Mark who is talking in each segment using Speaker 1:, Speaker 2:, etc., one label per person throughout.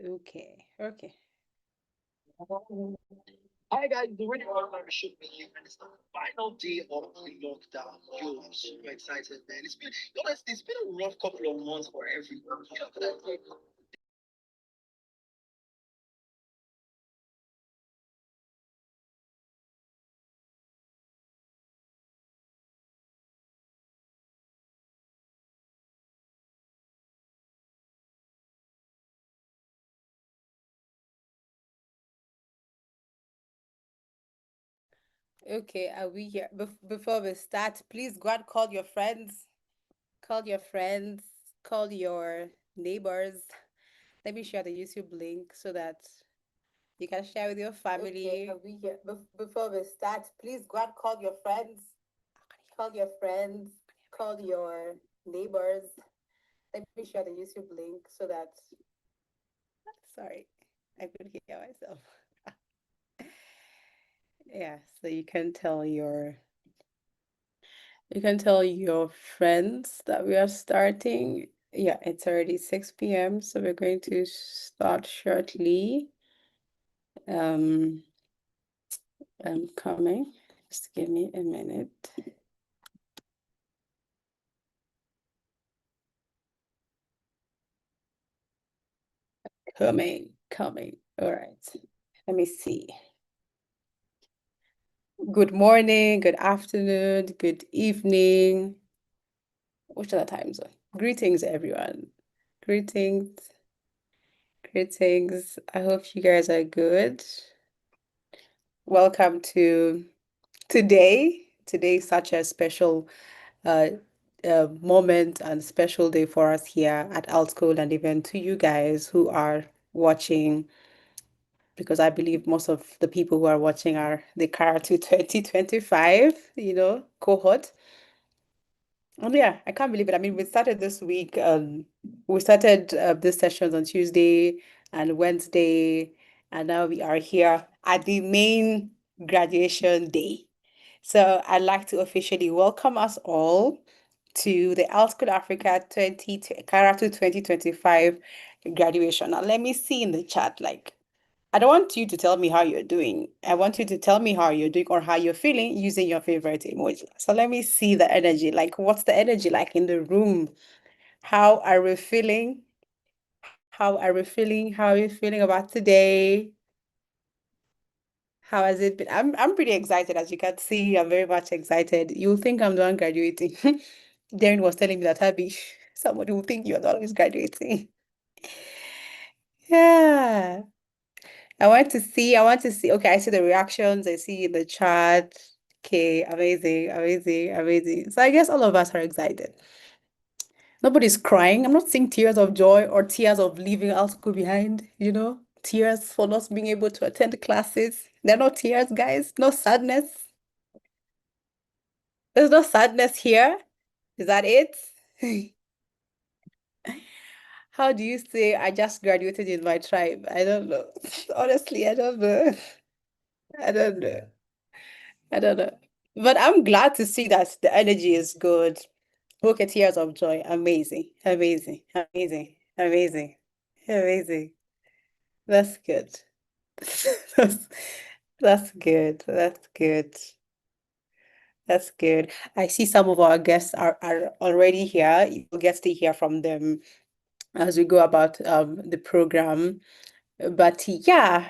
Speaker 1: Okay, okay.
Speaker 2: Hi guys, the really our should be here, and it's the final day of the lockdown. Yo, I'm super excited, man. Honestly, it's been a rough couple of months for everyone. You know, but I think
Speaker 1: Okay, are we here? Before we start, please go and call your friends. Call your friends. Call your neighbors. Let me share the YouTube link so that you can share with your family. Okay, are we here? Before we start, please go and call your friends. Call your friends. Call your neighbors. Let me share the YouTube link so that. Sorry, I could hear myself. Yeah, so you can tell your friends that we are starting. Yeah, it's already 6 p.m., so we're going to start shortly. Um, I'm coming. Just give me a minute. Coming. All right. Let me see. Good morning, good afternoon, good evening. Which other time zone? Greetings, everyone. Greetings. Greetings. I hope you guys are good. Welcome to today. Today is such a special uh, moment and special day for us here at Alt School, and even to you guys who are watching, because I believe most of the people who are watching are the Karatu 2025, cohort. And yeah, I can't believe it. I mean, we started this week. We started this sessions on Tuesday and Wednesday, and now we are here at the main graduation day. So I'd like to officially welcome us all to the Outschool Africa 20 Karatu 2025 graduation. Now let me see in the chat, like, I don't want you to tell me how you're doing. I want you to tell me how you're doing or how you're feeling using your favorite emoji. So let me see the energy. Like, what's the energy like in the room? How are we feeling? How are we feeling? How are you feeling about today? How has it been? I'm pretty excited, as you can see. I'm very much excited. You'll think I'm the one graduating. Darren was telling me that Abby, somebody will think you're the one who's graduating. Yeah. I want to see. Okay, I see the reactions. I see the chat. Okay, amazing, amazing, amazing. So I guess all of us are excited. Nobody's crying. I'm not seeing tears of joy or tears of leaving out school behind, tears for not being able to attend classes. There are no tears, guys. No sadness. There's no sadness here. Is that it? How do you say I just graduated in my tribe? I don't know. Honestly, I don't know. I don't know. I don't know. But I'm glad to see that the energy is good. Look at tears of joy. Amazing. Amazing. Amazing. Amazing. Amazing. That's good. That's, that's good. That's good. That's good. I see some of our guests are already here. You'll get to hear from them as we go about the program. But yeah,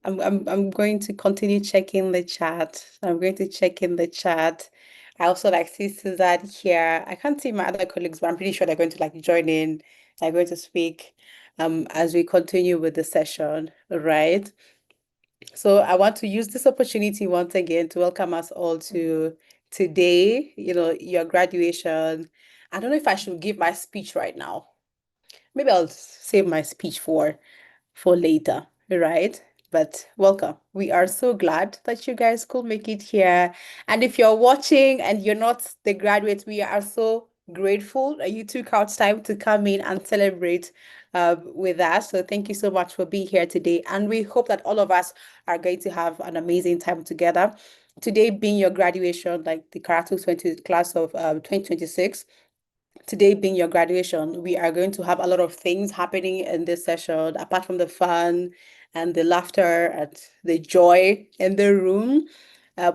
Speaker 1: I'm going to continue checking the chat. I'm going to check in the chat. I also like see Suzanne here. I can't see my other colleagues, but I'm pretty sure they're going to like join in. They're going to speak as we continue with the session, right? So I want to use this opportunity once again to welcome us all to today, your graduation. I don't know if I should give my speech right now. Maybe I'll save my speech for later, right? But welcome. We are so glad that you guys could make it here. And if you're watching and you're not the graduates, we are so grateful that you took out time to come in and celebrate with us. So thank you so much for being here today. And we hope that all of us are going to have an amazing time together. Today being your graduation, like the Karatu 20 class of 2026, today being your graduation, we are going to have a lot of things happening in this session, apart from the fun and the laughter and the joy in the room.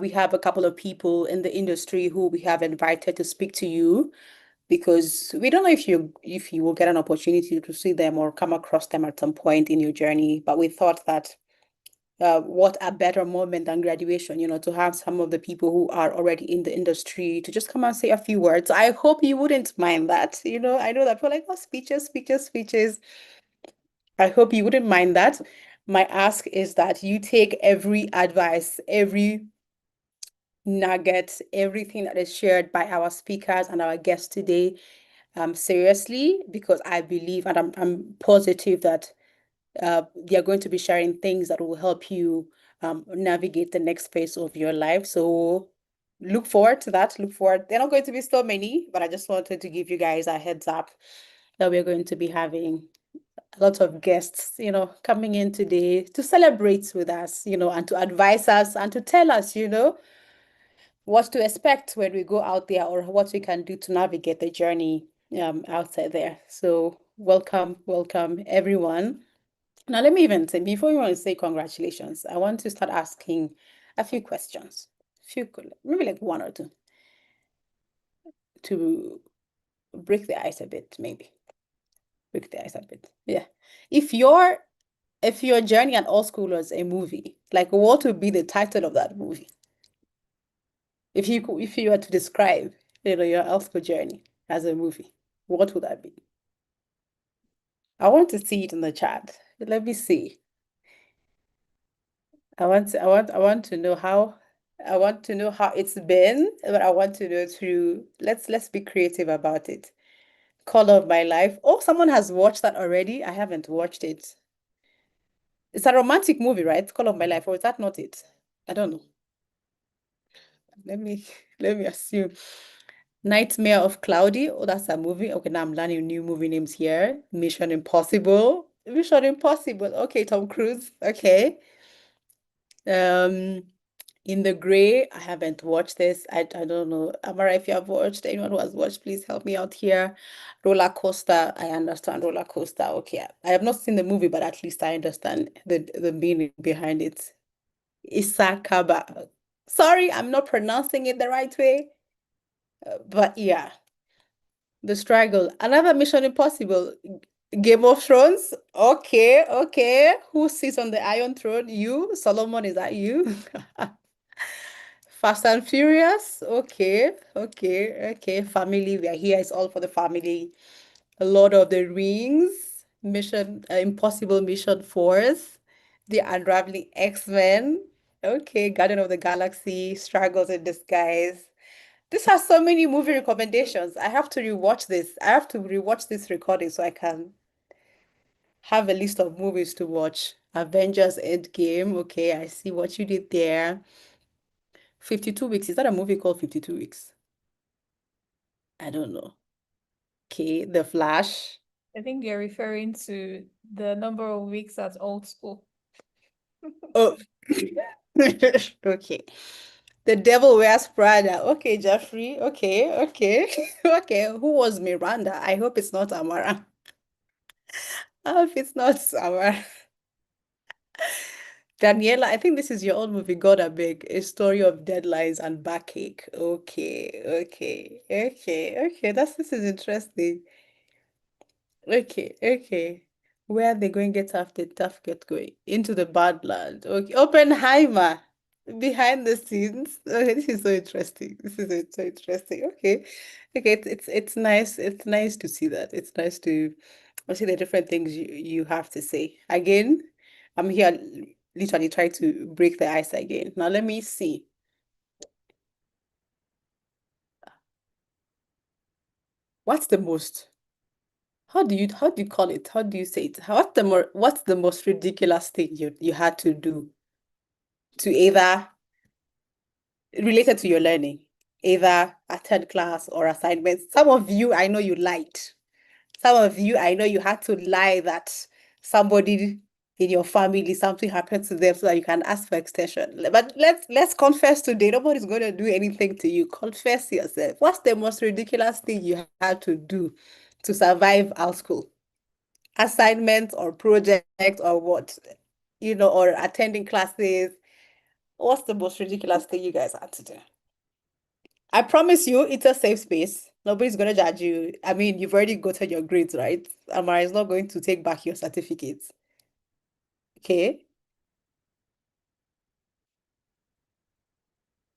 Speaker 1: We have a couple of people in the industry who we have invited to speak to you because we don't know if you will get an opportunity to see them or come across them at some point in your journey. But we thought that what a better moment than graduation, to have some of the people who are already in the industry to just come and say a few words. I hope you wouldn't mind that. I know that we're like, oh, speeches, speeches, speeches. I hope you wouldn't mind that. My ask is that you take every advice, every nugget, everything that is shared by our speakers and our guests today seriously, because I believe and I'm positive that they are going to be sharing things that will help you navigate the next phase of your life. So look forward to that. Look forward. They're not going to be so many, but I just wanted to give you guys a heads up that we're going to be having a lot of guests, coming in today to celebrate with us, and to advise us and to tell us, what to expect when we go out there or what we can do to navigate the journey outside there. So welcome, welcome everyone. Now, let me even say, before you want to say congratulations, I want to start asking a few questions. Maybe like one or two to break the ice a bit, maybe. Break the ice a bit. Yeah. If your if your journey at all school was a movie, like what would be the title of that movie? If you were to describe, your all school journey as a movie, what would that be? I want to see it in the chat. Let me see. I want to know how it's been, but I want to know through let's be creative about it. Color of My Life. Oh, someone has watched that already. I haven't watched it. It's a romantic movie, right? Color of My Life, or is that not it? I don't know. Let me let me assume. Nightmare of Cloudy. Oh, that's a movie. Okay, now I'm learning new movie names here. Mission Impossible. Mission Impossible. Okay, Tom Cruise. Okay. Um, In the Gray, I haven't watched this. I don't know. Amara, if you have watched, anyone who has watched, please help me out here. Roller Coaster, I understand Roller Coaster. Okay. I have not seen the movie, but at least I understand the meaning behind it. Isakaba. Sorry, I'm not pronouncing it the right way. But yeah, The Struggle. Another Mission Impossible. Game of Thrones. Okay, okay. Who sits on the Iron Throne? You? Solomon, is that you? Fast and Furious. Okay, okay, okay. Family, we are here. It's all for the family. A Lord of the Rings, Mission Impossible Mission Force, The Unraveling X-Men. Okay, Guardian of the Galaxy, Struggles in Disguise. This has so many movie recommendations. I have to rewatch this. I have to rewatch this recording so I can have a list of movies to watch. Avengers Endgame. Okay, I see what you did there. 52 Weeks. Is that a movie called 52 Weeks? I don't know. Okay, The Flash.
Speaker 3: I think you're referring to the number of weeks at old school.
Speaker 1: Oh, okay. The Devil Wears Prada. Okay, Jeffrey. Okay, okay. Okay, who was Miranda? I hope it's not Amara. I hope it's not Amara. Daniela, I think this is your own movie, God I Beg, A Story of Deadlines and Backache. Okay, okay, okay, okay. This is interesting. Okay, okay. Where are they going get after tough get going? Into the bad land. Okay. Oppenheimer. Behind the scenes. Okay, this is so interesting. This is so interesting. Okay. Okay, it's nice. It's nice to see that. It's nice to see the different things you have to say. Again, I'm here literally trying to break the ice again. Now let me see. What's the most how do you call it? How do you say it? What's the most ridiculous thing you had to do to either related to your learning? either attend class or assignments. Some of you, I know you lied. Some of you, I know you had to lie that somebody in your family, something happened to them so that you can ask for extension. But let's confess today. Nobody's going to do anything to you. Confess yourself. What's the most ridiculous thing you had to do to survive our school? Assignments or project or what? Or attending classes. What's the most ridiculous thing you guys had to do? I promise you, it's a safe space. Nobody's gonna judge you. I mean, you've already gotten your grades, right? Amara is not going to take back your certificates. Okay.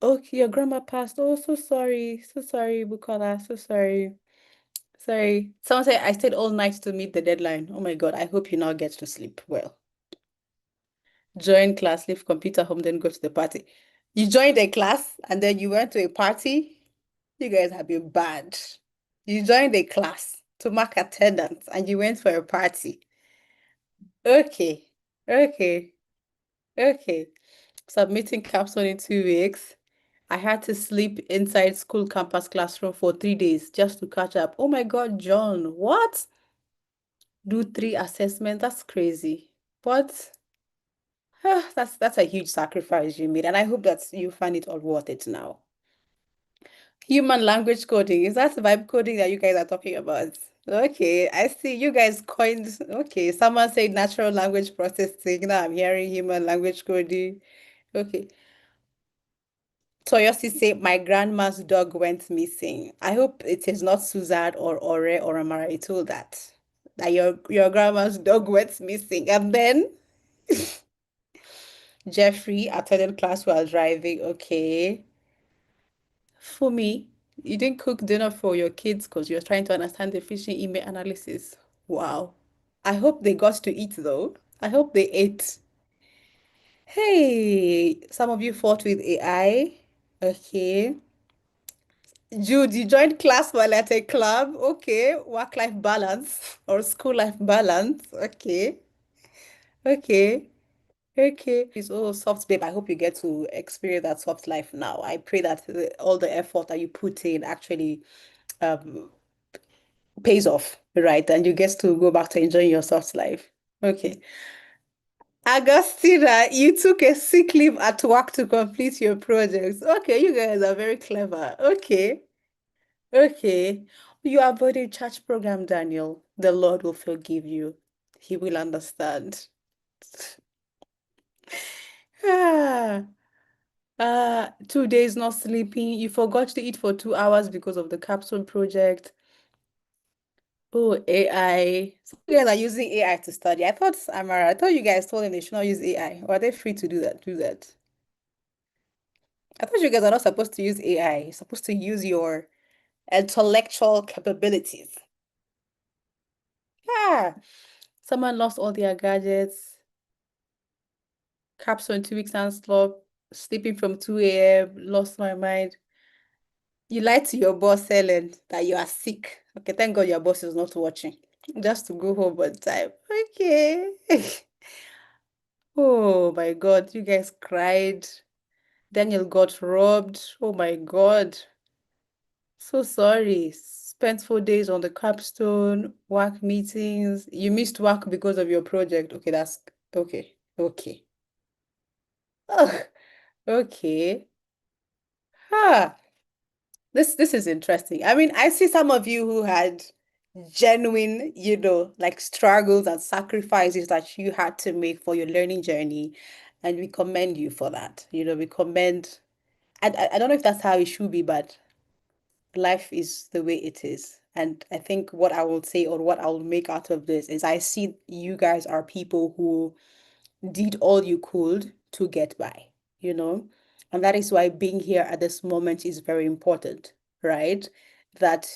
Speaker 1: Okay, your grandma passed. Oh, so sorry. So sorry, Bukola. So sorry. Sorry. Someone said I stayed all night to meet the deadline. Oh my God, I hope you now get to sleep well. Join class, leave computer home, then go to the party. You joined a class and then you went to a party. You guys have been bad. You joined a class to mark attendance and you went for a party. Okay, okay, okay. Submitting capstone in 2 weeks. I had to sleep inside school campus classroom for 3 days just to catch up. Oh my God, John, what? Do three assessments? That's crazy. But that's a huge sacrifice you made, and I hope that you find it all worth it now. Human language coding, is that vibe coding that you guys are talking about? Okay, I see you guys coined. Okay, someone said natural language processing. Now I'm hearing human language coding. Okay. Toyosi say my grandma's dog went missing. I hope it is not Suzad or Ore or Amara told that your grandma's dog went missing. And then Jeffrey attended class while driving. Okay. For me, you didn't cook dinner for your kids because you're trying to understand the phishing email analysis. Wow. I hope they got to eat though. I hope they ate. Hey, some of you fought with AI. Okay. Jude, you joined class while at a club. Okay. Work-life balance or school-life balance. Okay. Okay. Okay. It's all soft, babe. I hope you get to experience that soft life now. I pray that all the effort that you put in actually um pays off, right? And you get to go back to enjoying your soft life. Okay. Agustina, you took a sick leave at work to complete your projects. Okay, you guys are very clever. Okay. Okay. You avoided church program, Daniel. The Lord will forgive you. He will understand. Ah, 2 days not sleeping. You forgot to eat for 2 hours because of the capstone project. Oh, AI. Some you guys are using AI to study. I thought you guys told them they should not use AI. Or are they free to do that? Do that. I thought you guys are not supposed to use AI. You're supposed to use your intellectual capabilities. Yeah. Someone lost all their gadgets, capsule in 2 weeks and slop, sleeping from 2 a.m., lost my mind. You lied to your boss, Helen, that you are sick. Okay, thank God your boss is not watching. Just to go home on time. Okay. Oh my God, you guys cried. Daniel got robbed. Oh my God. So sorry. Spent 4 days on the capstone, work meetings. You missed work because of your project. Okay, that's okay. Okay. Ugh, okay. Ah, this is interesting. I mean, I see some of you who had genuine, like struggles and sacrifices that you had to make for your learning journey, and we commend you for that. We commend. I don't know if that's how it should be, but life is the way it is. And I think what I will say or what I'll make out of this is I see you guys are people who did all you could to get by, you know? And that is why being here at this moment is very important, right? That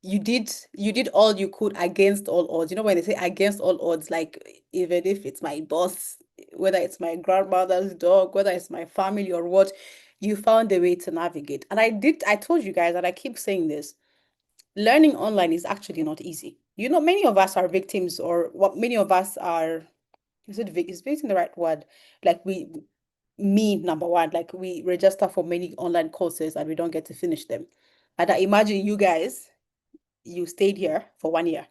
Speaker 1: you did all you could against all odds. You know when they say against all odds, like even if it's my boss, whether it's my grandmother's dog, whether it's my family or what, you found a way to navigate. And I told you guys, and I keep saying this, learning online is actually not easy. Many of us are victims, or what many of us are, is victim the right word? Like me, number one, like we register for many online courses and we don't get to finish them. And I imagine you guys, you stayed here for 1 year,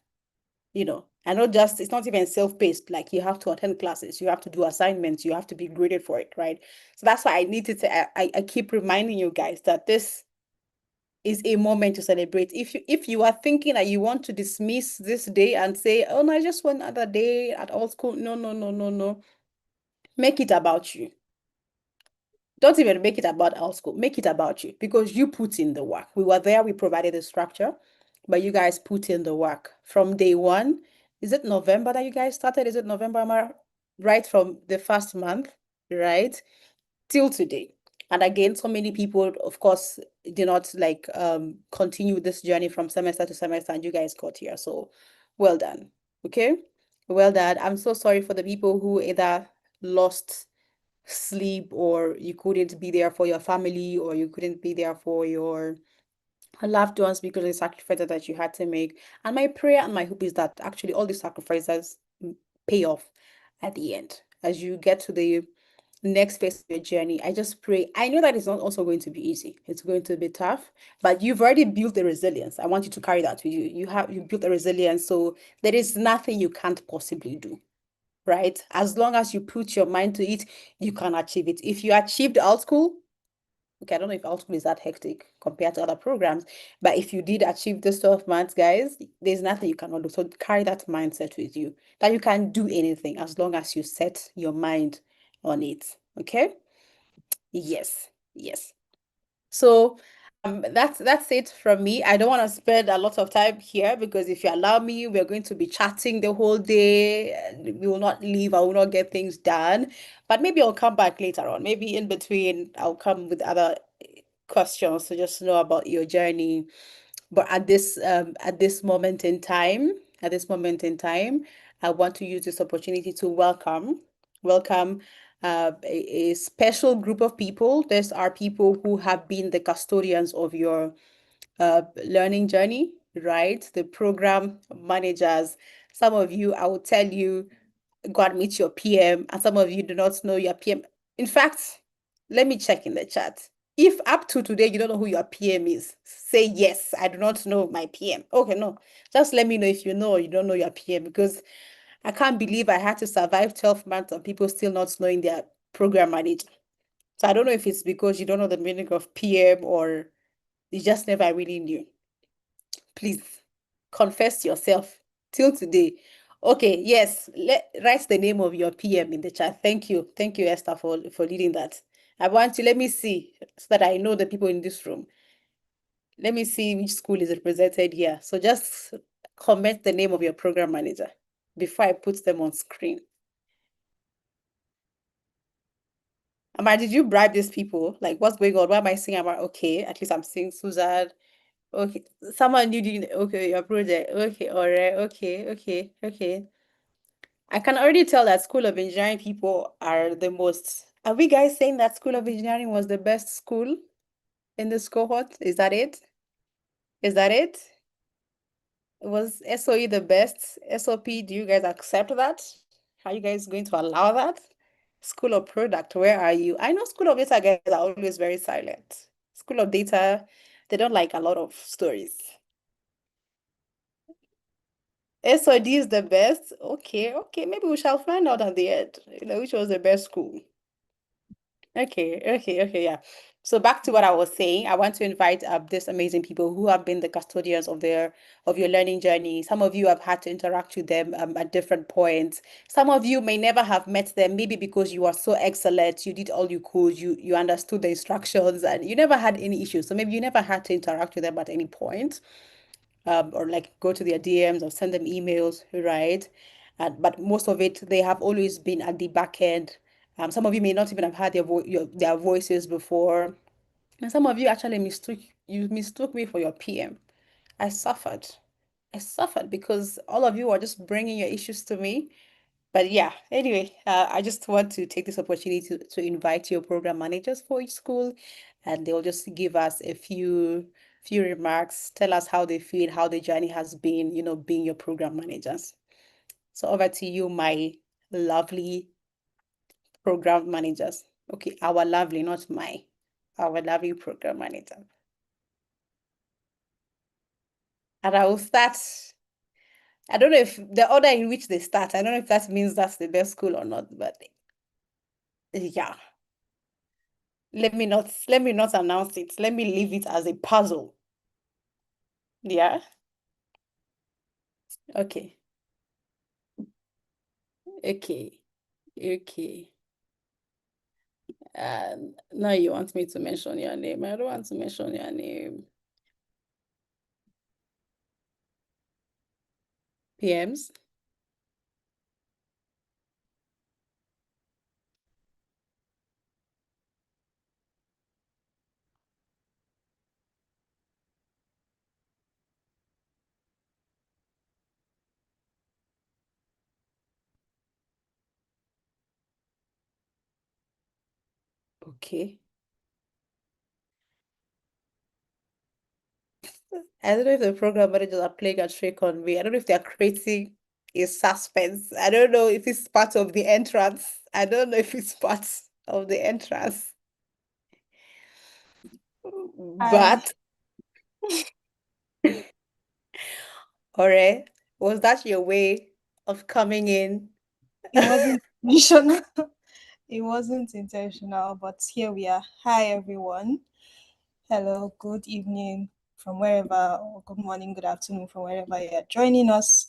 Speaker 1: and not just, it's not even self-paced, like you have to attend classes, you have to do assignments, you have to be graded for it, right? So that's why I needed to, I keep reminding you guys that this is a moment to celebrate. If you are thinking that you want to dismiss this day and say, oh no, I just want another day at all school, no, no, no, no, no. Make it about you. Don't even make it about our school. Make it about you because you put in the work. We were there, we provided the structure, but you guys put in the work from day one. Is it November that you guys started? Is it November, right from the first month, right? Till today. And again, so many people, of course, did not like continue this journey from semester to semester, and you guys got here. So well done. Okay. Well done. I'm so sorry for the people who either lost sleep or you couldn't be there for your family or you couldn't be there for your loved ones because of the sacrifices that you had to make. And my prayer and my hope is that actually all these sacrifices pay off at the end as you get to the next phase of your journey. I just pray. I know that it's not also going to be easy. It's going to be tough, but you've already built the resilience. I want you to carry that with you. You built the resilience, so there is nothing you can't possibly do, right? As long as you put your mind to it, you can achieve it. If you achieved alt school, okay, I don't know if alt school is that hectic compared to other programs, but if you did achieve this 12 months, guys, there's nothing you cannot do. So carry that mindset with you that you can do anything as long as you set your mind on it. Okay? Yes, yes. So that's it from me. I don't want to spend a lot of time here because if you allow me, we're going to be chatting the whole day. And we will not leave. I will not get things done. But maybe I'll come back later on. Maybe in between, I'll come with other questions to just know about your journey. But at this moment in time, I want to use this opportunity to welcome a special group of people. These are people who have been the custodians of your learning journey, right? The program managers. Some of you, I will tell you, go and meet your PM, and some of you do not know your PM. In fact, let me check in the chat. If up to today you don't know who your PM is, say yes, I do not know my PM. Okay, no. Just let me know if you know or you don't know your PM because I can't believe I had to survive 12 months of people still not knowing their program manager. So I don't know if it's because you don't know the meaning of PM or you just never really knew. Please confess yourself till today. Okay, yes, write the name of your PM in the chat. Thank you. Thank you, Esther, for leading that. I want to let me see so that I know the people in this room. Let me see which school is represented here. So just comment the name of your program manager before I put them on screen. Amar, did you bribe these people? Like, what's going on? Why am I seeing Amar? Okay, at least I'm seeing Susan. Okay, someone new doing okay, your project. Okay, all right, okay, okay, okay. I can already tell that School of Engineering people are the most. Are we guys saying that School of Engineering was the best school in this cohort? Is that it? Is that it? Was SOE the best? SOP, do you guys accept that? Are you guys going to allow that? School of Product, where are you? I know School of Data guys are always very silent. School of Data, they don't like a lot of stories. SOD is the best. Okay, okay. Maybe we shall find out at the end, which was the best school. Okay, okay, okay, yeah. So back to what I was saying, I want to invite these amazing people who have been the custodians of your learning journey. Some of you have had to interact with them at different points. Some of you may never have met them, maybe because you are so excellent, you did all you could, you understood the instructions, and you never had any issues. So maybe you never had to interact with them at any point, or like go to their DMs or send them emails, right? But most of it, they have always been at the back end. Some of you may not even have had their voices before. And some of you actually mistook me for your PM. I suffered. I suffered because all of you were just bringing your issues to me. But yeah, anyway, I just want to take this opportunity to invite your program managers for each school, and they'll just give us a few remarks, tell us how they feel, how the journey has been, being your program managers. So over to you, my lovely program managers. Okay, our lovely, not my. Our lovely program manager. And I will start. I don't know if the order in which they start, I don't know if that means that's the best school or not, but yeah. Let me not announce it. Let me leave it as a puzzle. Yeah. Okay. Okay. Okay. Now you want me to mention your name. I don't want to mention your name. PMs. Okay. I don't know if the program managers are playing a trick on me. I don't know if they're creating a suspense. I don't know if it's part of the entrance. I don't know if it's part of the entrance.
Speaker 3: I
Speaker 1: But, Ore, was that your way of coming in?
Speaker 3: it wasn't intentional. It wasn't intentional, but here we are. Hi everyone. Hello, good evening from wherever, or good morning, good afternoon from wherever you're joining us.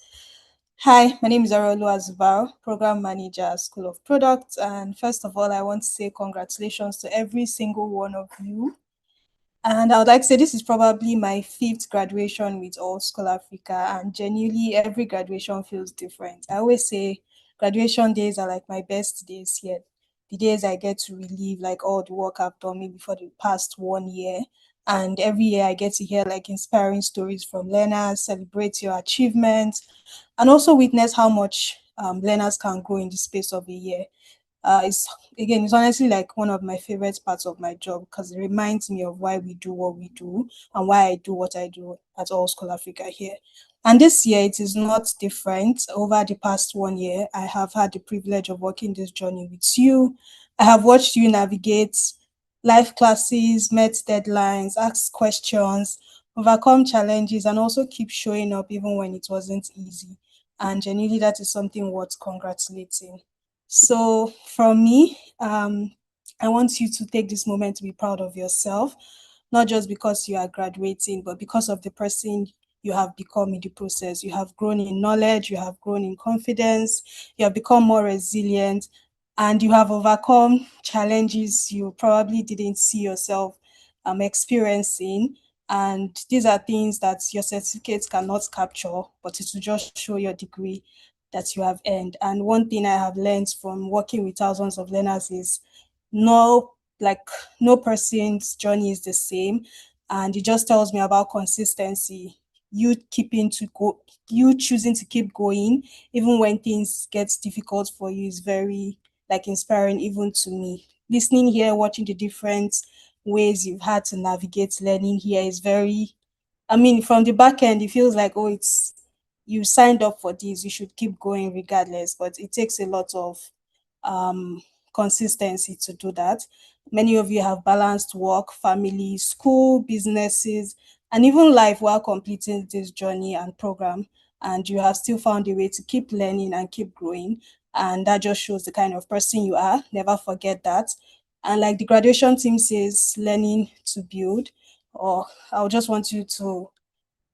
Speaker 3: Hi, my name is Arolu Azubar, Program Manager, School of Products. And first of all, I want to say congratulations to every single one of you. And I would like to say this is probably my fifth graduation with All School Africa, and genuinely every graduation feels different. I always say graduation days are like my best days here. The days I get to relive like all the work I've done maybe for the past 1 year. And every year I get to hear like inspiring stories from learners, celebrate your achievements, and also witness how much learners can grow in the space of a year. It's again, it's honestly like one of my favorite parts of my job because it reminds me of why we do what we do and why I do what I do at All School Africa here. And this year it is not different. Over the past 1 year, I have had the privilege of working this journey with you. I have watched you navigate life classes, met deadlines, ask questions, overcome challenges, and also keep showing up even when it wasn't easy. And genuinely, that is something worth congratulating. So from me, I want you to take this moment to be proud of yourself, not just because you are graduating, but because of the person you have become in the process. You have grown in knowledge, you have grown in confidence, you have become more resilient, and you have overcome challenges you probably didn't see yourself experiencing. And these are things that your certificates cannot capture, but it will just show your degree that you have earned. And one thing I have learned from working with thousands of learners is no, like no person's journey is the same. And it just tells me about consistency. You keeping to go, you choosing to keep going, even when things get difficult for you is very like inspiring even to me. Listening here, watching the different ways you've had to navigate learning here is very, I mean, from the back end, it feels like, oh, it's you signed up for this, you should keep going regardless. But it takes a lot of um, consistency to do that. Many of you have balanced work, family, school, businesses, and even life while completing this journey and program. And you have still found a way to keep learning and keep growing. And that just shows the kind of person you are. Never forget that. And like the graduation team says, learning to build, or I would just want you to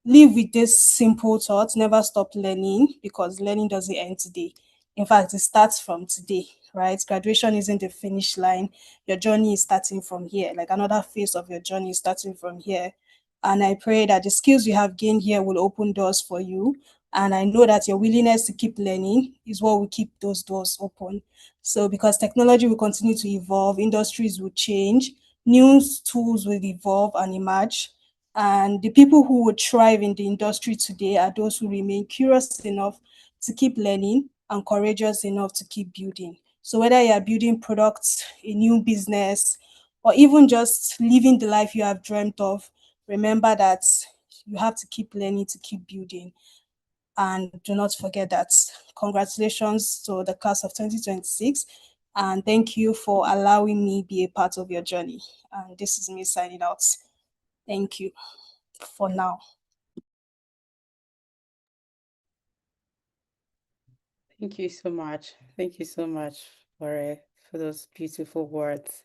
Speaker 3: live with this simple thought: never stop learning, because learning doesn't end today. In fact, it starts from today, right? Graduation isn't the finish line. Your journey is starting from here. Like another phase of your journey is starting from here. And I pray that the skills you have gained here will open doors for you. And I know that your willingness to keep learning is what will keep those doors open. So, because technology will continue to evolve, industries will change, new tools will evolve and emerge, and the people who would thrive in the industry today are those who remain curious enough to keep learning and courageous enough to keep building. So whether you are building products, a new business, or even just living the life you have dreamt of, remember that you have to keep learning to keep building. And do not forget that congratulations to the class of 2026. And thank you for allowing me be a part of your journey. And this is me signing out. Thank you for now.
Speaker 1: Thank you so much. Thank you so much for those beautiful words.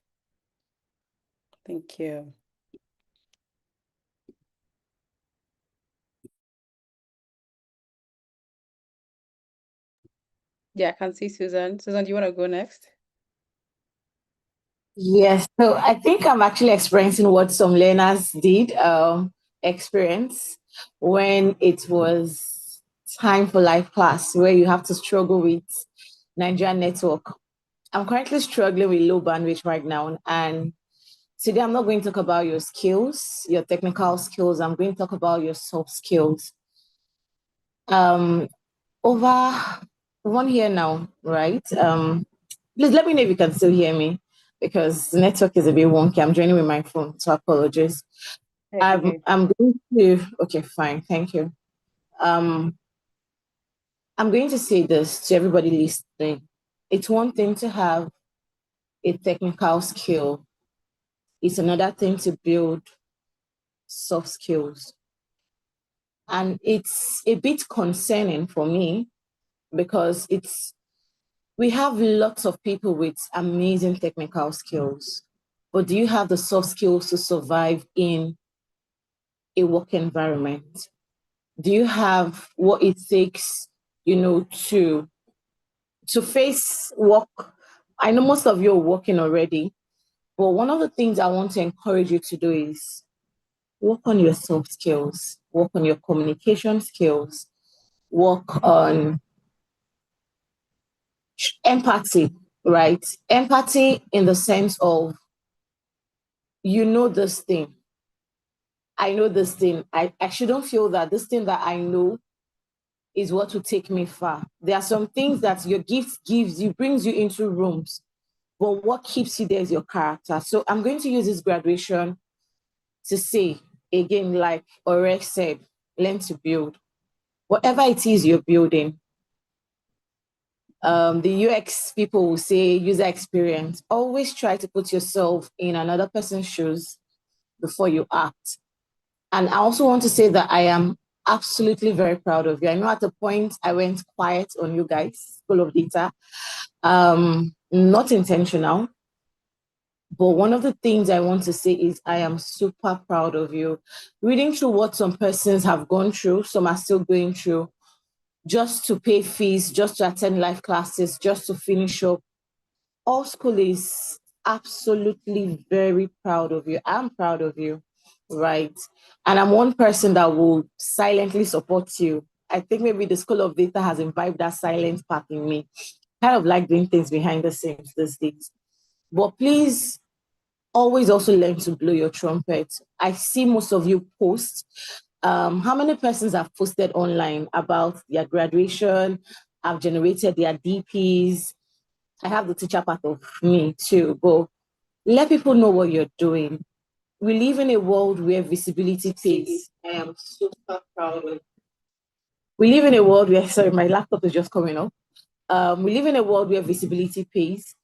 Speaker 1: Thank you. Yeah, I can see Susan. Susan, do you want to go next?
Speaker 4: Yes, so I think I'm actually experiencing what some learners did experience when it was time for live class, where you have to struggle with Nigerian network. I'm currently struggling with low bandwidth right now, and today I'm not going to talk about your skills, your technical skills. I'm going to talk about your soft skills. Um, over 1 year now, right? Please let me know if you can still hear me because the network is a bit wonky. I'm joining with my phone, so apologies.
Speaker 1: I can hear you.
Speaker 4: I'm going to okay, fine, thank you. Um, I'm going to say this to everybody listening. It's one thing to have a technical skill. It's another thing to build soft skills. And it's a bit concerning for me because we have lots of people with amazing technical skills, but do you have the soft skills to survive in a work environment? Do you have what it takes, to face work? I know most of you are working already, but one of the things I want to encourage you to do is work on your soft skills, work on your communication skills, work on empathy, right? Empathy in the sense of this thing. I know this thing. I shouldn't feel that this thing that I know is what will take me far. There are some things that your gift gives you, brings you into rooms, but what keeps you there is your character. So I'm going to use this graduation to say again, like Orek said, learn to build. Whatever it is you're building, the UX people will say user experience. Always try to put yourself in another person's shoes before you act. And I also want to say that I am absolutely very proud of you. I know at the point I went quiet on you guys, full of data, not intentional. But one of the things I want to say is I am super proud of you. Reading through what some persons have gone through, some are still going through, just to pay fees, just to attend live classes, just to finish up. All school is absolutely very proud of you. I'm proud of you, right? And I'm one person that will silently support you. I think maybe the School of Data has imbibed that silent part in me. Kind of like doing things behind the scenes these days. But please always also learn to blow your trumpet. I see most of you post. How many persons have posted online about their graduation, have generated their DPs? I have the teacher part of me too, but let people know what you're doing. We live in a world where visibility pays. I am super proud of. We live in a world where, sorry, my laptop is just coming up. We live in a world where visibility pays.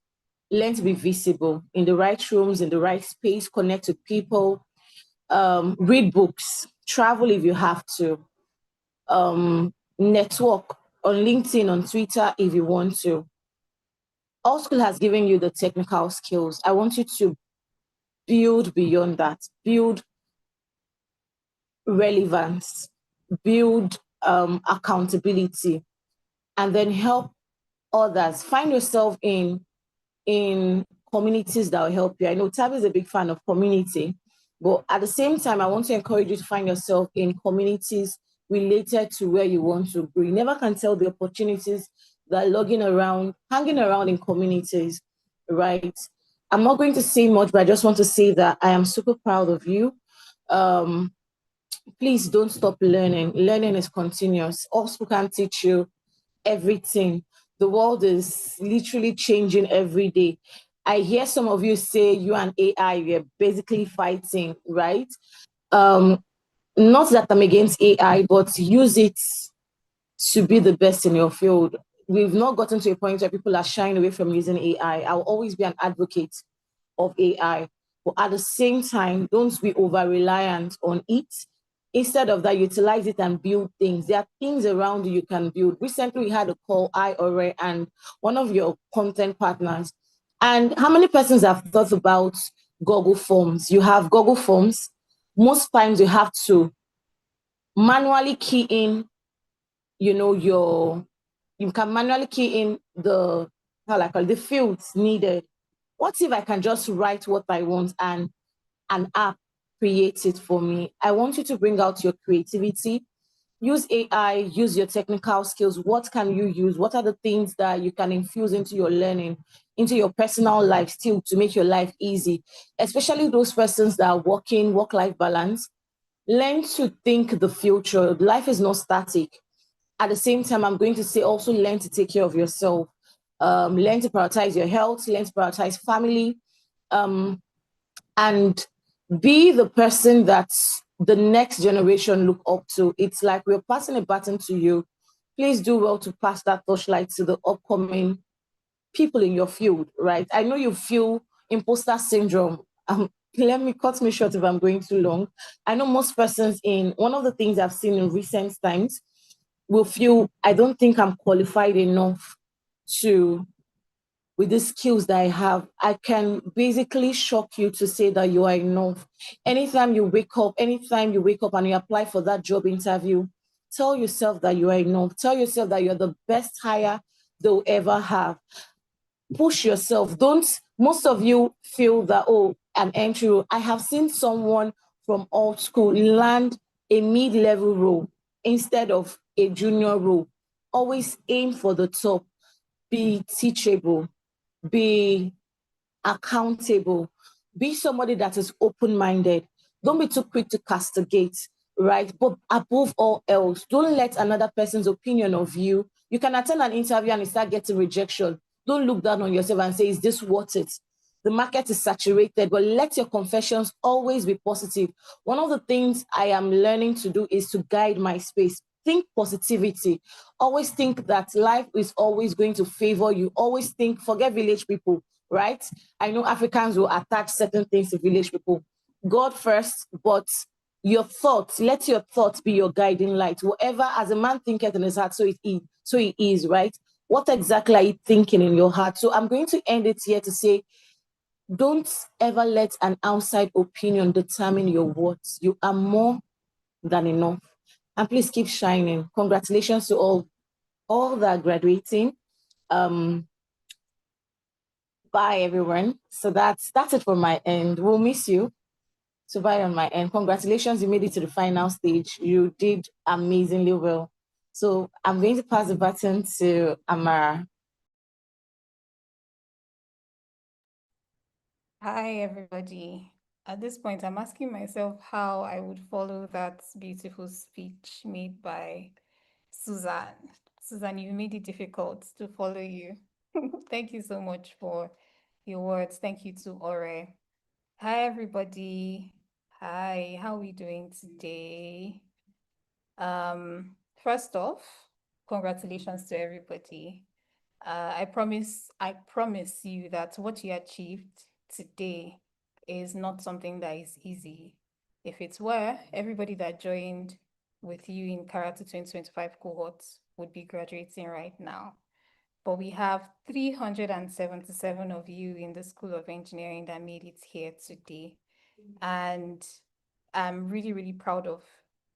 Speaker 4: Learn to be visible in the right rooms, in the right space, connect with people, read books, travel if you have to, network on LinkedIn, on Twitter if you want to. All school has given you the technical skills. I want you to build beyond that, build relevance, build accountability, and then help others. Find yourself in communities that will help you. I know Tab is a big fan of community, but at the same time, I want to encourage you to find yourself in communities related to where you want to go. You never can tell the opportunities that are logging around, hanging around in communities, right? I'm not going to say much, but I just want to say that I am super proud of you. Um, Please don't stop learning. Learning is continuous. Also can teach you everything. The world is literally changing every day. I hear some of you say you and AI, you're basically fighting, right? Um, Not that I'm against AI, but use it to be the best in your field. we've not gotten to a point where people are shying away from using AI. I'll always be an advocate of AI. But at the same time, don't be over reliant on it. Instead of that, utilize it and build things. There are things around you can build. Recently, we had a call, I, Ore, and one of your content partners. And how many persons have thought about Google Forms? You have Google Forms. Most times, you have to manually key in, you can manually key in the, how I call it, the fields needed. What if I can just write what I want and an app creates it for me? I want you to bring out your creativity. Use AI, use your technical skills. What can you use? What are the things that you can infuse into your learning, into your personal life still to make your life easy? Especially those persons that are working, work-life balance. Learn to think the future. Life is not static. At the same time, I'm going to say also learn to take care of yourself. Learn to prioritize your health, learn to prioritize family, um, and be the person that the next generation look up to. It's like we're passing a baton to you. Please do well to pass that torchlight to the upcoming people in your field, right? I know you feel imposter syndrome. Let me cut me short if I'm going too long. I know most persons in one of the things I've seen in recent times will feel, I don't think I'm qualified enough to, with the skills that I have. I can basically shock you to say that you are enough. Anytime you wake up and you apply for that job interview, tell yourself that you are enough. Tell yourself that you're the best hire they'll ever have. Push yourself. Don't, most of you feel that, oh, an entry role. I have seen someone from old school land a mid-level role instead of a junior role. Always aim for the top. Be teachable. Be accountable. Be somebody that is open minded. Don't be too quick to castigate, right? But above all else, don't let another person's opinion of you. You can attend an interview and you start getting rejection. Don't look down on yourself and say, is this worth it? The market is saturated, but let your confessions always be positive. One of the things I am learning to do is to guide my space. Think positivity. Always think that life is always going to favor you. Always think, forget village people, right? I know Africans will attach certain things to village people. God first, but your thoughts, let your thoughts be your guiding light. Whatever, as a man thinketh in his heart, so it is, right? What exactly are you thinking in your heart? So I'm going to end it here to say, don't ever let an outside opinion determine your worth. You are more than enough. And please keep shining. Congratulations to all that are graduating. Um, Bye, everyone. So that's it from my end. We'll miss you. So bye on my end. Congratulations, you made it to the final stage. You did amazingly well. So I'm going to pass the baton to Amara.
Speaker 3: Hi, everybody. At this point, I'm asking myself how I would follow that beautiful speech made by Suzanne. Suzanne, you made it difficult to follow you. Thank you so much for your words. Thank you to Ore. Hi, everybody. Hi, how are we doing today? First off, congratulations to everybody. I promise you that what you achieved today is not something that is easy. If it were, everybody that joined with you in Karatu 2025 cohorts would be graduating right now. But we have 377 of you in the School of Engineering that made it here today. And I'm really, really proud of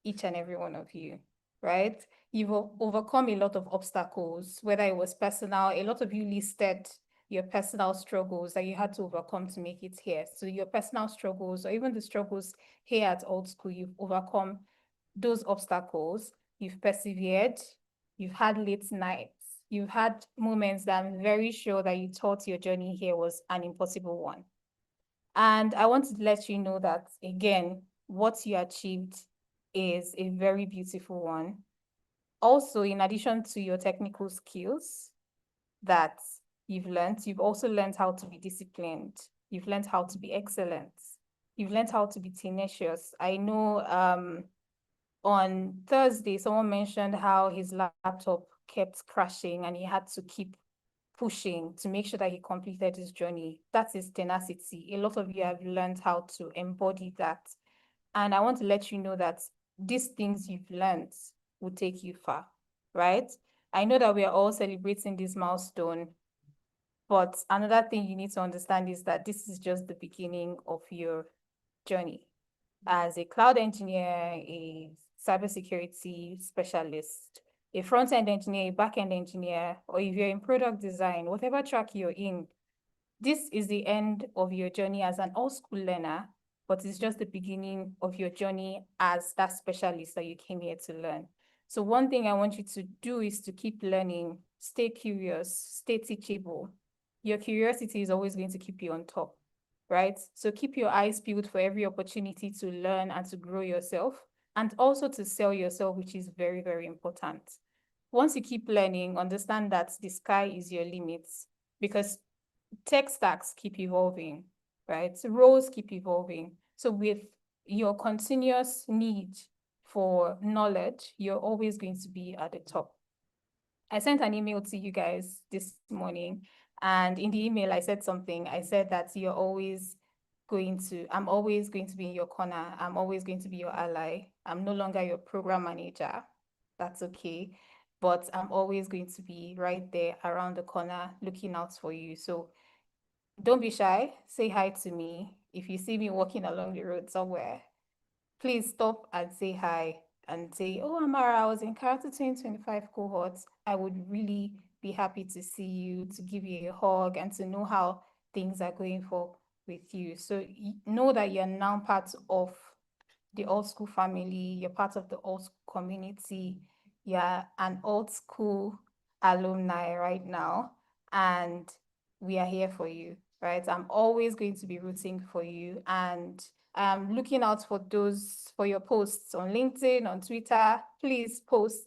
Speaker 3: each and every one of you, right? You've overcome a lot of obstacles, whether it was personal, a lot of you listed your personal struggles that you had to overcome to make it here. So your personal struggles, or even the struggles here at Old School, you've overcome those obstacles, you've persevered, you've had late nights, you've had moments that I'm very sure that you thought your journey here was an impossible one. And I want to let you know that, again, what you achieved is a very beautiful one. Also, in addition to your technical skills that you've also learned how to be disciplined. You've learned how to be excellent. You've learned how to be tenacious. I know
Speaker 5: on Thursday, someone mentioned how his laptop kept crashing and he had to keep pushing to make sure that he completed his journey. That is tenacity. A lot of you have learned how to embody that. And I want to let you know that these things you've learned will take you far, right? I know that we are all celebrating this milestone, but another thing you need to understand is that this is just the beginning of your journey as a cloud engineer, a cybersecurity specialist, a front-end engineer, a back-end engineer, or if you're in product design, whatever track you're in, this is the end of your journey as an all-school learner, but it's just the beginning of your journey as that specialist that you came here to learn. So one thing I want you to do is to keep learning, stay curious, stay teachable. Your curiosity is always going to keep you on top, right? So keep your eyes peeled for every opportunity to learn and to grow yourself and also to sell yourself, which is very, very important. Once you keep learning, understand that the sky is your limit because tech stacks keep evolving, right? So roles keep evolving. So with your continuous need for knowledge, you're always going to be at the top. I sent an email to you guys this morning, and in the email, I said something. I said that I'm always going to be in your corner. I'm always going to be your ally. I'm no longer your program manager. That's okay. But I'm always going to be right there around the corner looking out for you. So don't be shy. Say hi to me. If you see me walking along the road somewhere, please stop and say hi and say, oh, Amara, I was in Karatu 2025 cohorts. I would really be happy to see you, to give you a hug and to know how things are going for with you. So know that you're now part of the old school family, you're part of the old school community, you're an old school alumni right now, and we are here for you, right? I'm always going to be rooting for you, and I'm looking out for your posts on LinkedIn, on Twitter. Please post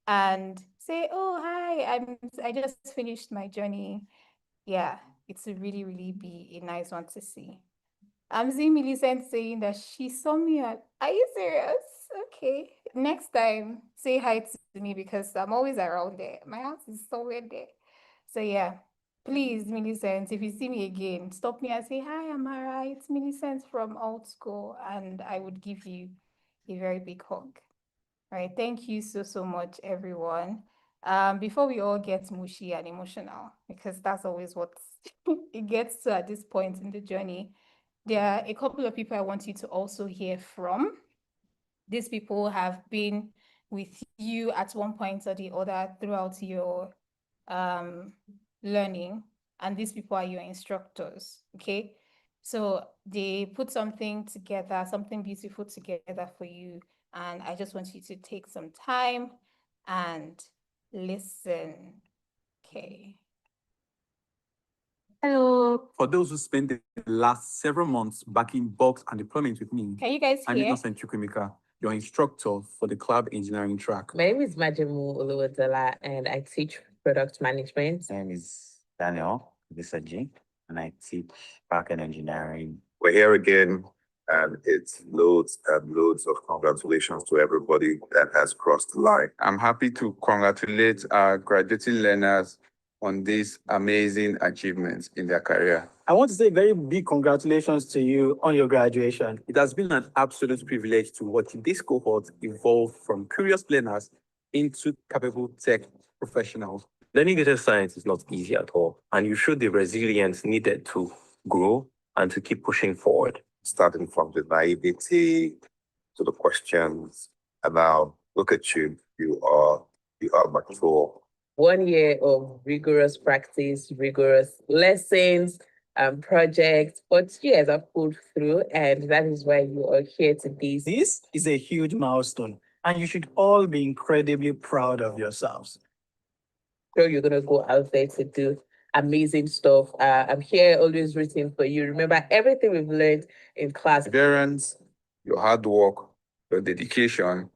Speaker 5: and say, oh, hi, I just finished my journey. Yeah, it's a really, really be a nice one to see. I'm seeing Millicent saying that she saw me at, are you serious? Okay. Next time, say hi to me because I'm always around there. My house is somewhere there. So yeah, please, Millicent, if you see me again, stop me and say, hi, Amara, it's Millicent from Old School. And I would give you a very big hug. All right. Thank you so, so much, everyone. Before we all get mushy and emotional, because that's always what it gets to at this point in the journey, there are a couple of people I want you to also hear from. These people have been with you at one point or the other throughout your learning, and these people are your instructors, okay? So they put something together, something beautiful together for you, and I just want you to take some time and listen, okay?
Speaker 6: Hello. For those who spent the last several months backing bugs and deployment with me,
Speaker 5: Can you guys
Speaker 6: I'm
Speaker 5: hear?
Speaker 6: Innocent Chukwemeka, your instructor for the cloud engineering track.
Speaker 7: My name is Majemu Oluwadala, and I teach product management.
Speaker 8: My name is Daniel Visaji, and I teach backend engineering.
Speaker 9: We're here again, and it's loads and loads of congratulations to everybody that has crossed the line.
Speaker 6: I'm happy to congratulate our graduating learners on these amazing achievements in their career.
Speaker 10: I want to say very big congratulations to you on your graduation.
Speaker 6: It has been an absolute privilege to watch this cohort evolve from curious learners into capable tech professionals.
Speaker 11: Learning data science is not easy at all, and you showed the resilience needed to grow and to keep pushing forward.
Speaker 9: Starting from the naivety to the questions, and now look at you, you are mature.
Speaker 7: 1 year of rigorous practice, rigorous lessons, and projects, but you guys have pulled through, and that is why you are here today.
Speaker 10: This is a huge milestone, and you should all be incredibly proud of yourselves.
Speaker 7: So you're going to go out there to do amazing stuff. I'm here always rooting for you. Remember everything we've learned in class.
Speaker 6: Perseverance, your hard work, your dedication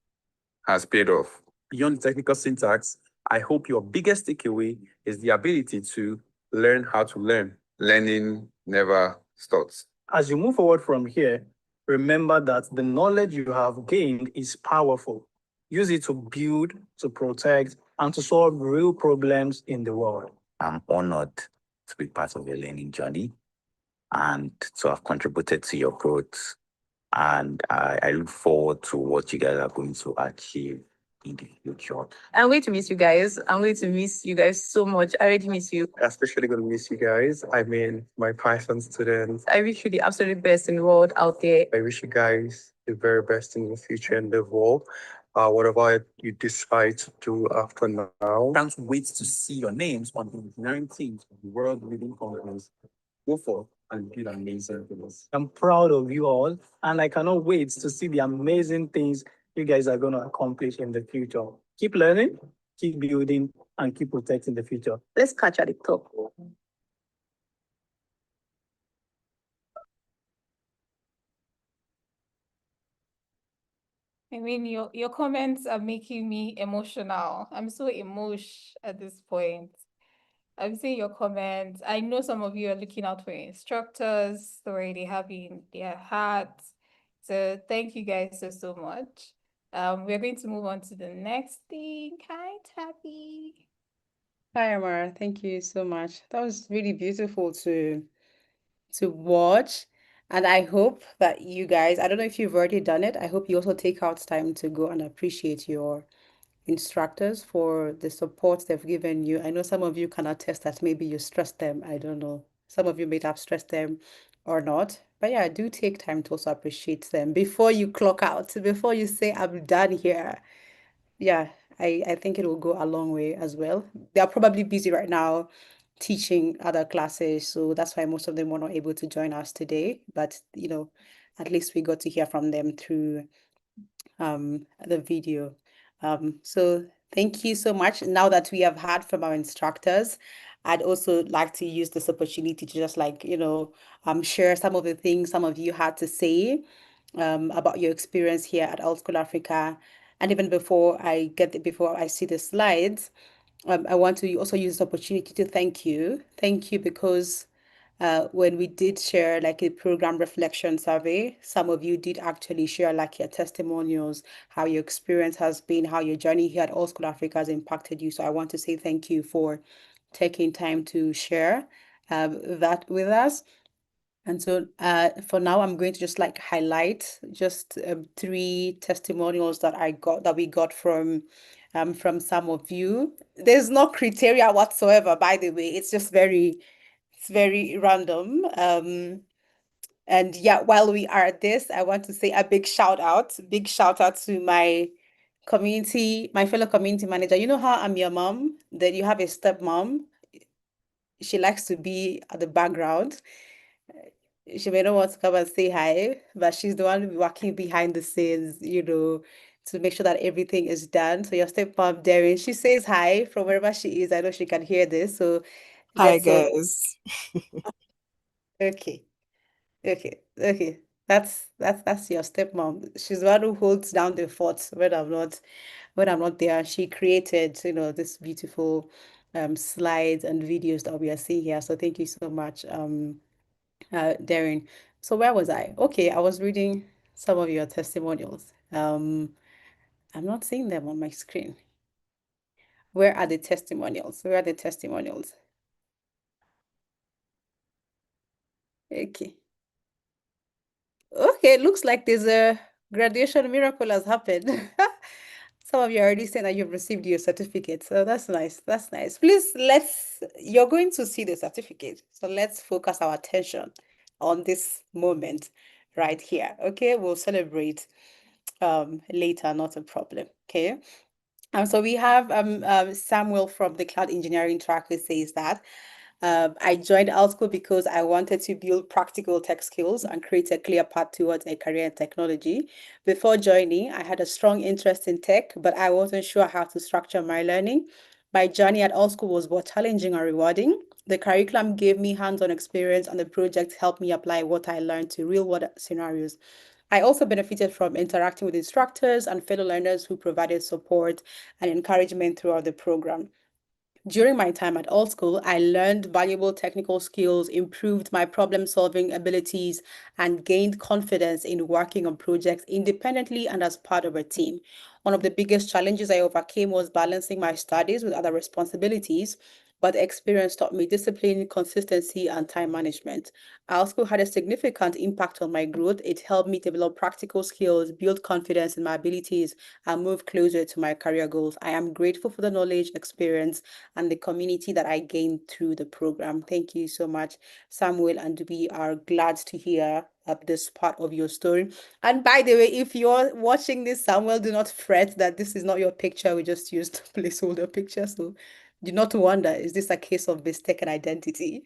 Speaker 6: has paid off. Beyond technical syntax, I hope your biggest takeaway is the ability to learn how to learn. Learning never stops.
Speaker 10: As you move forward from here, Remember that the knowledge you have gained is powerful. Use it to build, to protect, and to solve real problems in the world.
Speaker 8: I'm honored to be part of your learning journey and to have contributed to your growth. And I look forward to what you guys are going to achieve in the future.
Speaker 7: I'm going to miss you guys. I'm going to miss you guys so much. I already miss you.
Speaker 2: Especially gonna miss you guys. I mean, my Python students.
Speaker 7: I wish you the absolute best in the world out there.
Speaker 2: I wish you guys the very best in your future endeavor. Whatever you decide to do after now.
Speaker 6: Can't wait to see your names on the engineering teams of the world leading companies. Go for and build amazing things.
Speaker 10: I'm proud of you all, and I cannot wait to see the amazing things you guys are going to accomplish in the future. Keep learning, keep building, and keep protecting the future.
Speaker 7: Let's catch at the top.
Speaker 5: I mean, your comments are making me emotional. I'm so emotional at this point. I'm seeing your comments. I know some of you are looking out for instructors already having their hats. So thank you guys so much. We're going to move on to the next thing. Hi, Tabby.
Speaker 1: Hi, Amara. Thank you so much. That was really beautiful to watch. And I hope that you guys, I don't know if you've already done it. I hope you also take out time to go and appreciate your instructors for the support they've given you. I know some of you can attest that maybe you stressed them. I don't know. Some of you may have stressed them or not. But yeah, do take time to also appreciate them before you clock out, before you say, I'm done here. Yeah, I think it will go a long way as well. They are probably busy right now teaching other classes, so that's why most of them were not able to join us today. But at least we got to hear from them through the video. So thank you so much. Now that we have heard from our instructors, I'd also like to use this opportunity to just share some of the things some of you had to say about your experience here at Alt School Africa. And even before I see the slides, I want to also use this opportunity to thank you. Thank you because when we did share like a program reflection survey, some of you did actually share like your testimonials, how your experience has been, how your journey here at All School Africa has impacted you. So I want to say thank you for taking time to share that with us. And so for now, I'm going to just like highlight just three testimonials that we got from some of you. There's no criteria whatsoever, by the way. It's very random. And yeah, while we are at this, I want to say a big shout out to my fellow community manager. You know how I'm your mom, that you have a stepmom. She likes to be at the background. She may not want to come and say hi, but she's the one working behind the scenes, to make sure that everything is done. So your stepmom, Darren, she says hi from wherever she is. I know she can hear this. So
Speaker 3: Hi
Speaker 1: let's
Speaker 3: guys.
Speaker 1: okay. Okay. That's your stepmom. She's the one who holds down the fort when I'm not there. She created, this beautiful slides and videos that we are seeing here. So thank you so much, Darren. So where was I? Okay, I was reading some of your testimonials. I'm not seeing them on my screen. Where are the testimonials? Where are the testimonials? Okay. Okay, looks like there's a graduation miracle has happened. Some of you are already saying that you've received your certificate. So that's nice. That's nice. Please, you're going to see the certificate. So let's focus our attention on this moment right here. Okay, we'll celebrate later, not a problem. Okay. So we have Samuel from the cloud engineering track who says that I joined Outschool because I wanted to build practical tech skills and create a clear path towards a career in technology. Before joining, I had a strong interest in tech, but I wasn't sure how to structure my learning. My journey at Outschool was both challenging and rewarding. The curriculum gave me hands-on experience, and the project helped me apply what I learned to real-world scenarios. I also benefited from interacting with instructors and fellow learners who provided support and encouragement throughout the program. During my time at All School, I learned valuable technical skills, improved my problem solving abilities, and gained confidence in working on projects independently and as part of a team. One of the biggest challenges I overcame was balancing my studies with other responsibilities, but the experience taught me discipline, consistency, and time management. I also had a significant impact on my growth. It helped me develop practical skills, build confidence in my abilities, and move closer to my career goals. I am grateful for the knowledge, experience, and the community that I gained through the program. Thank you so much, Samuel, and we are glad to hear this part of your story. And by the way, if you're watching this, Samuel, do not fret that this is not your picture. We just used placeholder picture. So do not wonder, is this a case of mistaken identity?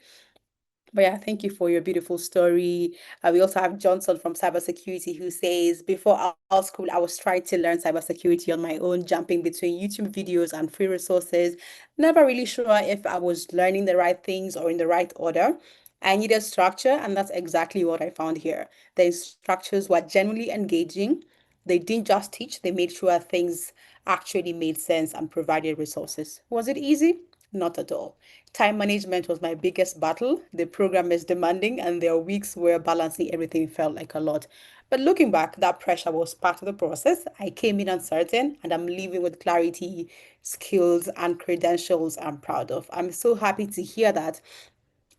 Speaker 1: But yeah, thank you for your beautiful story. We also have Johnson from cybersecurity who says, before our school, I was trying to learn cybersecurity on my own, jumping between YouTube videos and free resources. Never really sure if I was learning the right things or in the right order. I needed structure, and that's exactly what I found here. The instructors were genuinely engaging. They didn't just teach, they made sure things actually made sense and provided resources. Was it easy? Not at all. Time management was my biggest battle. The program is demanding, and there are weeks where balancing everything felt like a lot. But looking back, that pressure was part of the process. I came in uncertain, and I'm leaving with clarity, skills, and credentials I'm proud of. I'm so happy to hear that,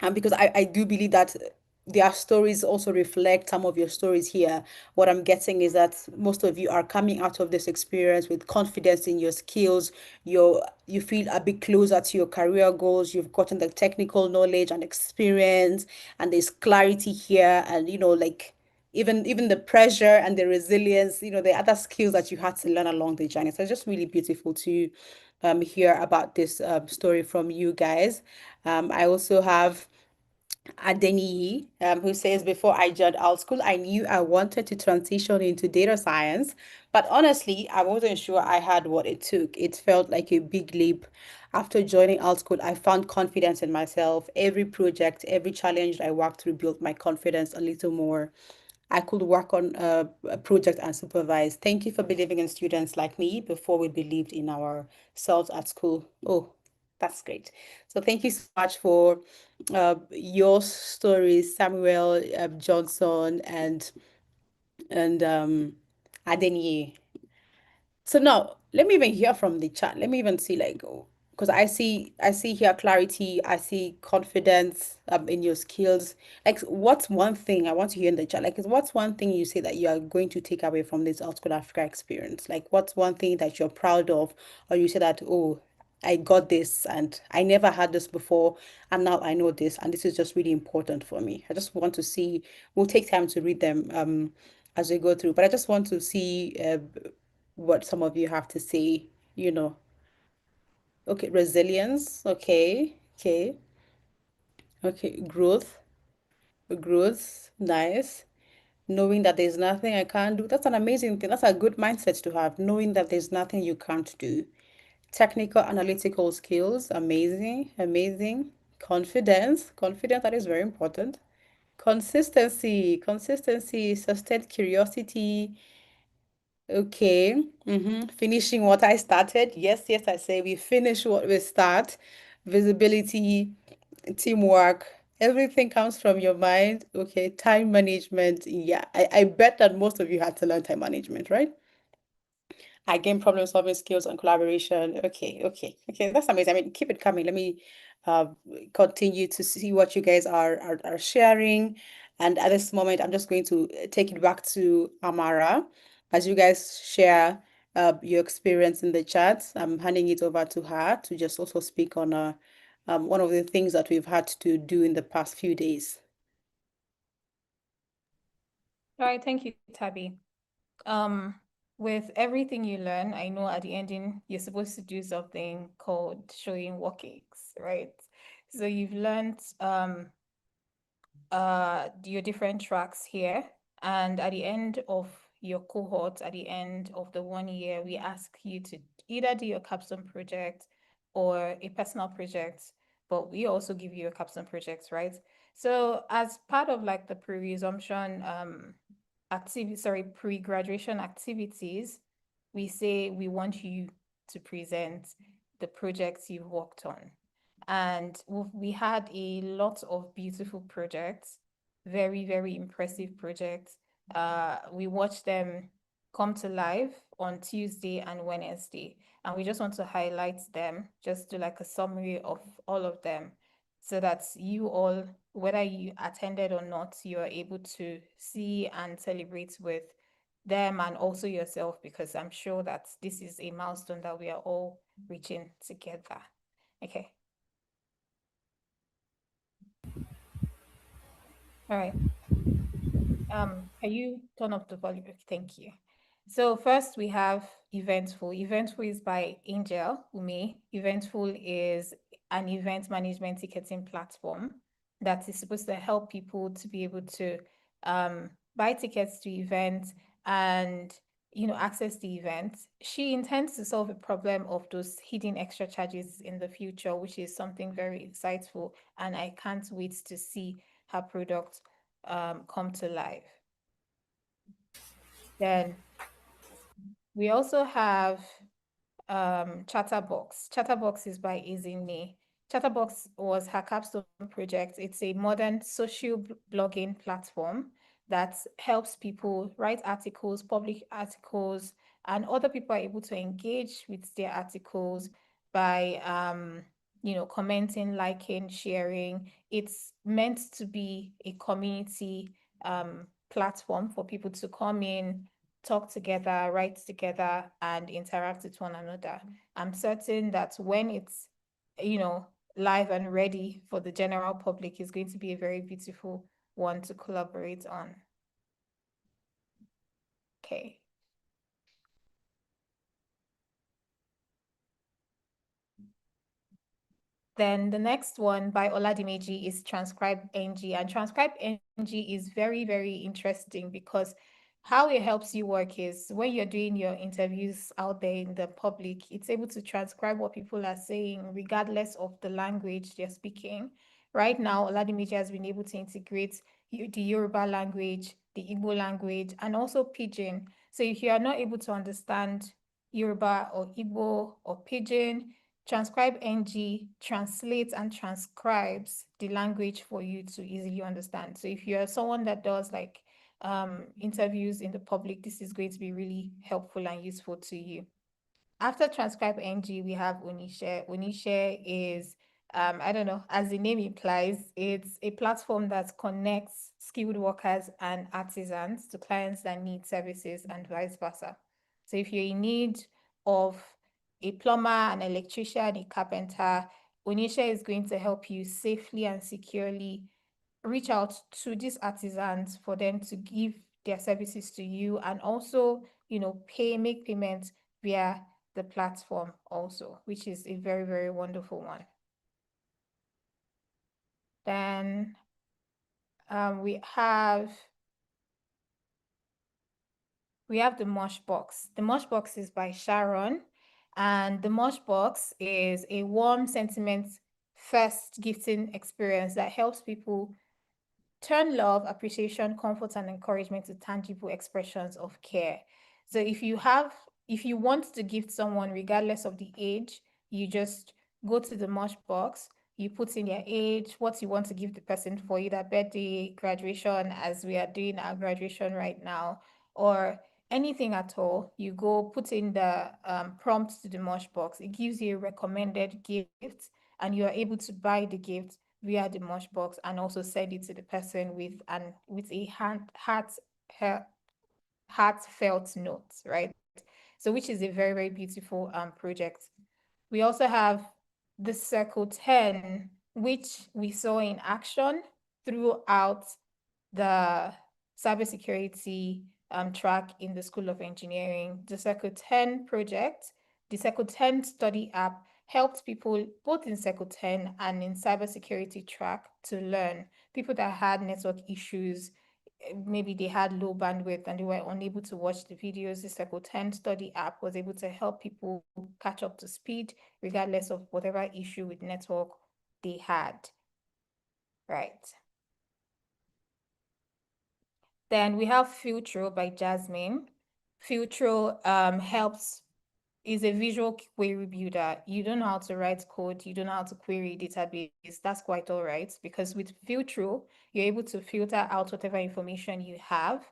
Speaker 1: and because I do believe that their stories also reflect some of your stories here. What I'm getting is that most of you are coming out of this experience with confidence in your skills. You feel a bit closer to your career goals. You've gotten the technical knowledge and experience, and there's clarity here. And like even the pressure and the resilience, the other skills that you had to learn along the journey. So it's just really beautiful to hear about this story from you guys. I also have Adeniyi, who says, before I joined alt school, I knew I wanted to transition into data science, but honestly, I wasn't sure I had what it took. It felt like a big leap. After joining alt school, I found confidence in myself. Every project, every challenge I worked through built my confidence a little more. I could work on a project and supervise. Thank you for believing in students like me before we believed in ourselves at school. Oh, that's great. So thank you so much for your stories, Samuel, Johnson, and Adeniyi. So now let me even hear from the chat. Let me even see, like, because I see here clarity, I see confidence in your skills. Like, what's one thing I want to hear in the chat? Like, what's one thing you say that you are going to take away from this Outschool Africa experience? Like, what's one thing that you're proud of, or you say that, oh, I got this and I never had this before, and now I know this, and this is just really important for me. I just want to see. We'll take time to read them as we go through, but I just want to see what some of you have to say, you know. Okay, resilience. Okay, okay, okay. Growth. Nice. Knowing that there's nothing I can't do. That's an amazing thing. That's a good mindset to have, knowing that there's nothing you can't do. Technical analytical skills. Amazing, amazing. Confidence, that is very important. Consistency, sustained curiosity. Okay. Finishing what I started. Yes, yes, I say we finish what we start. Visibility, teamwork, everything comes from your mind. Okay. Time management. Yeah, I bet that most of you had to learn time management, right? I gain problem solving skills and collaboration. Okay, okay, okay. That's amazing. I mean, keep it coming. Let me uh, continue to see what you guys are sharing. And at this moment, I'm just going to take it back to Amara as you guys share your experience in the chat. I'm handing it over to her to just also speak on one of the things that we've had to do in the past few days.
Speaker 5: All right, thank you, Tabby. Um, with everything you learn, I know at the ending you're supposed to do something called showing workings, right? So you've learned your different tracks here, and at the end of your cohort, at the end of the 1 year, we ask you to either do your capstone project or a personal project, but we also give you a capstone project, right? So as part of like the pre-resumption pre-graduation activities, we say we want you to present the projects you've worked on. And we had a lot of beautiful projects, very, very impressive projects. We watched them come to life on Tuesday and Wednesday. And we just want to highlight them, just do like a summary of all of them, so that you all, whether you attended or not, you are able to see and celebrate with them and also yourself, because I'm sure that this is a milestone that we are all reaching together. Okay. All right. Can you turn up the volume? Thank you. So first we have Eventful. Eventful is by Angel Umi. Eventful is an event management ticketing platform that is supposed to help people to be able to buy tickets to events and access the event. She intends to solve a problem of those hidden extra charges in the future, which is something very insightful, and I can't wait to see her product come to life. Then we also have Chatterbox. Chatterbox is by Izini. Chatterbox was her capstone project. It's a modern social blogging platform that helps people write articles, publish articles, and other people are able to engage with their articles by commenting, liking, sharing. It's meant to be a community platform for people to come in, talk together, write together, and interact with one another. I'm certain that when it's, live and ready for the general public, is going to be a very beautiful one to collaborate on. Okay. Then the next one by Oladimeji is Transcribe NG. And Transcribe NG is very, very interesting because how it helps you work is when you're doing your interviews out there in the public, it's able to transcribe what people are saying regardless of the language they're speaking. Right now, Oladimeji has been able to integrate the Yoruba language, the Igbo language, and also Pidgin. So if you are not able to understand Yoruba or Igbo or Pidgin, Transcribe NG translates and transcribes the language for you to easily understand. So if you're someone that does like interviews in the public, this is going to be really helpful and useful to you. After Transcribe NG, we have Onishare. Onishare is, I don't know, as the name implies, it's a platform that connects skilled workers and artisans to clients that need services and vice versa. So if you're in need of a plumber, an electrician, a carpenter, Onishare is going to help you safely and securely reach out to these artisans for them to give their services to you, and also, make payments via the platform also, which is a very, very wonderful one. Then we have the Mosh Box. The Mosh Box is by Sharon, and the Mosh Box is a warm sentiment first gifting experience that helps people turn love, appreciation, comfort, and encouragement to tangible expressions of care. So if you want to gift someone, regardless of the age, you just go to the Mosh Box, you put in their age, what you want to give the person for either birthday, graduation, as we are doing our graduation right now, or anything at all. You go put in the prompt to the Mosh Box. It gives you a recommended gift, and you are able to buy the gift via the Mosh Box and also send it to the person with a heartfelt note, right? So which is a very, very beautiful project. We also have the Circle 10, which we saw in action throughout the cybersecurity track in the School of Engineering. The Circle 10 project, the Circle 10 study app helped people both in Circle 10 and in cybersecurity track to learn. People that had network issues, maybe they had low bandwidth and they were unable to watch the videos. The Circle 10 study app was able to help people catch up to speed regardless of whatever issue with network they had. Right. Then we have Filtro by Jasmine. Filtro helps is a visual query builder. You don't know how to write code, you don't know how to query database. That's quite all right, because with Filtro, you're able to filter out whatever information you have,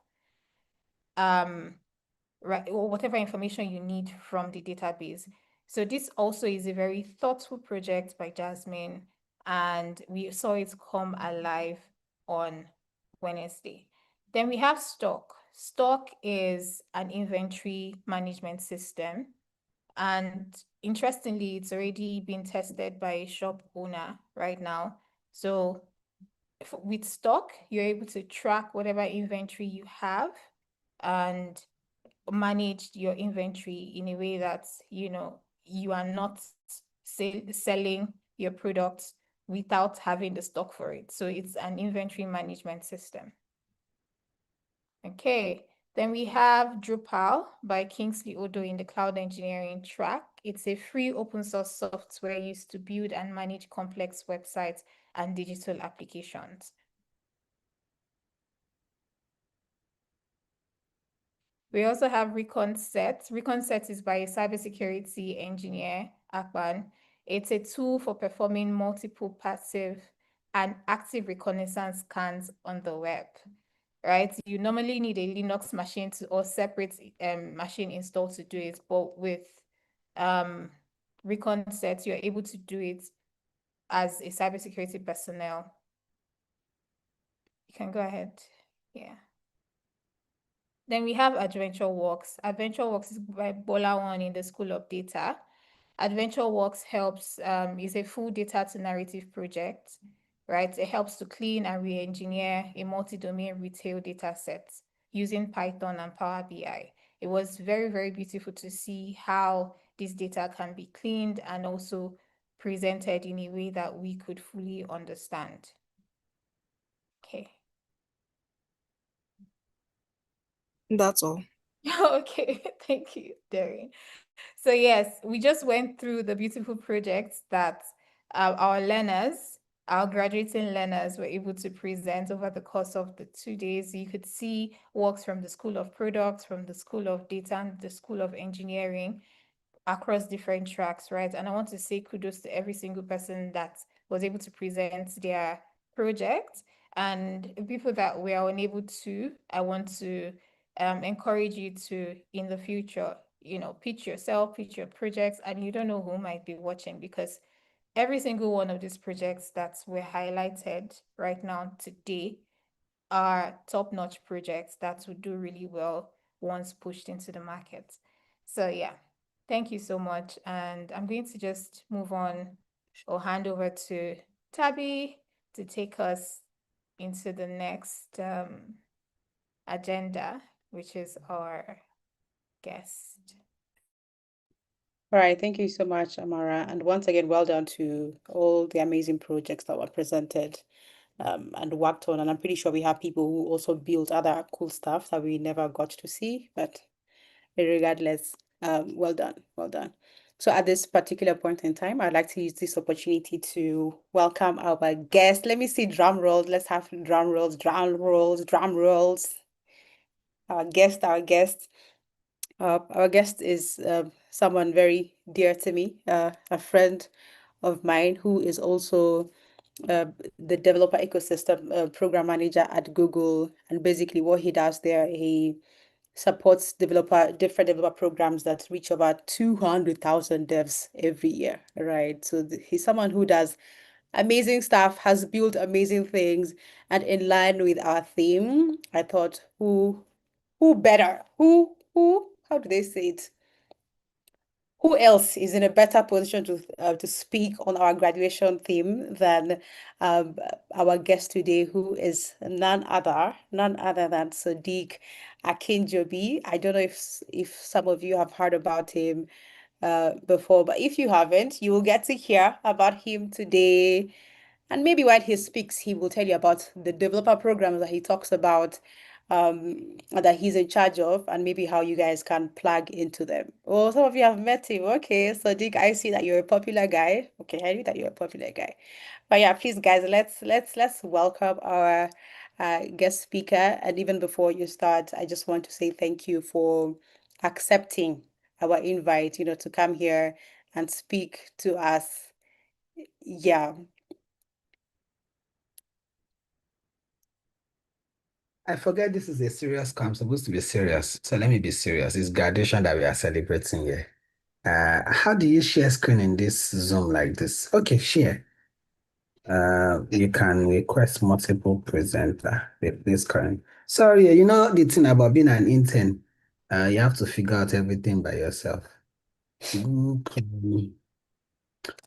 Speaker 5: right, or whatever information you need from the database. So this also is a very thoughtful project by Jasmine, and we saw it come alive on Wednesday. Then we have Stock. Stock is an inventory management system, and interestingly, it's already been tested by a shop owner right now. So with Stock, you're able to track whatever inventory you have and manage your inventory in a way that, you are not selling your products without having the stock for it. So it's an inventory management system. Okay, then we have Drupal by Kingsley Odo in the cloud engineering track. It's a free open source software used to build and manage complex websites and digital applications. We also have Reconset. Reconset is by a cybersecurity engineer, Akban. It's a tool for performing multiple passive and active reconnaissance scans on the web, right? You normally need a Linux machine or separate machine installed to do it, but with Reconset, you're able to do it as a cybersecurity personnel. You can go ahead. Yeah. Then we have Adventure Works. Adventure Works is by Bolawan in the School of Data. Adventure Works helps, is a full data to narrative project, right? It helps to clean and re-engineer a multi-domain retail data set using Python and Power BI. It was very, very beautiful to see how this data can be cleaned and also presented in a way that we could fully understand. Okay.
Speaker 3: That's all.
Speaker 5: Okay, thank you, Darren. So yes, we just went through the beautiful projects that our learners, our graduating learners were able to present over the course of the 2 days. You could see works from the School of Products, from the School of Data, and the School of Engineering across different tracks, right? And I want to say kudos to every single person that was able to present their project. And people that were unable to, I want to encourage you to, in the future, pitch yourself, pitch your projects, and you don't know who might be watching, because every single one of these projects that were highlighted right now today are top-notch projects that would do really well once pushed into the market. So yeah, thank you so much. And I'm going to just move on or hand over to Tabby to take us into the next agenda, which is our guest.
Speaker 1: All right, thank you so much, Amara. And once again, well done to all the amazing projects that were presented and worked on. And I'm pretty sure we have people who also built other cool stuff that we never got to see. But regardless, well done, well done. So at this particular point in time, I'd like to use this opportunity to welcome our guest. Let me see drum rolls. Let's have drum rolls, drum rolls, drum rolls. Our guest, our guest. Our guest is someone very dear to me, a friend of mine who is also the developer ecosystem program manager at Google. And basically, what he does there, he supports different developer programs that reach over 200,000 devs every year, right? So he's someone who does amazing stuff, has built amazing things, and in line with our theme, I thought, who better? How do they say it? Who else is in a better position to speak on our graduation theme than um, our guest today, who is none other than Sadiq Akinjobi. I don't know if some of you have heard about him before, but if you haven't, you will get to hear about him today. And maybe while he speaks, he will tell you about the developer programs that he talks about, that he's in charge of, and maybe how you guys can plug into them. Oh, some of you have met him. Okay, so Dick, I see that you're a popular guy. Okay, I knew that you're a popular guy. But yeah, please, guys, let's welcome our guest speaker. And even before you start, I just want to say thank you for accepting our invite, to come here and speak to us. Yeah.
Speaker 2: I forget this is a serious call. I'm supposed to be serious. So let me be serious. It's graduation that we are celebrating here. How do you share screen in this Zoom like this? Okay, share. You can request multiple presenter. This current. Sorry, you know the thing about being an intern. You have to figure out everything by yourself. Okay.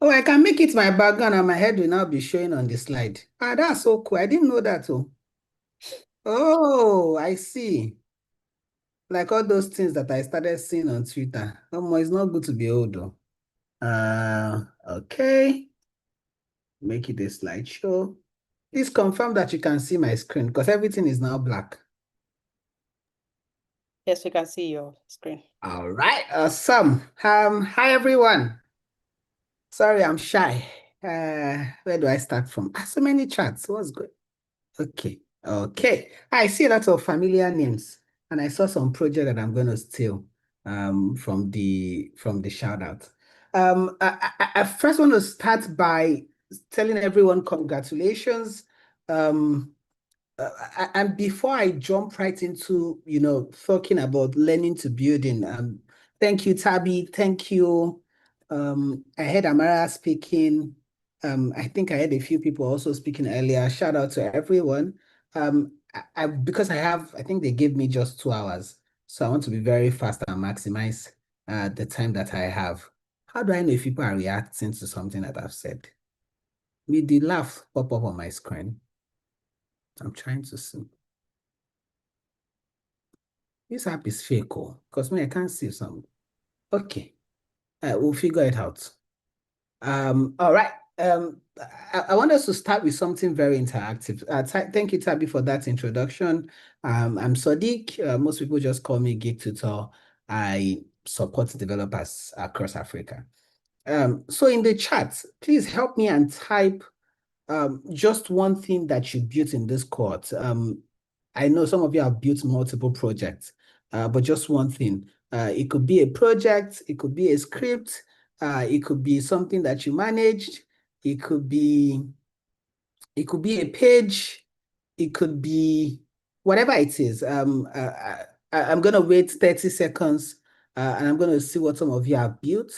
Speaker 2: Oh, I can make it my background and my head will now be showing on the slide. Ah, that's so cool. I didn't know that. Oh, I see. Like all those things that I started seeing on Twitter. It's not good to be old though. Okay. Make it a slideshow. Please confirm that you can see my screen because everything is now black.
Speaker 1: Yes, we can see your screen.
Speaker 2: All right, awesome. Hi everyone. Sorry, I'm shy. Where do I start from? So many chats. What's good? Okay. I see a lot of familiar names, and I saw some project that I'm going to steal from the shout out. I first want to start by telling everyone congratulations. Um, and before I jump right into, talking about learning to building, thank you, Tabby. Thank you. I heard Amara speaking. I think I heard a few people also speaking earlier. Shout out to everyone. Because I think they gave me just 2 hours. So I want to be very fast and maximize the time that I have. How do I know if people are reacting to something that I've said? With the laugh pop up on my screen. I'm trying to see. This app is fake, because me, I can't see some. Okay, we'll figure it out. All right. I want us to start with something very interactive. Thank you, Tabby, for that introduction. I'm Sadiq. Most people just call me Geek Tutor. I support developers across Africa. So in the chat, please help me and type just one thing that you built in this course. I know some of you have built multiple projects, but just one thing. It could be a project, it could be a script, it could be something that you managed, it could be a page, it could be whatever it is. I'm gonna wait 30 seconds and I'm gonna see what some of you have built.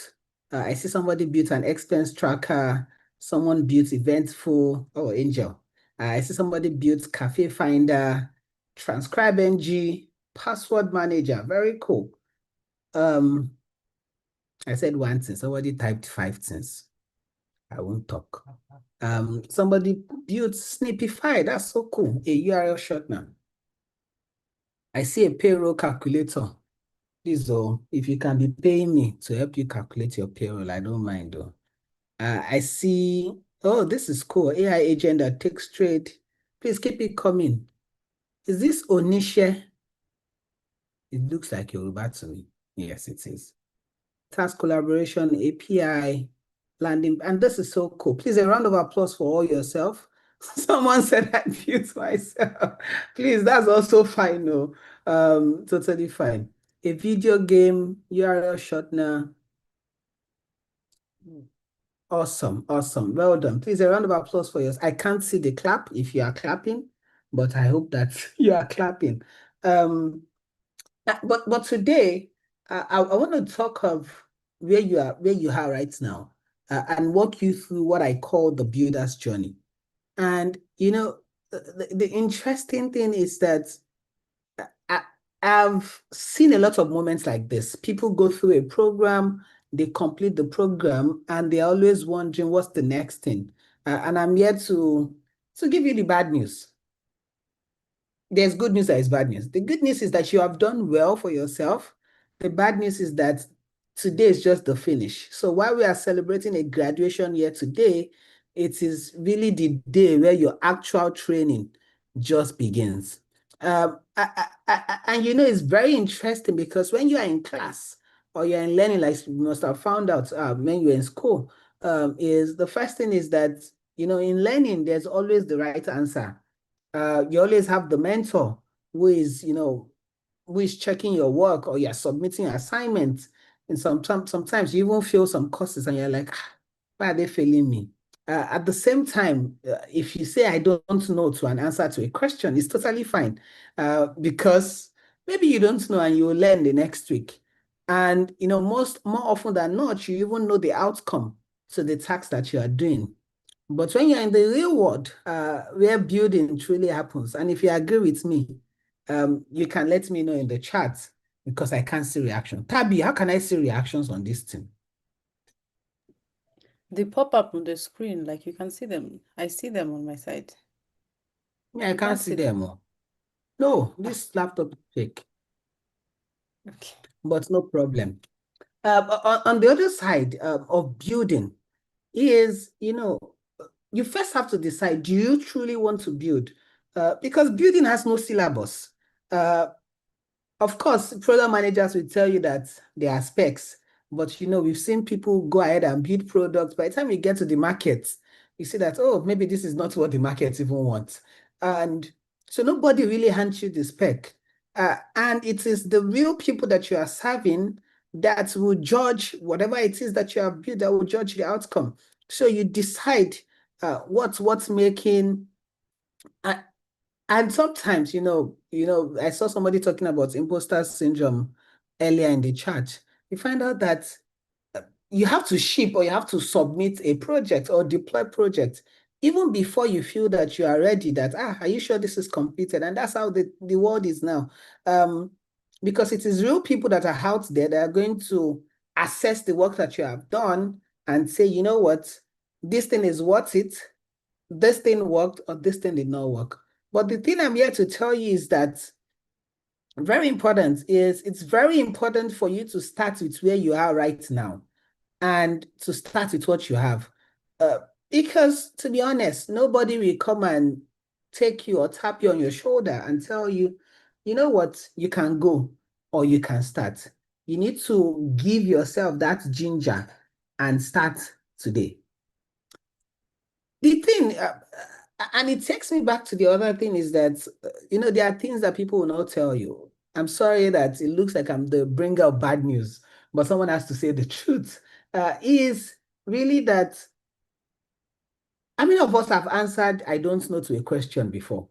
Speaker 2: I see somebody built an expense tracker, someone built Eventful, oh Angel. I see somebody built Cafe Finder, Transcribe NG, Password Manager, very cool. I said one thing, somebody typed 5 things. I won't talk. Somebody built Snipify. That's so cool. A URL shortener. I see a payroll calculator. Please, if you can be paying me to help you calculate your payroll, I don't mind though. I see, this is cool. AI agent that takes trade. Please keep it coming. Is this Onisha? It looks like Yoruba to me. Yes, it is. Task collaboration, API, landing, and this is so cool. Please, a round of applause for all yourself. Someone said I built myself. Please, that's also fine, no. Totally fine. A video game, URL shortener. Awesome. Well done. Please, a round of applause for yours. I can't see the clap if you are clapping, but I hope that you are clapping. But today, I want to talk of where you are right now, and walk you through what I call the builder's journey. And the interesting thing is that I, I've seen a lot of moments like this. People go through a program, they complete the program, and they're always wondering what's the next thing. And I'm here to give you the bad news. There's good news, there is bad news. The good news is that you have done well for yourself. The bad news is that today is just the finish. So while we are celebrating a graduation year today, it is really the day where your actual training just begins. And it's very interesting because when you are in class or you're in learning, like you must have found out when you're in school, is the first thing is that, in learning, there's always the right answer. You always have the mentor who is checking your work or you're submitting assignments. And sometimes you even fail some courses and you're like, why are they failing me? At the same time, if you say I don't know to an answer to a question, it's totally fine, because maybe you don't know and you will learn the next week. And more often than not, you even know the outcome to the task that you are doing. But when you're in the real world, where building truly happens, and if you agree with me, you can let me know in the chat because I can't see reaction. Tabby, how can I see reactions on this thing?
Speaker 1: They pop up on the screen, like you can see them. I see them on my side.
Speaker 2: Yeah, I
Speaker 1: You
Speaker 2: can't see them. No, this laptop is fake,
Speaker 1: Okay.
Speaker 2: but no problem. On the other side of building is, you first have to decide, do you truly want to build? Because building has no syllabus. Of course, product managers will tell you that there are specs, but we've seen people go ahead and build products. By the time you get to the market, you see that, oh, maybe this is not what the market even wants. And so nobody really hands you the spec. And it is the real people that you are serving that will judge whatever it is that you have built, that will judge the outcome. So you decide what's making. And sometimes, I saw somebody talking about imposter syndrome earlier in the chat. You find out that you have to ship or you have to submit a project or deploy project even before you feel that you are ready, that, are you sure this is completed? And that's how the world is now. Because it is real people that are out there that are going to assess the work that you have done and say, you know what, this thing is worth it, this thing worked, or this thing did not work. But the thing I'm here to tell you is that it's very important for you to start with where you are right now and to start with what you have. Because to be honest, nobody will come and take you or tap you on your shoulder and tell you, you know what, you can go or you can start. You need to give yourself that ginger and start today. The thing, and it takes me back to the other thing is that, there are things that people will not tell you. I'm sorry that it looks like I'm the bringer of bad news, but someone has to say the truth. Is really that how many of us have answered I don't know to a question before?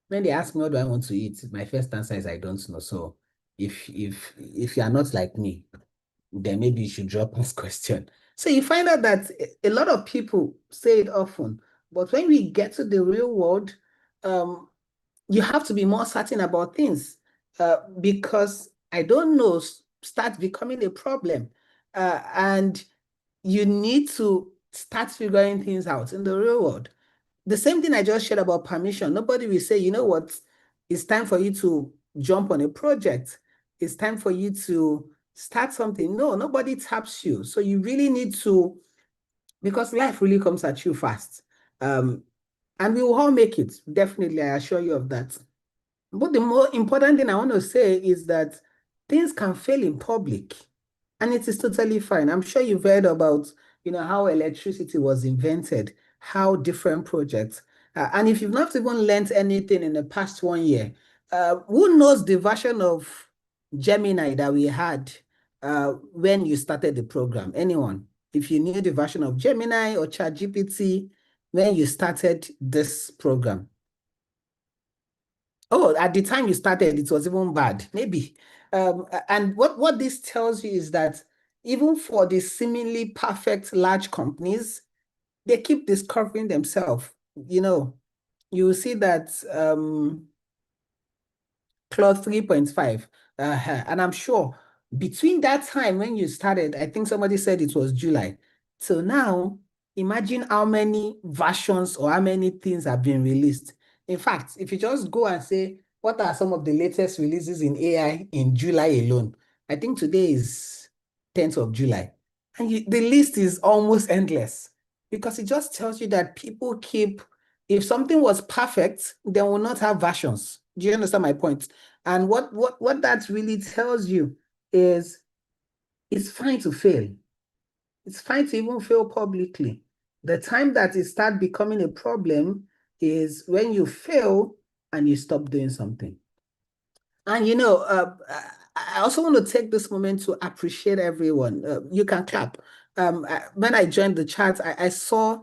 Speaker 2: When they ask me what do I want to eat, my first answer is I don't know. So if you are not like me, then maybe you should drop this question. So you find out that a lot of people say it often, but when we get to the real world, you have to be more certain about things, because I don't know starts becoming a problem. And you need to start figuring things out in the real world. The same thing I just shared about permission. Nobody will say, you know what, it's time for you to jump on a project. It's time for you to start something. No, nobody taps you. So you really need to, because life really comes at you fast. And we will all make it. Definitely, I assure you of that. But the more important thing I want to say is that things can fail in public, and it is totally fine. I'm sure you've heard about, how electricity was invented, how different projects, and if you've not even learned anything in the past 1 year, who knows the version of Gemini that we had when you started the program? Anyone? If you knew the version of Gemini or ChatGPT when you started this program? Oh, at the time you started, it was even bad, maybe. And what this tells you is that even for the seemingly perfect large companies, they keep discovering themselves. You will see that Clause 3.5. And I'm sure between that time when you started, I think somebody said it was July. So now, imagine how many versions or how many things have been released. In fact, if you just go and say, what are some of the latest releases in AI in July alone? I think today is 10th of July. And the list is almost endless because it just tells you that people keep, if something was perfect, they will not have versions. Do you understand my point? And what that really tells you is it's fine to fail. It's fine to even fail publicly. The time that it starts becoming a problem is when you fail and you stop doing something. And I also want to take this moment to appreciate everyone. You can clap. When I joined the chat, I saw,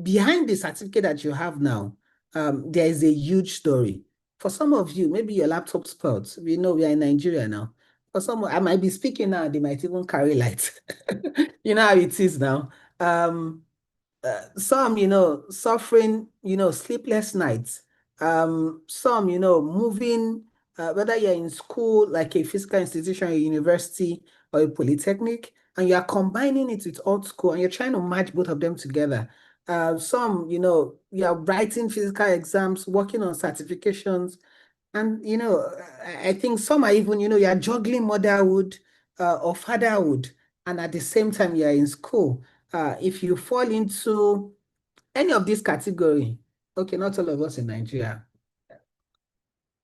Speaker 2: behind the certificate that you have now, there is a huge story. For some of you, maybe your laptop spoiled. We know we are in Nigeria now. For some, I might be speaking now, they might even carry lights. You know how it is now. Some, suffering, sleepless nights. Some, moving, whether you're in school, like a physical institution, a university, or a polytechnic, and you're combining it with old school, and you're trying to match both of them together. Some, you're writing physical exams, working on certifications, and, I think some are even, you're juggling motherhood or fatherhood, and at the same time, you're in school. If you fall into any of this category, okay, not all of us in Nigeria,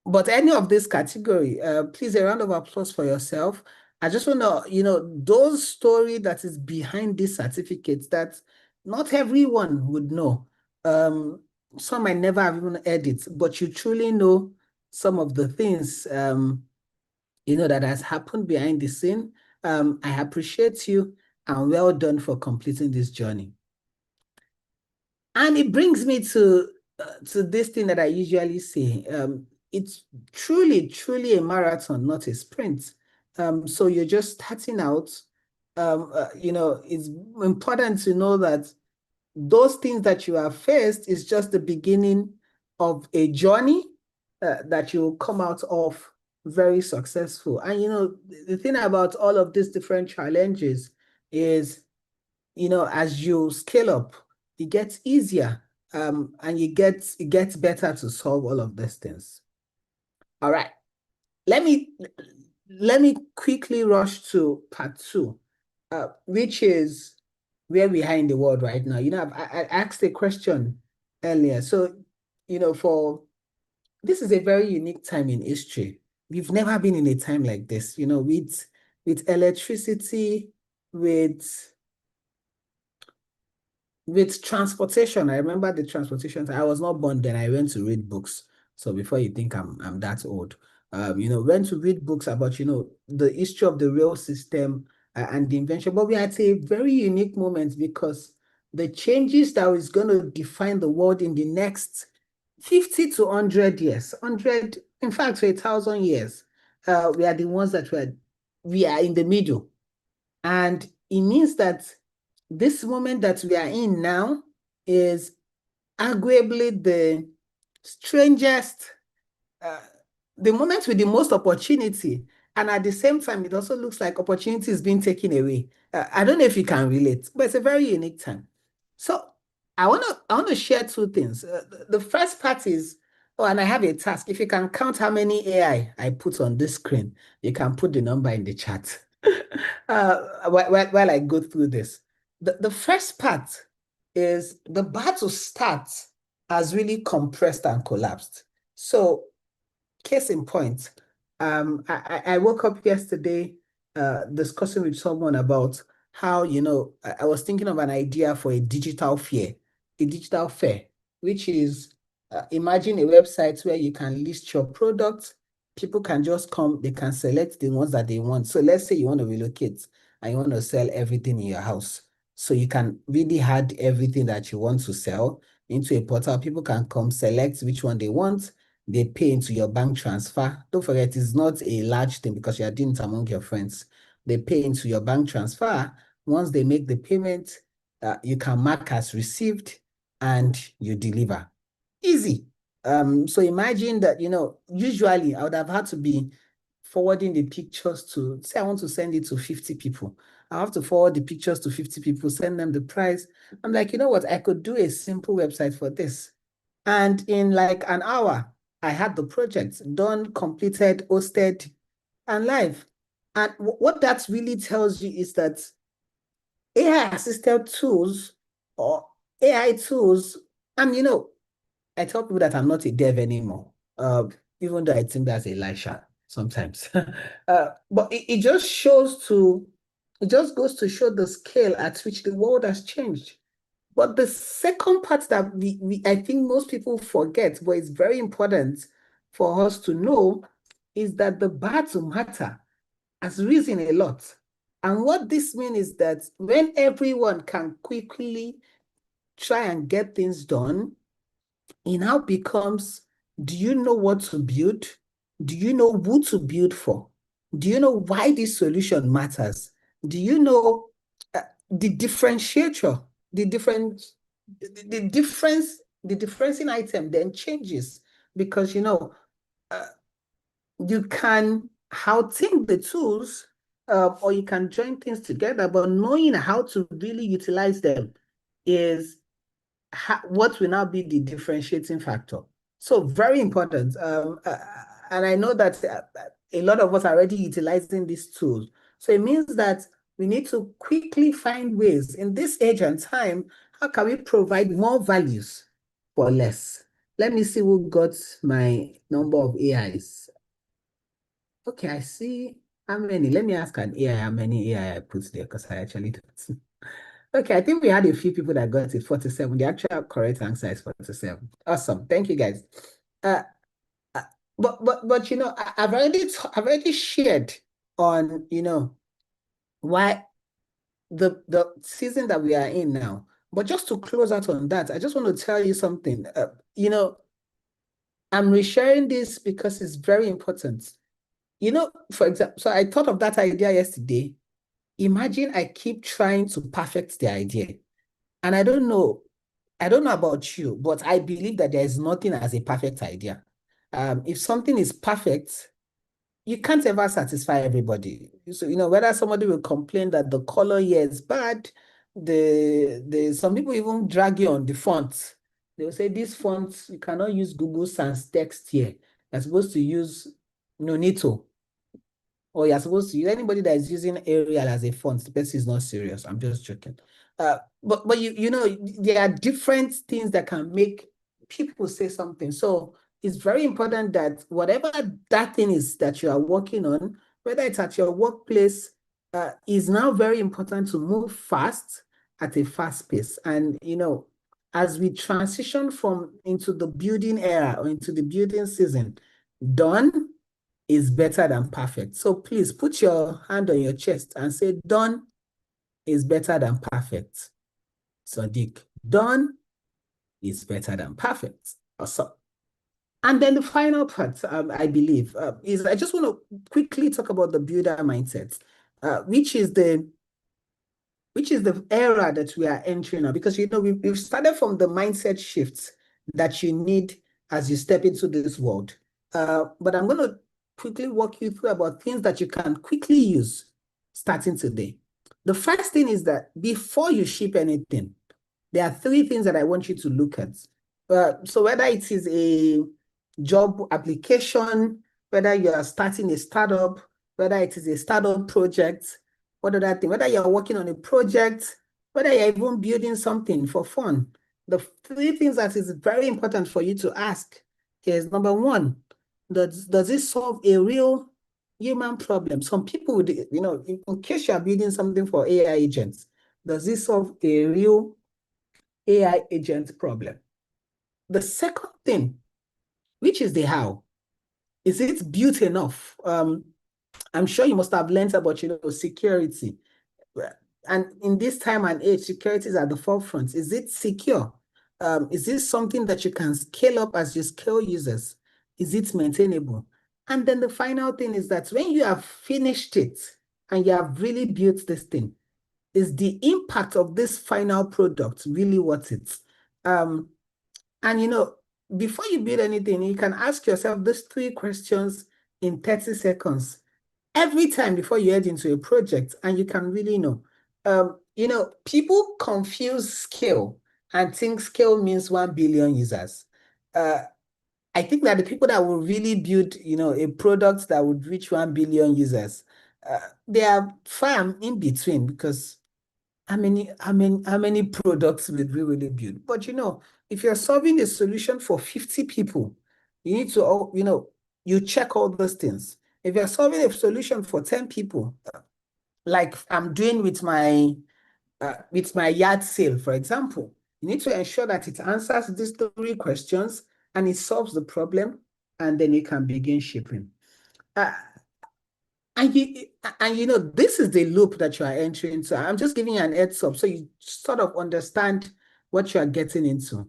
Speaker 2: but any of this category, please, a round of applause for yourself. I just want to, those story that is behind these certificates that not everyone would know. Some might never have even heard it, but you truly know some of the things, that has happened behind the scene. I appreciate you and well done for completing this journey. And it brings me to this thing that I usually say. It's truly, truly a marathon, not a sprint. So you're just starting out. It's important to know that those things that you have faced is just the beginning of a journey that you'll come out of very successful. And the thing about all of these different challenges is, as you scale up, it gets easier, and it gets better to solve all of these things. All right, let me quickly rush to part 2, which is where we are in the world right now. I asked a question earlier. So, for this is a very unique time in history. We've never been in a time like this, with electricity, with transportation. I remember the transportation. I was not born then. I went to read books. So before you think I'm that old, went to read books about, the history of the rail system and the invention. But we are at a very unique moment because the changes that is going to define the world in the next 50 to 100 years, 100, in fact, for 1,000 years, we are the ones that we are in the middle. And it means that this moment that we are in now is arguably the strangest, the moment with the most opportunity. And at the same time, it also looks like opportunity is being taken away. I don't know if you can relate, but it's a very unique time. So I want to share 2 things. The first part is, and I have a task. If you can count how many AI I put on this screen, you can put the number in the chat. While I go through this. The first part is the battle start has really compressed and collapsed. So, case in point, I woke up yesterday discussing with someone about how, I was thinking of an idea for a digital fair, which is, imagine a website where you can list your products. People can just come, they can select the ones that they want. So let's say you want to relocate and you want to sell everything in your house. So you can really add everything that you want to sell into a portal. People can come select which one they want. They pay into your bank transfer. Don't forget, it's not a large thing because you are doing it among your friends. They pay into your bank transfer. Once they make the payment, you can mark as received and you deliver. Easy. So imagine that, usually I would have had to be forwarding the pictures to, say I want to send it to 50 people. I have to forward the pictures to 50 people, send them the price. I'm like, you know what? I could do a simple website for this. And in like an hour, I had the project done, completed, hosted, and live. And what that really tells you is that AI-assisted tools or AI tools, and I tell people that I'm not a dev anymore, even though I think that's Elisha sometimes. But it just goes to show the scale at which the world has changed. But the second part that I think most people forget, but it's very important for us to know, is that the bar to matter has risen a lot. And what this means is that when everyone can quickly try and get things done, it now becomes, do you know what to build? Do you know who to build for? Do you know why this solution matters? Do you know the differentiator, the differencing item then changes because, you can outthink the tools or you can join things together, but knowing how to really utilize them is what will now be the differentiating factor. So very important. And I know that a lot of us are already utilizing these tools. So it means that we need to quickly find ways in this age and time, how can we provide more values for less? Let me see who got my number of AIs. Okay, I see how many. Let me ask an AI how many AI I put there because I actually don't. Okay, I think we had a few people that got it, 47. The actual correct answer is 47. Awesome. Thank you, guys. Uh, but I've already shared on, why the season that we are in now. But just to close out on that, I just want to tell you something. I'm resharing this because it's very important. For example, so I thought of that idea yesterday. Imagine I keep trying to perfect the idea. And I don't know about you, but I believe that there is nothing as a perfect idea. If something is perfect, you can't ever satisfy everybody. So, whether somebody will complain that the color here is bad, some people even drag you on the font. They will say, this font, you cannot use Google Sans text here. You're supposed to use Nonito. Or you're supposed to use anybody that is using Arial as a font, the person is not serious. I'm just joking. But there are different things that can make people say something. So it's very important that whatever that thing is that you are working on, whether it's at your workplace, is now very important to move fast at a fast pace. And as we transition into the building era or into the building season, done is better than perfect. So please put your hand on your chest and say, done is better than perfect. Sadiq, done is better than perfect. Awesome. And then the final part, I believe, is I just want to quickly talk about the builder mindset, which is the era that we are entering now. Because, we've started from the mindset shifts that you need as you step into this world. But I'm going to quickly walk you through about things that you can quickly use starting today. The first thing is that before you ship anything, there are 3 things that I want you to look at. So whether it is a job application, whether you are starting a startup, whether it is a startup project, what other thing, whether you're working on a project, whether you're even building something for fun, the 3 things that is very important for you to ask is, number 1, does it solve a real human problem? Some people would, in case you're building something for AI agents, does this solve a real AI agent problem? The second thing, which is the how, is it built enough? I'm sure you must have learned about, security. And in this time and age, security is at the forefront. Is it secure? Is this something that you can scale up as you scale users? Is it maintainable? And then the final thing is that when you have finished it and you have really built this thing, is the impact of this final product really worth it? And before you build anything, you can ask yourself these 3 questions in 30 seconds every time before you head into a project, and you can really know. People confuse scale and think scale means 1 billion users. I think that the people that will really build, a product that would reach 1 billion users, they are far in between, because how many products would we really build? But if you're solving a solution for 50 people, you need to, you check all those things. If you're solving a solution for 10 people, like I'm doing with my yard sale, for example, you need to ensure that it answers these 3 questions and it solves the problem, and then you can begin shipping. Uh, and you know, this is the loop that you are entering into. I'm just giving you an heads up so you sort of understand what you are getting into.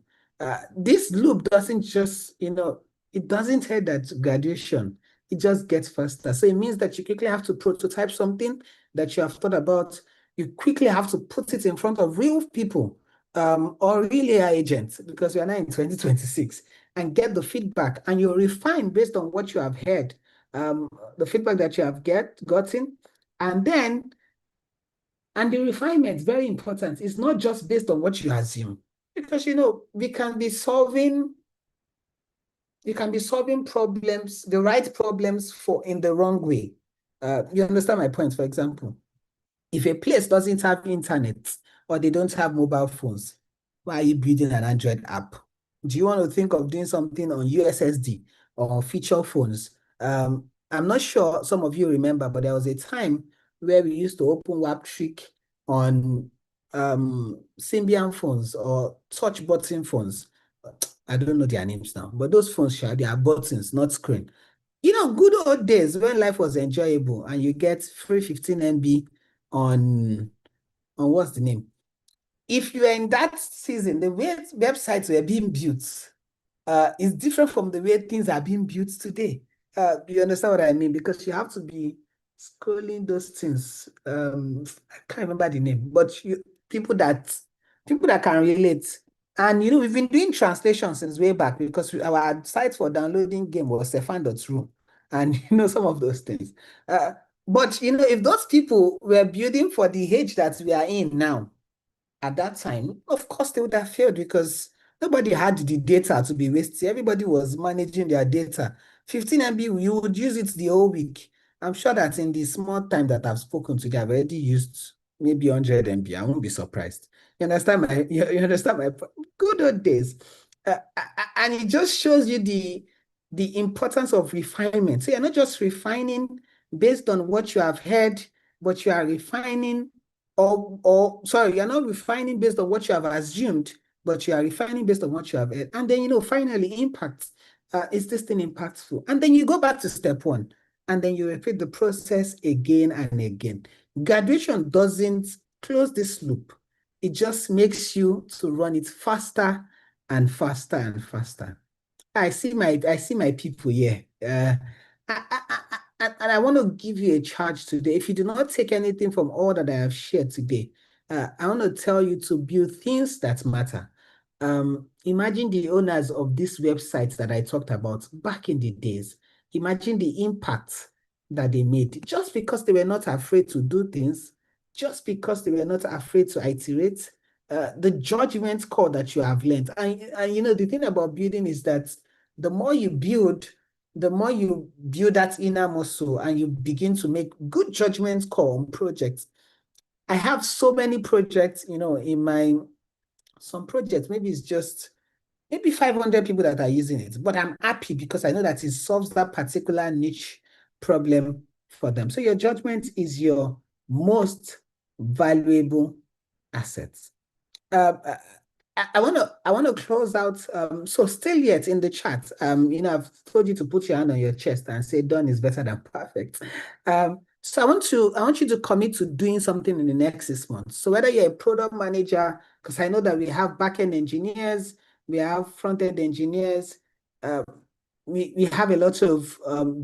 Speaker 2: This loop doesn't just, you know, it doesn't head at graduation. It just gets faster. So it means that you quickly have to prototype something that you have thought about. You quickly have to put it in front of real people, or real AI agents, because we are now in 2026, and get the feedback, and you refine based on what you have heard, the feedback that you have gotten, and then the refinement, very important. It's not just based on what you assume, because you know you can be solving problems, the right problems for in the wrong way. You understand my point? For example, if a place doesn't have internet or they don't have mobile phones, why are you building an Android app? Do you want to think of doing something on USSD or feature phones? I'm not sure some of you remember, but there was a time where we used to open WAP trick on Symbian phones or touch button phones. I don't know their names now, but those phones, they are buttons, not screen. You know, good old days when life was enjoyable and you get free 15 MB on what's the name? If you are in that season, the way websites were being built is different from the way things are being built today. You understand what I mean? Because you have to be scrolling those things. I can't remember the name, but people that can relate. And you know, we've been doing translation since way back because our site for downloading game was Stefan.ru, and you know some of those things. But you know, if those people were building for the age that we are in now, at that time, of course, they would have failed because nobody had the data to be wasted. Everybody was managing their data. 15 MB, you would use it the whole week. I'm sure that in the small time that I've spoken to you, I've already used maybe 100 MB. I won't be surprised. You understand you understand my good old days. And it just shows you the importance of refinement. So you're not just refining based on what you have heard, but you are refining or sorry, you're not refining based on what you have assumed, but you are refining based on what you have heard. And then, you know, finally, impact. Is this thing impactful? And then you go back to step one, and then you repeat the process again and again. Graduation doesn't close this loop. It just makes you to run it faster and faster and faster. I see my people here. And I want to give you a charge today. If you do not take anything from all that I have shared today, I want to tell you to build things that matter. Imagine the owners of these websites that I talked about back in the days. Imagine the impact that they made just because they were not afraid to do things, just because they were not afraid to iterate. The judgment call that you have learned. And you know, the thing about building is that the more you build, the more you build that inner muscle and you begin to make good judgment call on projects. I have so many projects, you know, some projects, maybe it's just maybe 500 people that are using it, but I'm happy because I know that it solves that particular niche problem for them. So your judgment is your most valuable asset. Uh, I want to close out. So still yet in the chat, you know, I've told you to put your hand on your chest and say done is better than perfect. So I want you to commit to doing something in the next 6 months. So whether you're a product manager, because I know that we have back-end engineers, we have front-end engineers, uh, we have a lot of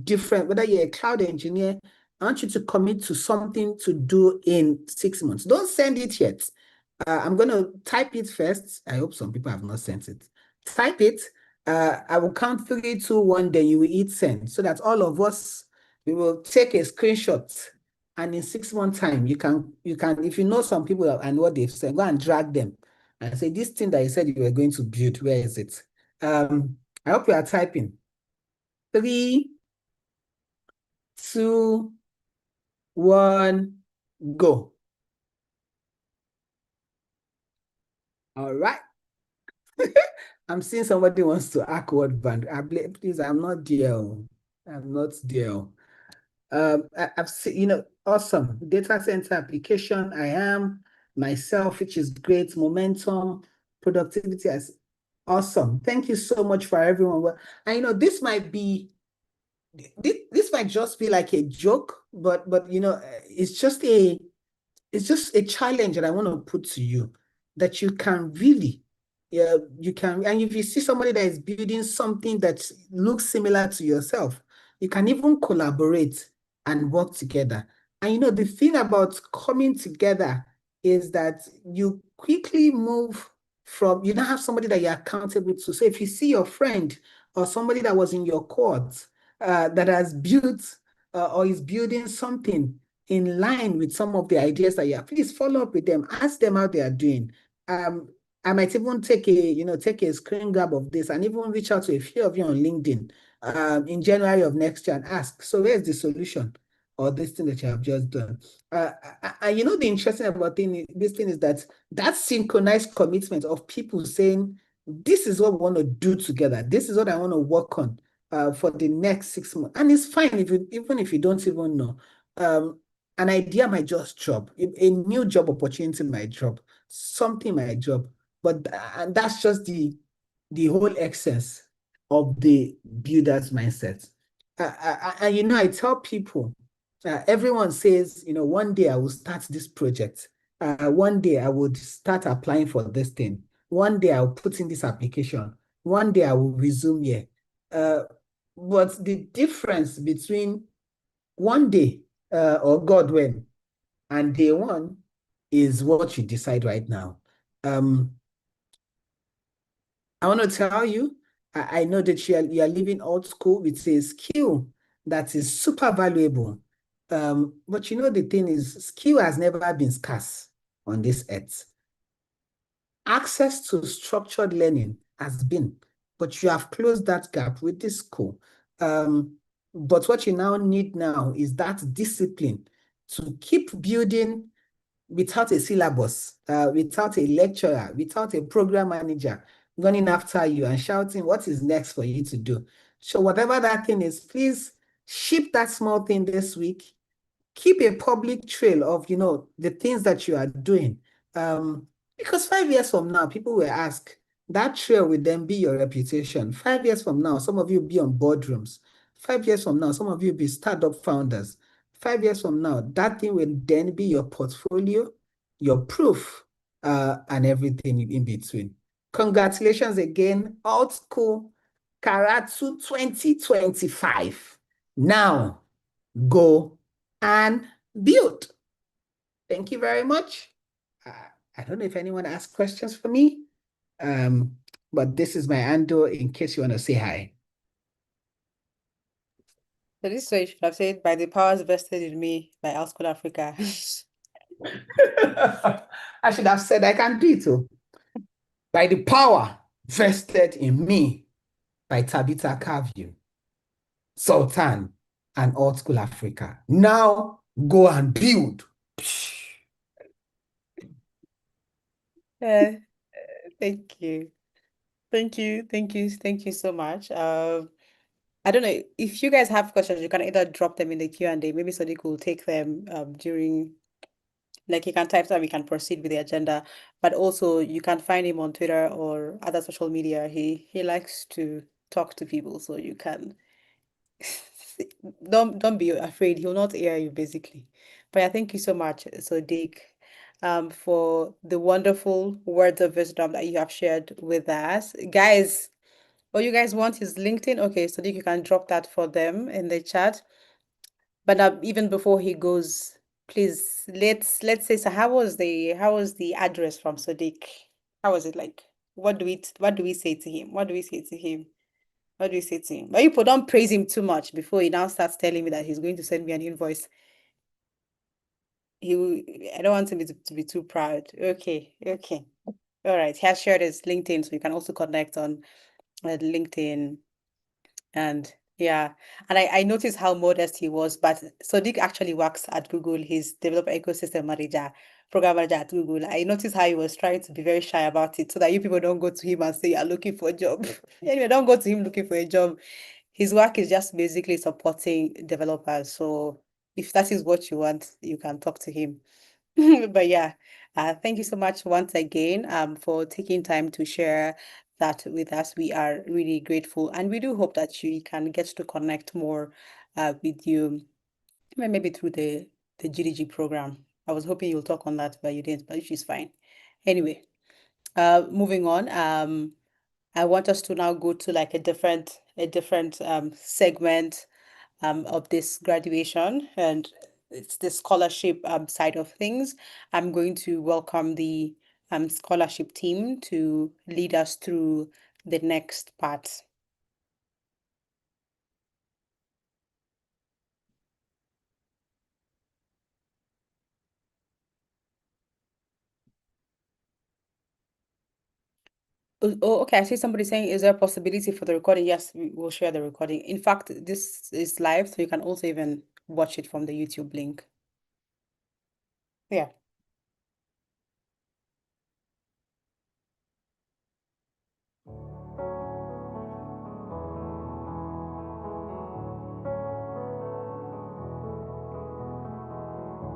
Speaker 2: different, whether you're a cloud engineer, I want you to commit to something to do in 6 months. Don't send it yet. I'm going to type it first. I hope some people have not sent it. Type it. I will count 3, 2, 1, then you will hit send so that all of us, we will take a screenshot. And in 6 months' time, you can, if you know some people and what they've said, go and drag them and say, this thing that you said you were going to build, where is it? I hope you are typing. 3, 2, 1, go. All right. I'm seeing somebody wants to ask word band. Please, I'm not there. I'm not there. I've seen, you know, awesome. Data center application, I am myself, which is great. Momentum, productivity is awesome. Thank you so much for everyone. And you know, this might be this might just be like a joke, but it's just a challenge that I want to put to you, that you can really, yeah, you can, and if you see somebody that is building something that looks similar to yourself, you can even collaborate and work together. And the thing about coming together is that you quickly move from, you don't have somebody that you're accountable to. So if you see your friend or somebody that was in your court that has built or is building something in line with some of the ideas that you have, please follow up with them, ask them how they are doing. I might even take a screen grab of this and even reach out to a few of you on LinkedIn in January of next year and ask, so where's the solution or this thing that you have just done? The interesting about this thing is that synchronized commitment of people saying, this is what we want to do together. This is what I want to work on for the next 6 months. And it's fine even if you don't even know. An idea might just drop, a new job opportunity might drop, something might drop, but and that's just the whole excess of the builder's mindset. And I tell people, everyone says, one day I will start this project. One day I would start applying for this thing. One day I'll put in this application. One day I will resume here. But the difference between one day or God when and day one is what you decide right now. I want to tell you, I know that you are living old school with a skill that is super valuable. But the thing is, skill has never been scarce on this earth. Access to structured learning has been, but you have closed that gap with this school. But what you now need now is that discipline to keep building without a syllabus, without a lecturer, without a program manager running after you and shouting, what is next for you to do? So whatever that thing is, please ship that small thing this week. Keep a public trail of, the things that you are doing. Because 5 years from now, people will ask, that trail will then be your reputation. 5 years from now, some of you will be on boardrooms. 5 years from now, some of you will be startup founders. 5 years from now, that thing will then be your portfolio, your proof, and everything in between. Congratulations again, Alt School Karatu 2025. Now, go and build. Thank you very much. I don't know if anyone asked questions for me, but this is my handle in case you want to say hi.
Speaker 1: So this way you should have said, by the powers vested in me by Outschool Africa.
Speaker 2: I should have said I can do it too. By the power vested in me by Tabitha Carview, Sultan, and Old School Africa. Now go and build.
Speaker 1: Thank you. Thank you. Thank you. Thank you so much. I don't know if you guys have questions, you can either drop them in the Q&A. Maybe Sadiq will take them during, like you can type them, we can proceed with the agenda. But also you can find him on Twitter or other social media. He likes to talk to people, so you can don't be afraid. He'll not air you basically. But yeah, thank you so much, Sadiq, for the wonderful words of wisdom that you have shared with us. Guys, what you guys want is LinkedIn. Okay, Sadiq, you can drop that for them in the chat. But even before he goes, please let's say, so how was the address from Sadiq? How was it like? What do we say to him? What do we say to him? What do we say to him? But you don't praise him too much before he now starts telling me that he's going to send me an invoice. I don't want him to be too proud. Okay, okay. All right. He has shared his LinkedIn, so you can also connect on LinkedIn. And yeah, and I noticed how modest he was, but Sadiq actually works at Google. He's developer ecosystem manager, program manager at Google. I noticed how he was trying to be very shy about it so that you people don't go to him and say you're looking for a job. Anyway, don't go to him looking for a job. His work is just basically supporting developers. So if that is what you want, you can talk to him. But yeah, thank you so much once again for taking time to share that with us. We are really grateful, and we do hope that you can get to connect more with you, maybe through the GDG program. I was hoping you'll talk on that, but you didn't, but she's fine. Anyway, moving on. I want us to now go to like a different segment of this graduation, and it's the scholarship side of things. I'm going to welcome the scholarship team to lead us through the next part. Oh, okay. I see somebody saying, is there a possibility for the recording? Yes, we will share the recording. In fact, this is live, so you can also even watch it from the YouTube link. Yeah.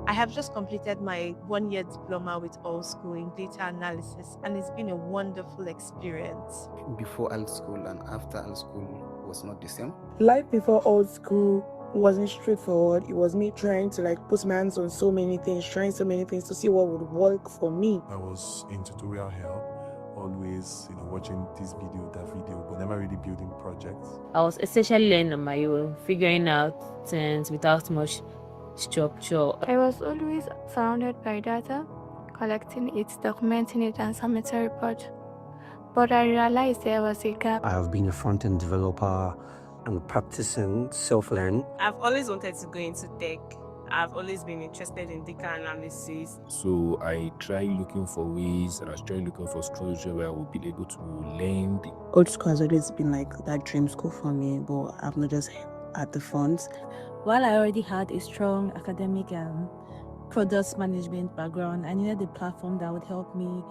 Speaker 12: I have just completed my 1-year diploma with All School in data analysis, and it's been a wonderful experience.
Speaker 13: Before Alt School and after Alt School was not the same.
Speaker 14: Life before Alt School wasn't straightforward. It was me trying to like put my hands on so many things, trying so many things to see what would work for me.
Speaker 15: I was in tutorial help, always, watching this video, that video, but never really building projects.
Speaker 16: I was essentially learning on my own, figuring out things without much structure.
Speaker 17: I was always surrounded by data, collecting it, documenting it, and submitting a report. But I realized there was a gap.
Speaker 18: I have been a front-end developer and practicing self-learn.
Speaker 19: I've always wanted to go into tech. I've always been interested in data analysis.
Speaker 20: So I tried looking for ways, and I was trying looking for structure where I would be able to learn.
Speaker 14: Alt School has always been like that dream school for me, but I've not just had the funds.
Speaker 21: While I already had a strong academic and product management background, I needed a platform that would help me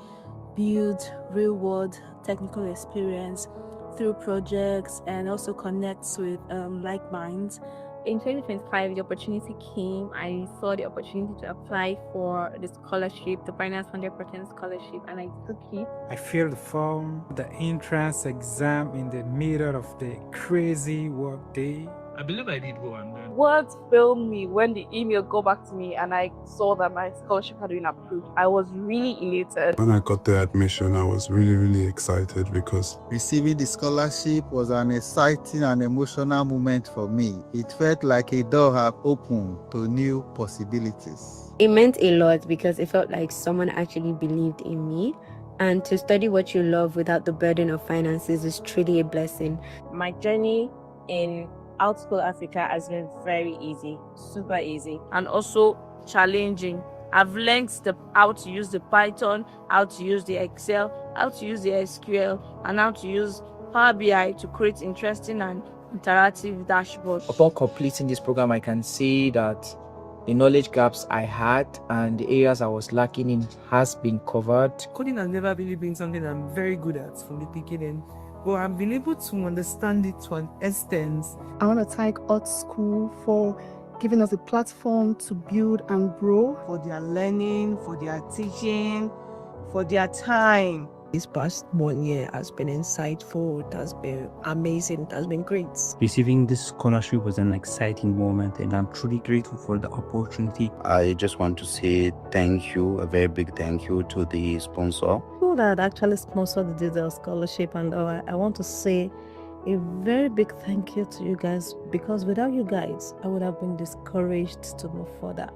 Speaker 21: build real-world technical experience through projects and also connect with like minds.
Speaker 22: In 2025, the opportunity came. I saw the opportunity to apply for the scholarship, the Finance 100% scholarship, and I took it.
Speaker 23: I filled the form, the entrance exam in the middle of the crazy work day.
Speaker 24: I believe I did go and learn.
Speaker 12: Words failed me when the email got back to me and I saw that my scholarship had been approved. I was really elated.
Speaker 15: When I got the admission, I was really, really excited because
Speaker 25: receiving the scholarship was an exciting and emotional moment for me. It felt like a door had opened to new possibilities.
Speaker 26: It meant a lot because it felt like someone actually believed in me. And to study what you love without the burden of finances is truly a blessing.
Speaker 22: My journey in Alt School Africa has been very easy, super easy, and also challenging. I've learned how to use the Python, how to use the Excel, how to use the SQL, and how to use Power BI to create interesting and interactive dashboards.
Speaker 27: Upon completing this program, I can see that the knowledge gaps I had and the areas I was lacking in has been covered.
Speaker 14: Coding has never really been something I'm very good at from the beginning, but I've been able to understand it to an extent.
Speaker 28: I want to thank Alt School for giving us a platform to build and grow.
Speaker 12: For their learning, for their teaching, for their time.
Speaker 14: This past 1 year has been insightful, it has been amazing, it has been great.
Speaker 18: Receiving this scholarship was an exciting moment, and I'm truly grateful for the opportunity.
Speaker 13: I just want to say thank you, a very big thank you to the sponsor.
Speaker 21: People that actually sponsored the scholarship, and I want to say a very big thank you to you guys, because without you guys, I would have been discouraged to move further.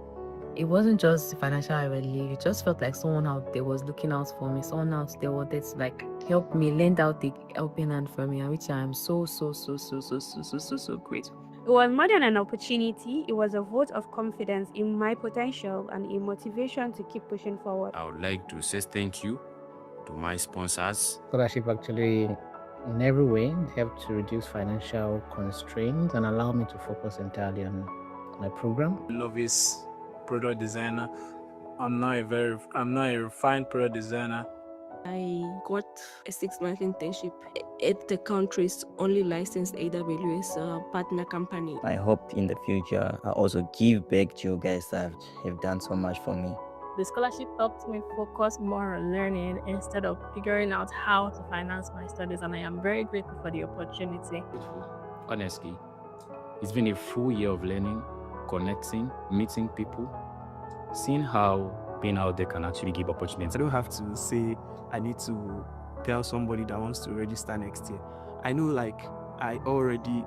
Speaker 16: It wasn't just financial relief. It just felt like someone out there was looking out for me. Someone out there wanted to like help me, lend out the helping hand for me, and which I am so grateful.
Speaker 17: It was more than an opportunity. It was a vote of confidence in my potential and a motivation to keep pushing forward.
Speaker 20: I would like to say thank you to my sponsors.
Speaker 27: Scholarship actually in every way helped to reduce financial constraints and allow me to focus entirely on my program.
Speaker 23: Novice product designer. I'm not a refined product designer.
Speaker 21: I got a 6-month internship at the country's only licensed AWS partner company.
Speaker 29: I hope in the future I also give back to you guys that have done so much for me.
Speaker 21: The scholarship helped me focus more on learning instead of figuring out how to finance my studies, and I am very grateful for the opportunity.
Speaker 20: Honestly, it's been a full year of learning, connecting, meeting people, seeing how being out there can actually give opportunities.
Speaker 3: I don't have to say I need to tell somebody that wants to register next year. I know, like, I already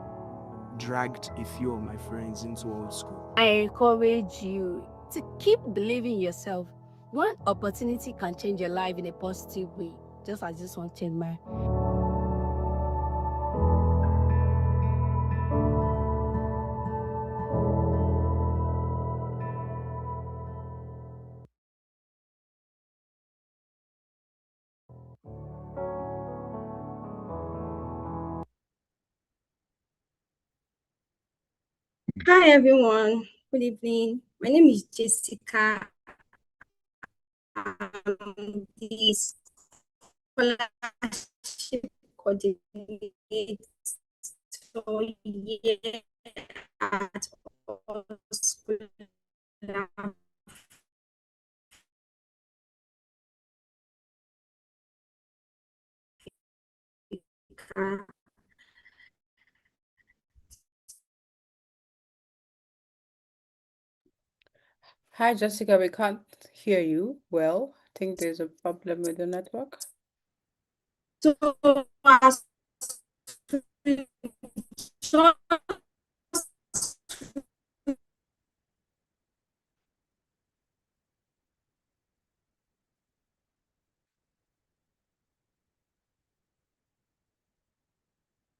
Speaker 3: dragged a few of my friends into old school.
Speaker 21: I encourage you to keep believing in yourself. One opportunity can change your life in a positive way, just as this one changed mine.
Speaker 4: Hi everyone, good evening. My name is Jessica. I'm the scholarship coordinator here at All School Africa.
Speaker 1: Hi, Jessica. We can't hear you well. I think there's a problem with the network.
Speaker 4: So, as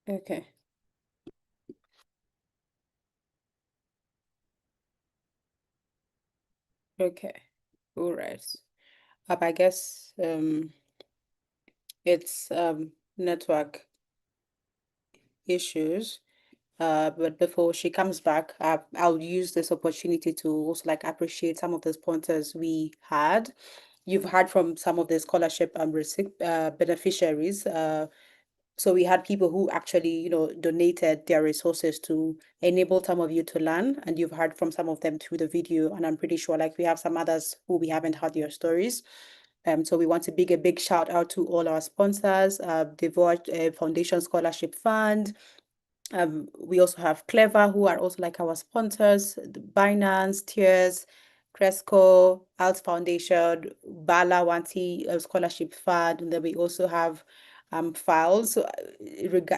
Speaker 1: Okay. Okay. All right. I guess it's network issues. But before she comes back, I'll use this opportunity to also like appreciate some of the sponsors we had. You've heard from some of the scholarship beneficiaries. So we had people who actually, donated their resources to enable some of you to learn, and you've heard from some of them through the video, and I'm pretty sure like we have some others who we haven't heard your stories. So we want to a big shout out to all our sponsors, the Foundation Scholarship Fund. We also have Clever, who are also like our sponsors, the Binance, Tears, Cresco, Alt Foundation, Bala Wanti Scholarship Fund, and then we also have Files. So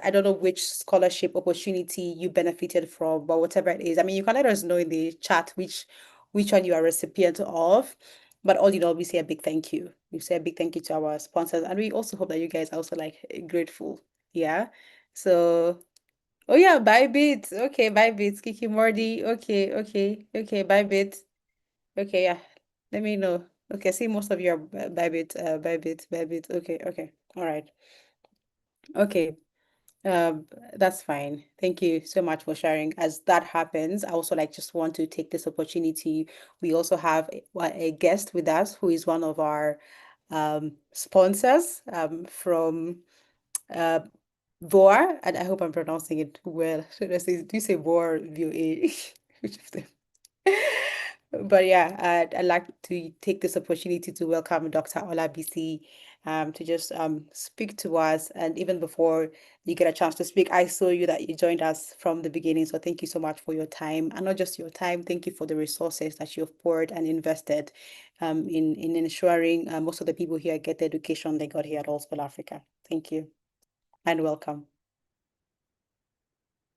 Speaker 1: I don't know which scholarship opportunity you benefited from, but whatever it is, I mean, you can let us know in the chat which one you are recipient of. But all in all, we say a big thank you. We say a big thank you to our sponsors, and we also hope that you guys are also like grateful. Yeah. So oh yeah, Bybit. Okay, Bybit. Kiki Mordi. Okay, okay, okay, Bybit. Okay, yeah. Let me know. Okay, see most of your Bybit, Bybit. Okay, okay. All right. Okay. That's fine. Thank you so much for sharing. As that happens, I also like just want to take this opportunity. We also have a guest with us who is one of our sponsors from Vor, and I hope I'm pronouncing it well. Should I say, do you say Vor, VOA? Which of them? But yeah, I'd like to take this opportunity to welcome Dr. Olabisi to just speak to us. And even before you get a chance to speak, I saw you that you joined us from the beginning. So thank you so much for your time. And not just your time, thank you for the resources that you've poured and invested in ensuring most of the people here get the education they got here at All School Africa. Thank you and welcome.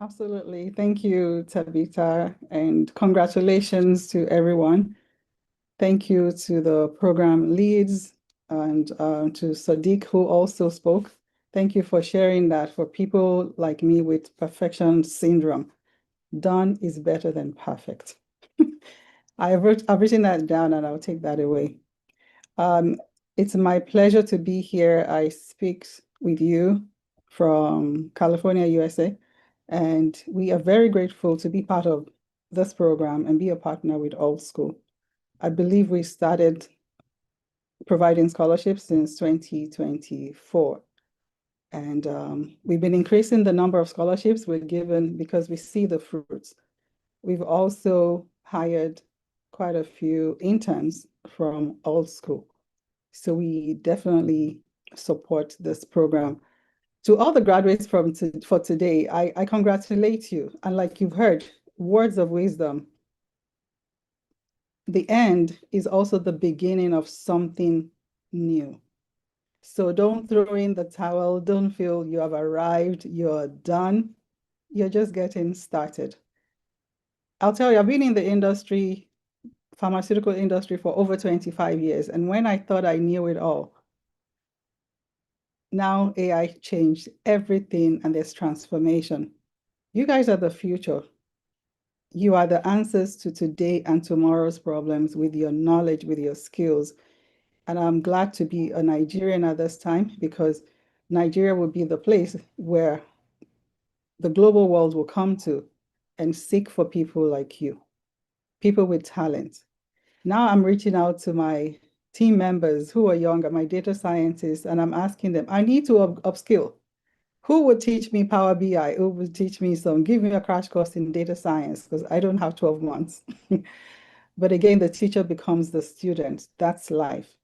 Speaker 6: Absolutely. Thank you, Tabitha, and congratulations to everyone. Thank you to the program leads and to Sadiq, who also spoke. Thank you for sharing that for people like me with perfection syndrome. Done is better than perfect. I've written that down and I'll take that away. It's my pleasure to be here. I speak with you from California, USA, and we are very grateful to be part of this program and be a partner with All School. I believe we started providing scholarships since 2024. And we've been increasing the number of scholarships we're given because we see the fruits. We've also hired quite a few interns from Old School. So we definitely support this program. To all the graduates for today, I congratulate you. And like you've heard, words of wisdom. The end is also the beginning of something new. So don't throw in the towel. Don't feel you have arrived, you're done. You're just getting started. I'll tell you, I've been in the industry, pharmaceutical industry, for over 25 years. And when I thought I knew it all, now AI changed everything and there's transformation. You guys are the future. You are the answers to today and tomorrow's problems with your knowledge, with your skills. And I'm glad to be a Nigerian at this time, because Nigeria will be the place where the global world will come to and seek for people like you, people with talent. Now I'm reaching out to my team members who are younger, my data scientists, and I'm asking them, I need to upskill. Who would teach me Power BI? Who would teach me give me a crash course in data science? Because I don't have 12 months. But again, the teacher becomes the student. That's life.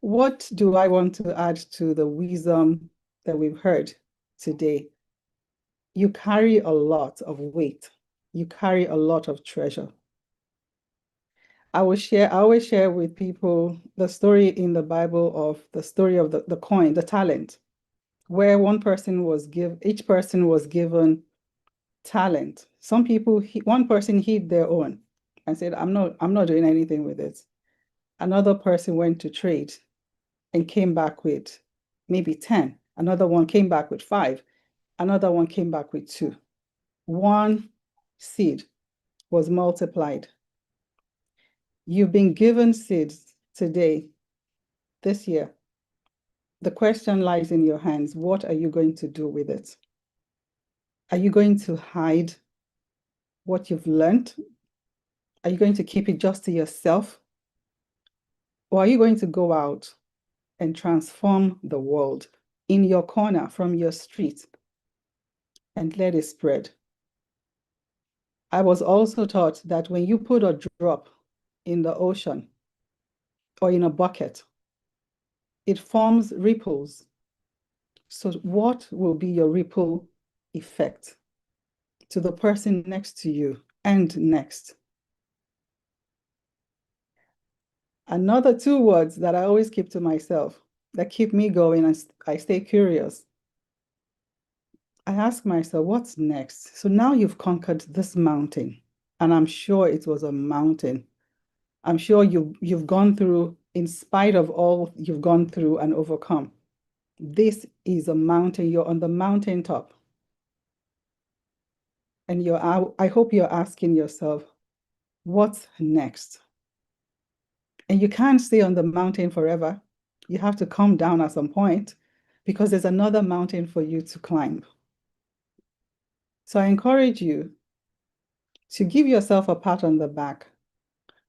Speaker 6: What do I want to add to the wisdom that we've heard today? You carry a lot of weight. You carry a lot of treasure. I always share with people the story in the Bible of the story of the coin, the talent, where each person was given talent. Some people, one person hid their own and said, I'm not doing anything with it. Another person went to trade and came back with maybe 10. Another one came back with 5. Another one came back with 2. One seed was multiplied. You've been given seeds today, this year. The question lies in your hands. What are you going to do with it? Are you going to hide what you've learned? Are you going to keep it just to yourself? Or are you going to go out and transform the world in your corner, from your street, and let it spread? I was also taught that when you put a drop in the ocean or in a bucket, it forms ripples. So what will be your ripple effect to the person next to you and next? Another 2 words that I always keep to myself that keep me going and I stay curious. I ask myself, what's next? So now you've conquered this mountain, and I'm sure it was a mountain. I'm sure you've gone through, in spite of all you've gone through and overcome. This is a mountain. You're on the mountaintop. And I hope you're asking yourself, what's next? And you can't stay on the mountain forever. You have to come down at some point, because there's another mountain for you to climb. So I encourage you to give yourself a pat on the back.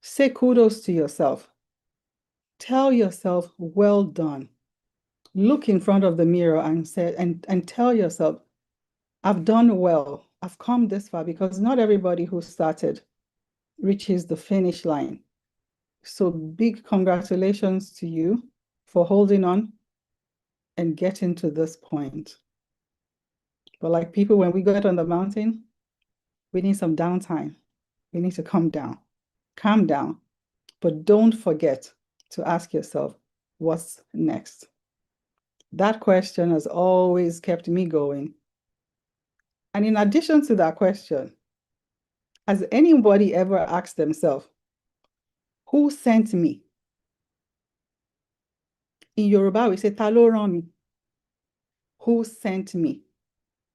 Speaker 6: Say kudos to yourself. Tell yourself, well done. Look in front of the mirror and say, and tell yourself, I've done well. I've come this far, because not everybody who started reaches the finish line. So big congratulations to you for holding on and getting to this point. But like people, when we get on the mountain, we need some downtime. We need to calm down. But don't forget to ask yourself, what's next? That question has always kept me going. And in addition to that question, has anybody ever asked themselves, who sent me? In Yoruba, we say, ta ló rán mi? Who sent me?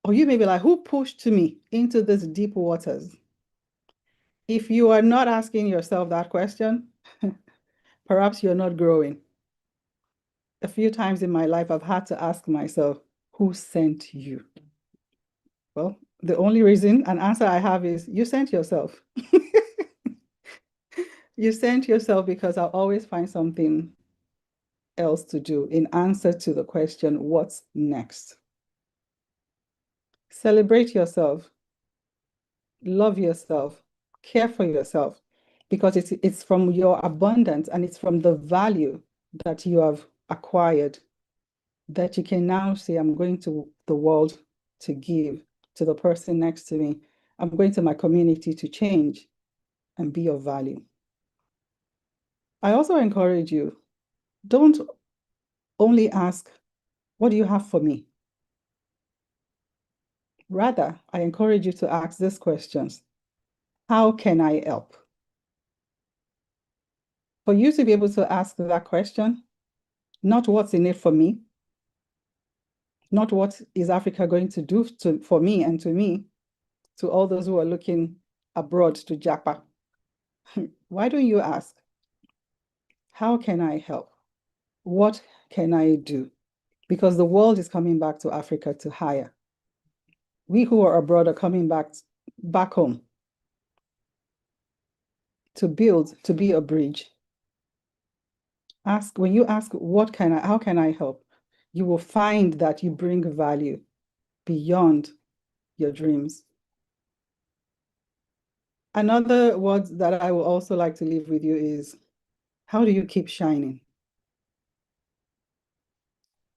Speaker 6: Or you may be like, who pushed me into these deep waters? If you are not asking yourself that question, perhaps you're not growing. A few times in my life, I've had to ask myself, who sent you? Well, the only reason and answer I have is you sent yourself. You sent yourself, because I'll always find something else to do in answer to the question, what's next? Celebrate yourself. Love yourself. Care for yourself. because it's from your abundance and it's from the value that you have acquired that you can now say, I'm going to the world to give to the person next to me. I'm going to my community to change and be of value. I also encourage you, don't only ask, what do you have for me? Rather, I encourage you to ask these questions. How can I help? For you to be able to ask that question, not what's in it for me, not what is Africa going to do for me and to me, to all those who are looking abroad to Japa. Why don't you ask, how can I help? What can I do? Because the world is coming back to Africa to hire. We who are abroad are coming back home to build, to be a bridge. When you ask, how can I help? You will find that you bring value beyond your dreams. Another word that I would also like to leave with you is, how do you keep shining?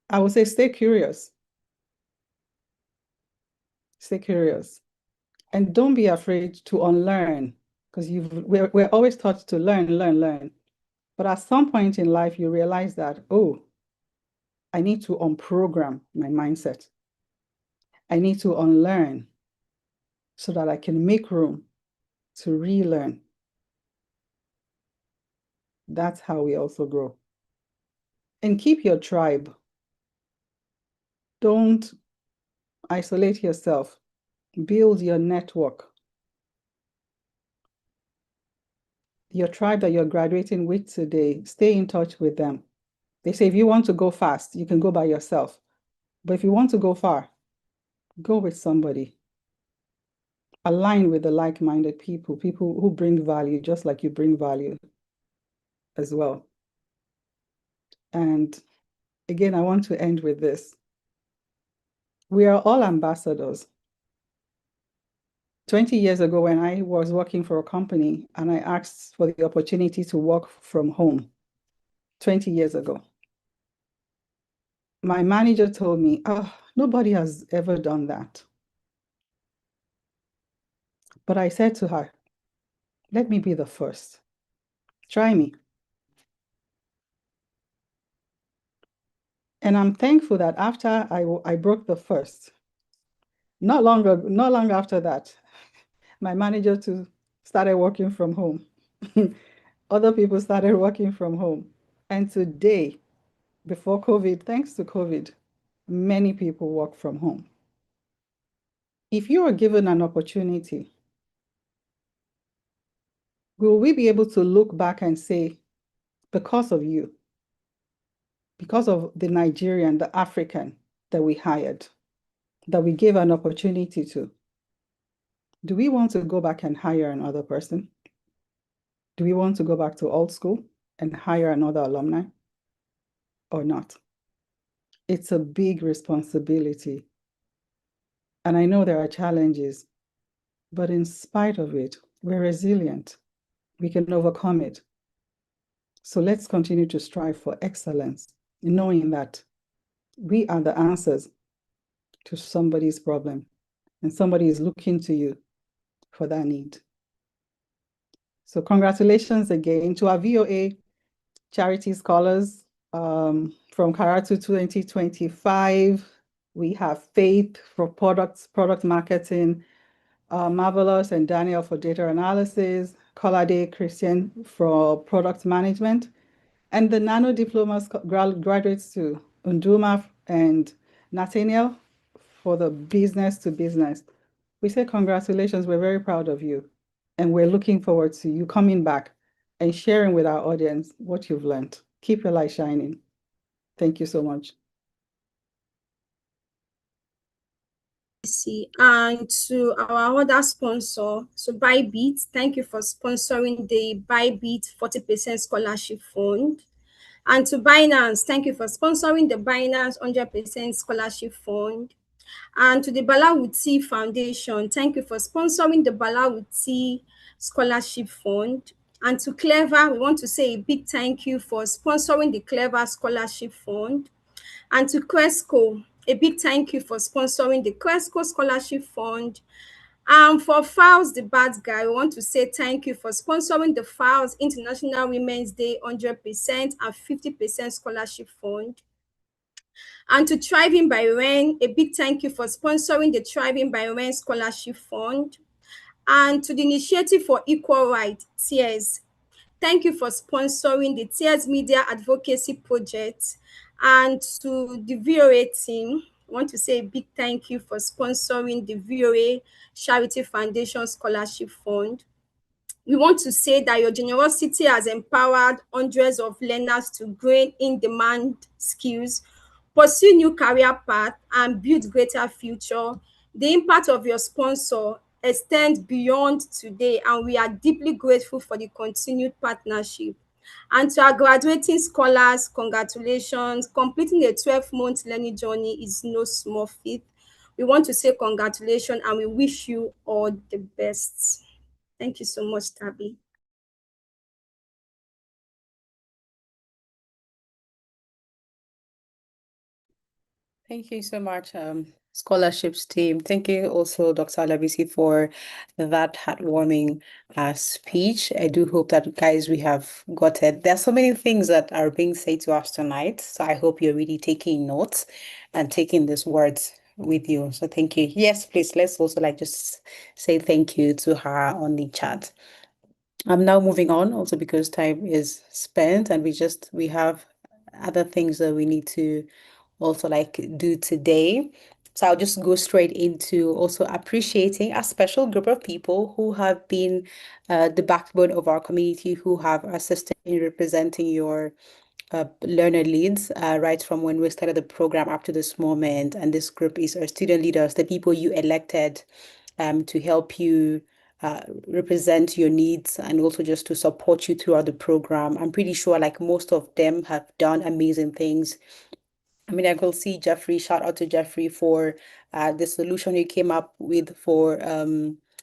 Speaker 6: I would say stay curious. Stay curious. And don't be afraid to unlearn, because we're always taught to learn. But at some point in life, you realize that, oh, I need to unprogram my mindset. I need to unlearn so that I can make room to relearn. That's how we also grow. And keep your tribe. Don't isolate yourself. Build your network. Your tribe that you're graduating with today, stay in touch with them. They say if you want to go fast, you can go by yourself. But if you want to go far, go with somebody. Align with the like-minded people who bring value just like you bring value as well. And again, I want to end with this. We are all ambassadors. 20 years ago, when I was working for a company and I asked for the opportunity to work from home, 20 years ago, my manager told me, oh, nobody has ever done that. But I said to her, let me be the first. Try me. And I'm thankful that after I broke the first, not long after that, my manager too started working from home. Other people started working from home. And today, before COVID, thanks to COVID, many people work from home. If you are given an opportunity, will we be able to look back and say, because of you, because of the Nigerian, the African that we hired, that we gave an opportunity to, do we want to go back and hire another person? Do we want to go back to old school and hire another alumni or not? It's a big responsibility. And I know there are challenges, but in spite of it, we're resilient. We can overcome it. So let's continue to strive for excellence, knowing that we are the answers to somebody's problem, and somebody is looking to you for that need. So congratulations again to our VOA charity scholars from Karatu 2025. We have Faith for product marketing, Marvelous and Daniel for data analysis, Colade Christian for product management, and the Nano Diplomas graduates to Unduma and Nathaniel for the business to business. We say congratulations, we're very proud of you. And we're looking forward to you coming back and sharing with our audience what you've learned. Keep your light shining. Thank you so much.
Speaker 4: And to our other sponsor, so Bybit, thank you for sponsoring the Bybit 40% scholarship fund. And to Binance, thank you for sponsoring the Binance 100% scholarship fund. And to the Balawuti Foundation, thank you for sponsoring the Balawuti Scholarship Fund. And to Clever, we want to say a big thank you for sponsoring the Clever Scholarship Fund. And to Cresco, a big thank you for sponsoring the Cresco Scholarship Fund. And for Fowls the Bad Guy, we want to say thank you for sponsoring the Fowls International Women's Day 100% and 50% scholarship fund. And to Thriving by Ren, a big thank you for sponsoring the Thriving by Ren Scholarship Fund. And to the Initiative for Equal Rights, TEARS, thank you for sponsoring the TEARS Media Advocacy Project. And to the VOA team, I want to say a big thank you for sponsoring the VOA Charity Foundation Scholarship Fund. We want to say that your generosity has empowered hundreds of learners to gain in-demand skills, pursue new career paths, and build greater future. The impact of your sponsor extends beyond today, and we are deeply grateful for the continued partnership. And to our graduating scholars, congratulations. Completing a 12-month learning journey is no small feat. We want to say congratulations, and we wish you all the best. Thank you so much, Tabby.
Speaker 1: Thank you so much, scholarships team. Thank you also, Dr. Alabisi, for that heartwarming speech. I do hope that, guys, we have got it. There are so many things that are being said to us tonight, so I hope you're really taking notes and taking these words with you. So thank you. Yes, please, let's also like just say thank you to her on the chat. I'm now moving on also because time is spent and we have other things that we need to also like do today. So I'll just go straight into also appreciating a special group of people who have been the backbone of our community, who have assisted in representing your learner leads right from when we started the program up to this moment. And this group is our student leaders, the people you elected to help you represent your needs and also just to support you throughout the program. I'm pretty sure like most of them have done amazing things. I mean, I could see Jeffrey, shout out to Jeffrey for the solution he came up with for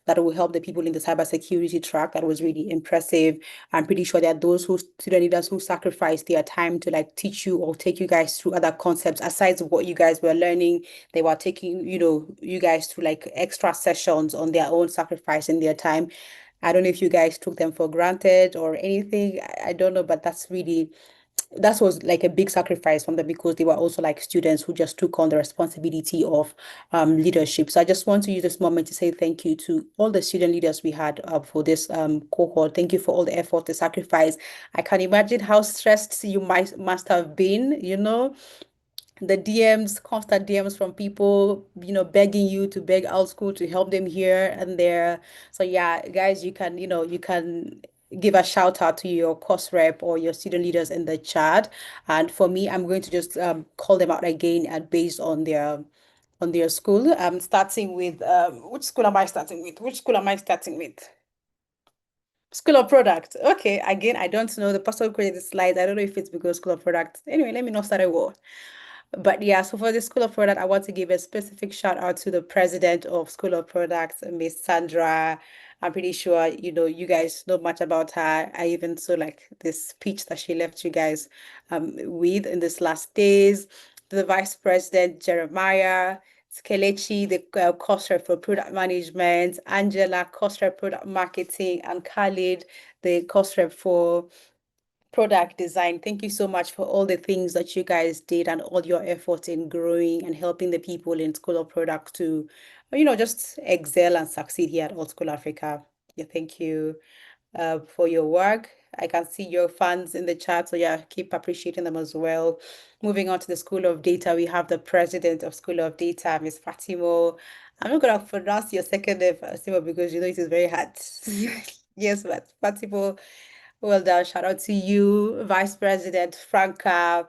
Speaker 1: that will help the people in the cybersecurity track. That was really impressive. I'm pretty sure there are those who student leaders who sacrifice their time to like teach you or take you guys through other concepts aside what you guys were learning. They were taking, you guys through like extra sessions on their own, sacrificing their time. I don't know if you guys took them for granted or anything. I don't know, but that was like a big sacrifice from them because they were also like students who just took on the responsibility of leadership. So I just want to use this moment to say thank you to all the student leaders we had for this cohort. Thank you for all the effort, the sacrifice. I can imagine how stressed you must have been, the DMs, constant DMs from people, begging you to beg out school to help them here and there. So yeah, guys, you can give a shout out to your course rep or your student leaders in the chat. And for me, I'm going to just call them out again and based on their school. I'm starting with which school am I starting with? Which school am I starting with? School of Product. Okay, again, I don't know. The person who created the slides, I don't know if it's because School of Product. Anyway, let me not start a war. But yeah, so for the School of Product, I want to give a specific shout out to the president of School of Products, Miss Sandra. I'm pretty sure, you guys know much about her. I even saw like this speech that she left you guys with in this last days. The Vice President, Jeremiah, Skelechi, the cost rep for product management, Angela, cost rep product marketing, and Khalid, the cost rep for product design. Thank you so much for all the things that you guys did and all your efforts in growing and helping the people in School of Product to, just excel and succeed here at Old School Africa. Yeah, thank you for your work. I can see your fans in the chat, so yeah, keep appreciating them as well. Moving on to the School of Data, we have the president of School of Data, Miss Fatimo. I'm not gonna pronounce your second name, Fatimo, because it is very hard. Yes, but Fatimo, well done. Shout out to you, Vice President Franca.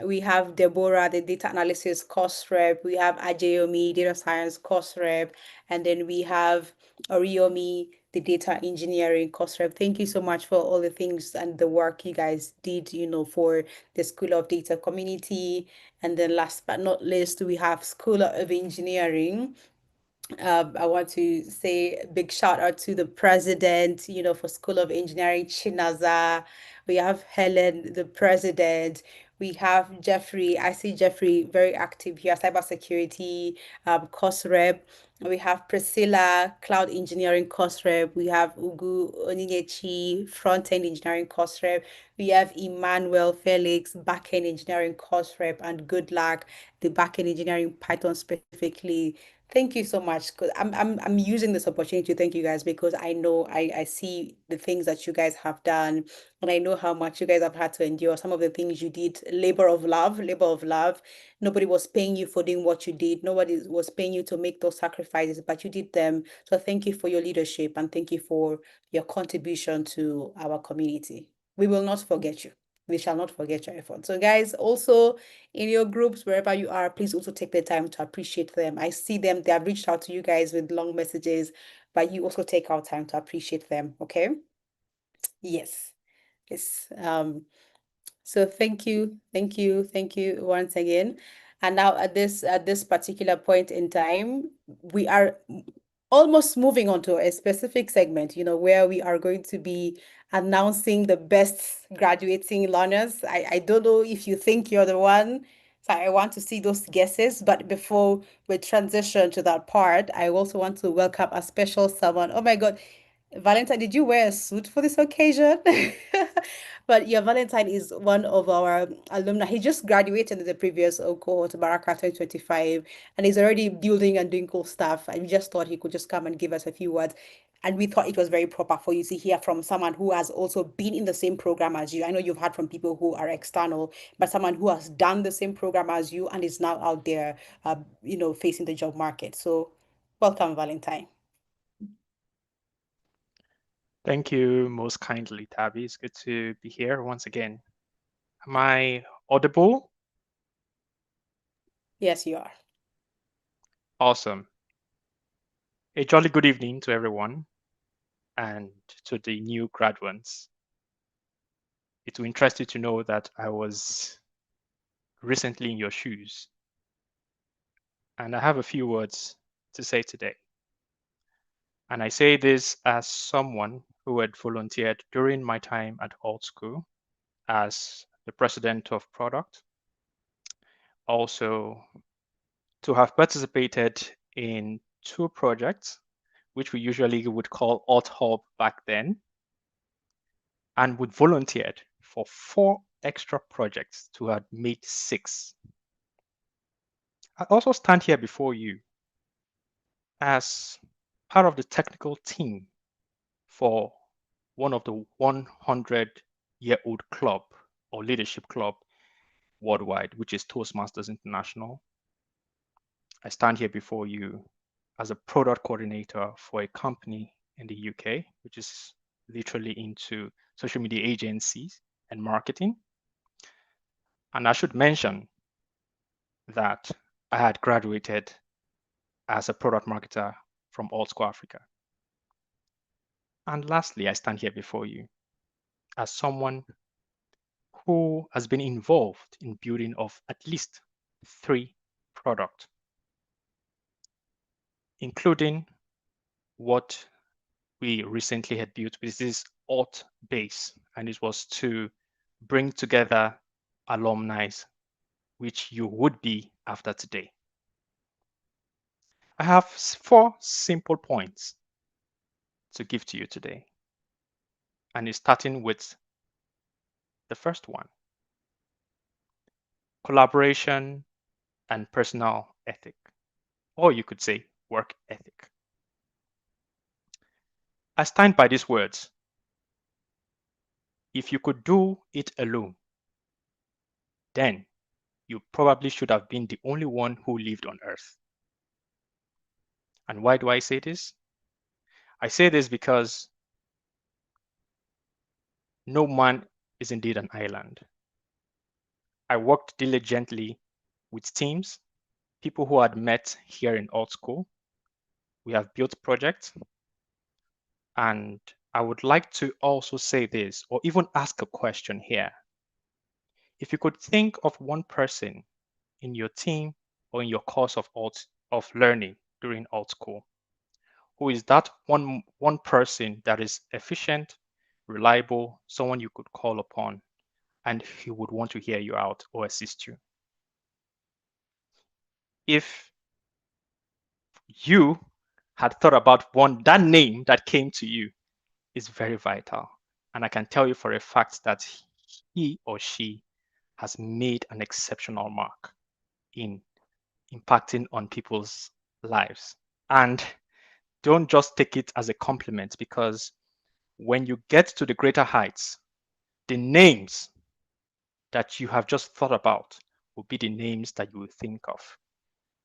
Speaker 1: We have Deborah, the data analysis course rep. We have Ajayomi, data science course rep. And then we have Oriomi, the data engineering course rep. Thank you so much for all the things and the work you guys did, for the School of Data community. And then last but not least, we have School of Engineering. I want to say a big shout out to the president, for School of Engineering, Chinaza. We have Helen, the president. We have Jeffrey. I see Jeffrey very active here, cybersecurity course rep. We have Priscilla, cloud engineering course rep. We have Ugu Onyinyechi, front end engineering course rep. We have Emmanuel Felix, back end engineering course rep, and good luck, the back end engineering Python specifically. Thank you so much. Because I'm using this opportunity to thank you guys because I know I see the things that you guys have done and I know how much you guys have had to endure. Some of the things you did, labor of love, labor of love. Nobody was paying you for doing what you did. Nobody was paying you to make those sacrifices, but you did them. So thank you for your leadership and thank you for your contribution to our community. We will not forget you. We shall not forget your effort. So, guys, also in your groups, wherever you are, please also take the time to appreciate them. I see them, they have reached out to you guys with long messages, but you also take our time to appreciate them, okay? Yes. Yes. So thank you once again. And now at this particular point in time, we are almost moving on to a specific segment, where we are going to be announcing the best graduating learners. I don't know if you think you're the one, so I want to see those guesses. But before we transition to that part, I also want to welcome a special someone. Oh my God, Valentine, did you wear a suit for this occasion? But yeah, Valentine is one of our alumni. He just graduated in the previous cohort, Baraka 2025, and he's already building and doing cool stuff. And we just thought he could just come and give us a few words. And we thought it was very proper for you to hear from someone who has also been in the same program as you. I know you've heard from people who are external, but someone who has done the same program as you and is now out there, facing the job market. So welcome, Valentine.
Speaker 2: Thank you most kindly, Tabby. It's good to be here once again. Am I audible?
Speaker 1: Yes, you are.
Speaker 2: Awesome. A jolly good evening to everyone and to the new graduates. It will interest you to know that I was recently in your shoes. And I have a few words to say today. And I say this as someone who had volunteered during my time at Alt School as the president of product, also to have participated in 2 projects, which we usually would call Alt Hub back then, and would volunteered for 4 extra projects to have made 6. I also stand here before you as part of the technical team for one of the 100-year-old club or leadership club worldwide, which is Toastmasters International. I stand here before you as a product coordinator for a company in the UK, which is literally into social media agencies and marketing. And I should mention that I had graduated as a product marketer from Alt School Africa. And lastly, I stand here before you as someone who has been involved in building of at least 3 products, including what we recently had built, which is Alt Base, and it was to bring together alumni, which you would be after today. I have 4 simple points to give to you today, and it's starting with the first one: collaboration and personal ethic, or you could say work ethic. I stand by these words. If you could do it alone, then you probably should have been the only one who lived on Earth. And why do I say this? I say this because no man is indeed an island. I worked diligently with teams, people who had met here in Alt School. We have built projects. And I would like to also say this, or even ask a question here. If you could think of one person in your team or in your course of learning during alt school? Who is that one person that is efficient, reliable, someone you could call upon, and he would want to hear you out or assist you? If you had thought about that name that came to you is very vital. And I can tell you for a fact that he or she has made an exceptional mark in impacting on people's lives. And don't just take it as a compliment, because when you get to the greater heights, the names that you have just thought about will be the names that you will think of.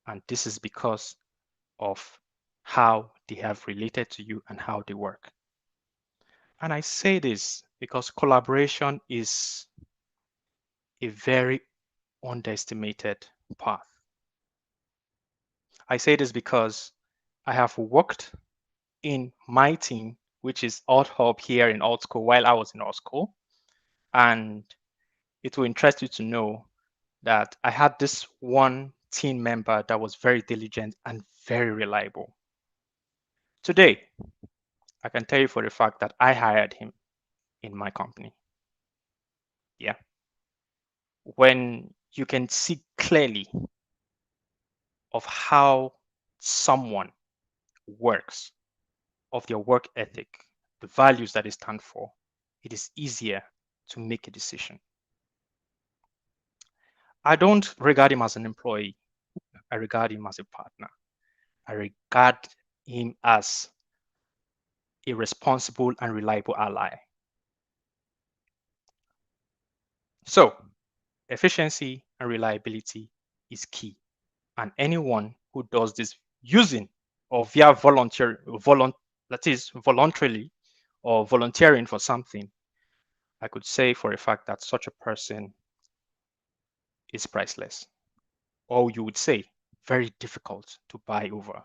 Speaker 2: And this is because of how they have related to you and how they work. And I say this because collaboration is a very underestimated path. I say this because I have worked in my team, which is Alt Hub here in Alt School while I was in Alt School. And it will interest you to know that I had this one team member that was very diligent and very reliable. Today, I can tell you for the fact that I hired him in my company. Yeah. When you can see clearly of how someone works, of their work ethic, the values that they stand for, it is easier to make a decision. I don't regard him as an employee. I regard him as a partner. I regard him as a responsible and reliable ally. So, efficiency and reliability is key. And anyone who does this using or via that is voluntarily or volunteering for something, I could say for a fact that such a person is priceless. Or you would say very difficult to buy over.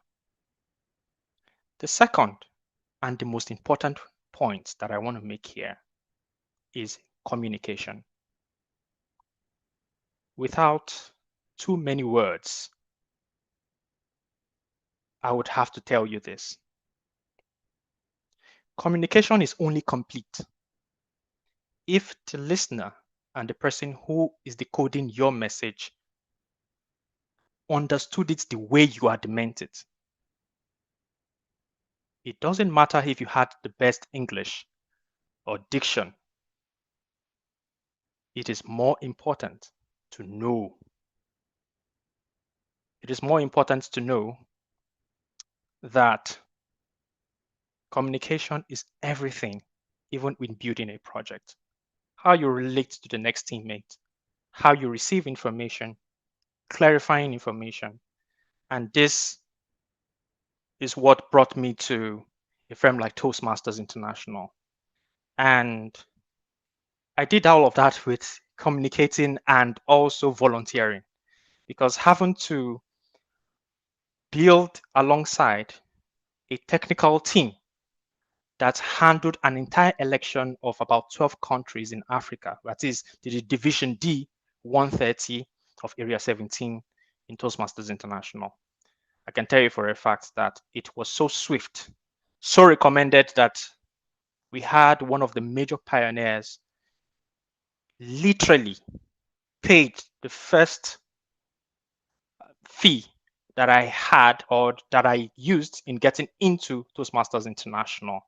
Speaker 2: The second and the most important point that I want to make here is communication. Without too many words, I would have to tell you this. Communication is only complete if the listener and the person who is decoding your message understood it the way you had meant it. It doesn't matter if you had the best English or diction. It is more important to know. It is more important to know that communication is everything, even when building a project. How you relate to the next teammate, how you receive information, clarifying information. And this is what brought me to a firm like Toastmasters International. And I did all of that with communicating and also volunteering, because having to build alongside a technical team that handled an entire election of about 12 countries in Africa, that is the Division D 130 of Area 17 in Toastmasters International. I can tell you for a fact that it was so swift, so recommended that we had one of the major pioneers literally paid the first fee that I had or that I used in getting into Toastmasters International.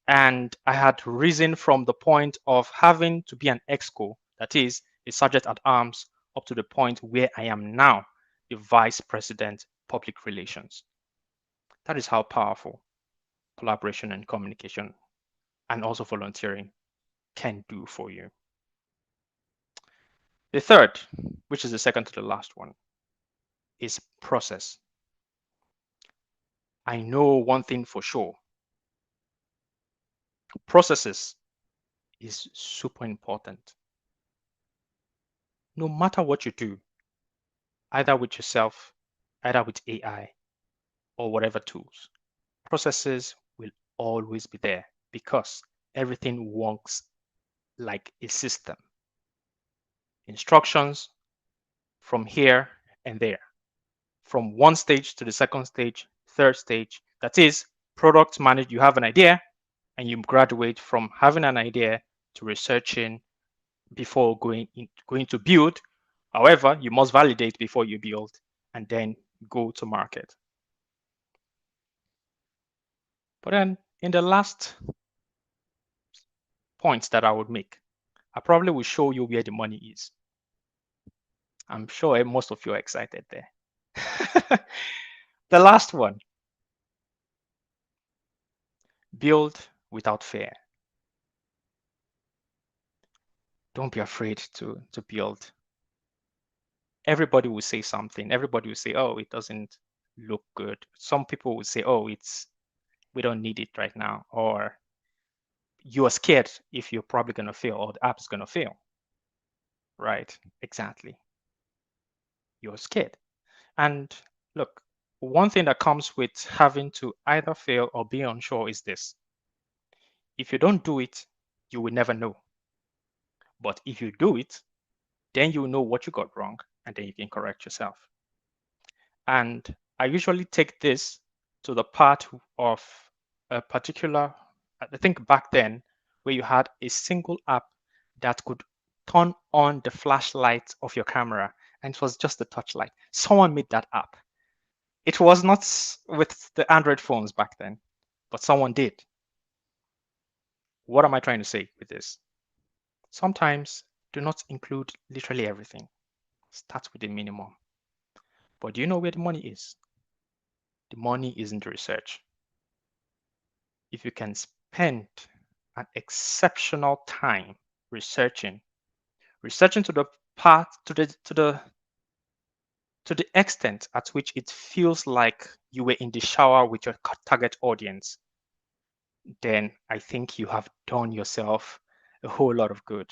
Speaker 2: And I had risen from the point of having to be an exco, that is a sergeant at arms, up to the point where I am now the vice president, public relations. That is how powerful collaboration and communication and also volunteering can do for you. The third, which is the second to the last one, is process. I know one thing for sure. Processes is super important. No matter what you do, either with yourself, either with AI, or whatever tools, processes will always be there because everything works like a system. Instructions from here and there. from one stage to the second stage, third stage. That is, product manage. You have an idea, and you graduate from having an idea to researching before going to build. However, you must validate before you build, and then go to market. But then, in the last points that I would make, I probably will show you where the money is. I'm sure most of you are excited there. The last one, build without fear. Don't be afraid to build. Everybody will say something. Everybody will say, oh, it doesn't look good. Some people will say, oh, we don't need it right now. Or you are scared if you're probably going to fail or the app is going to fail. Right? Exactly. You're scared. And look, one thing that comes with having to either fail or be unsure is this. If you don't do it, you will never know. But if you do it, then you know what you got wrong, and then you can correct yourself. And I usually take this to the part of a particular, I think back then, where you had a single app that could turn on the flashlight of your camera, and it was just a touchlight. Someone made that app. It was not with the Android phones back then, but someone did. What am I trying to say with this? Sometimes do not include literally everything. Start with the minimum. But do you know where the money is? The money is in the research. If you can spend an exceptional time researching to the part to the extent at which it feels like you were in the shower with your target audience, then I think you have done yourself a whole lot of good,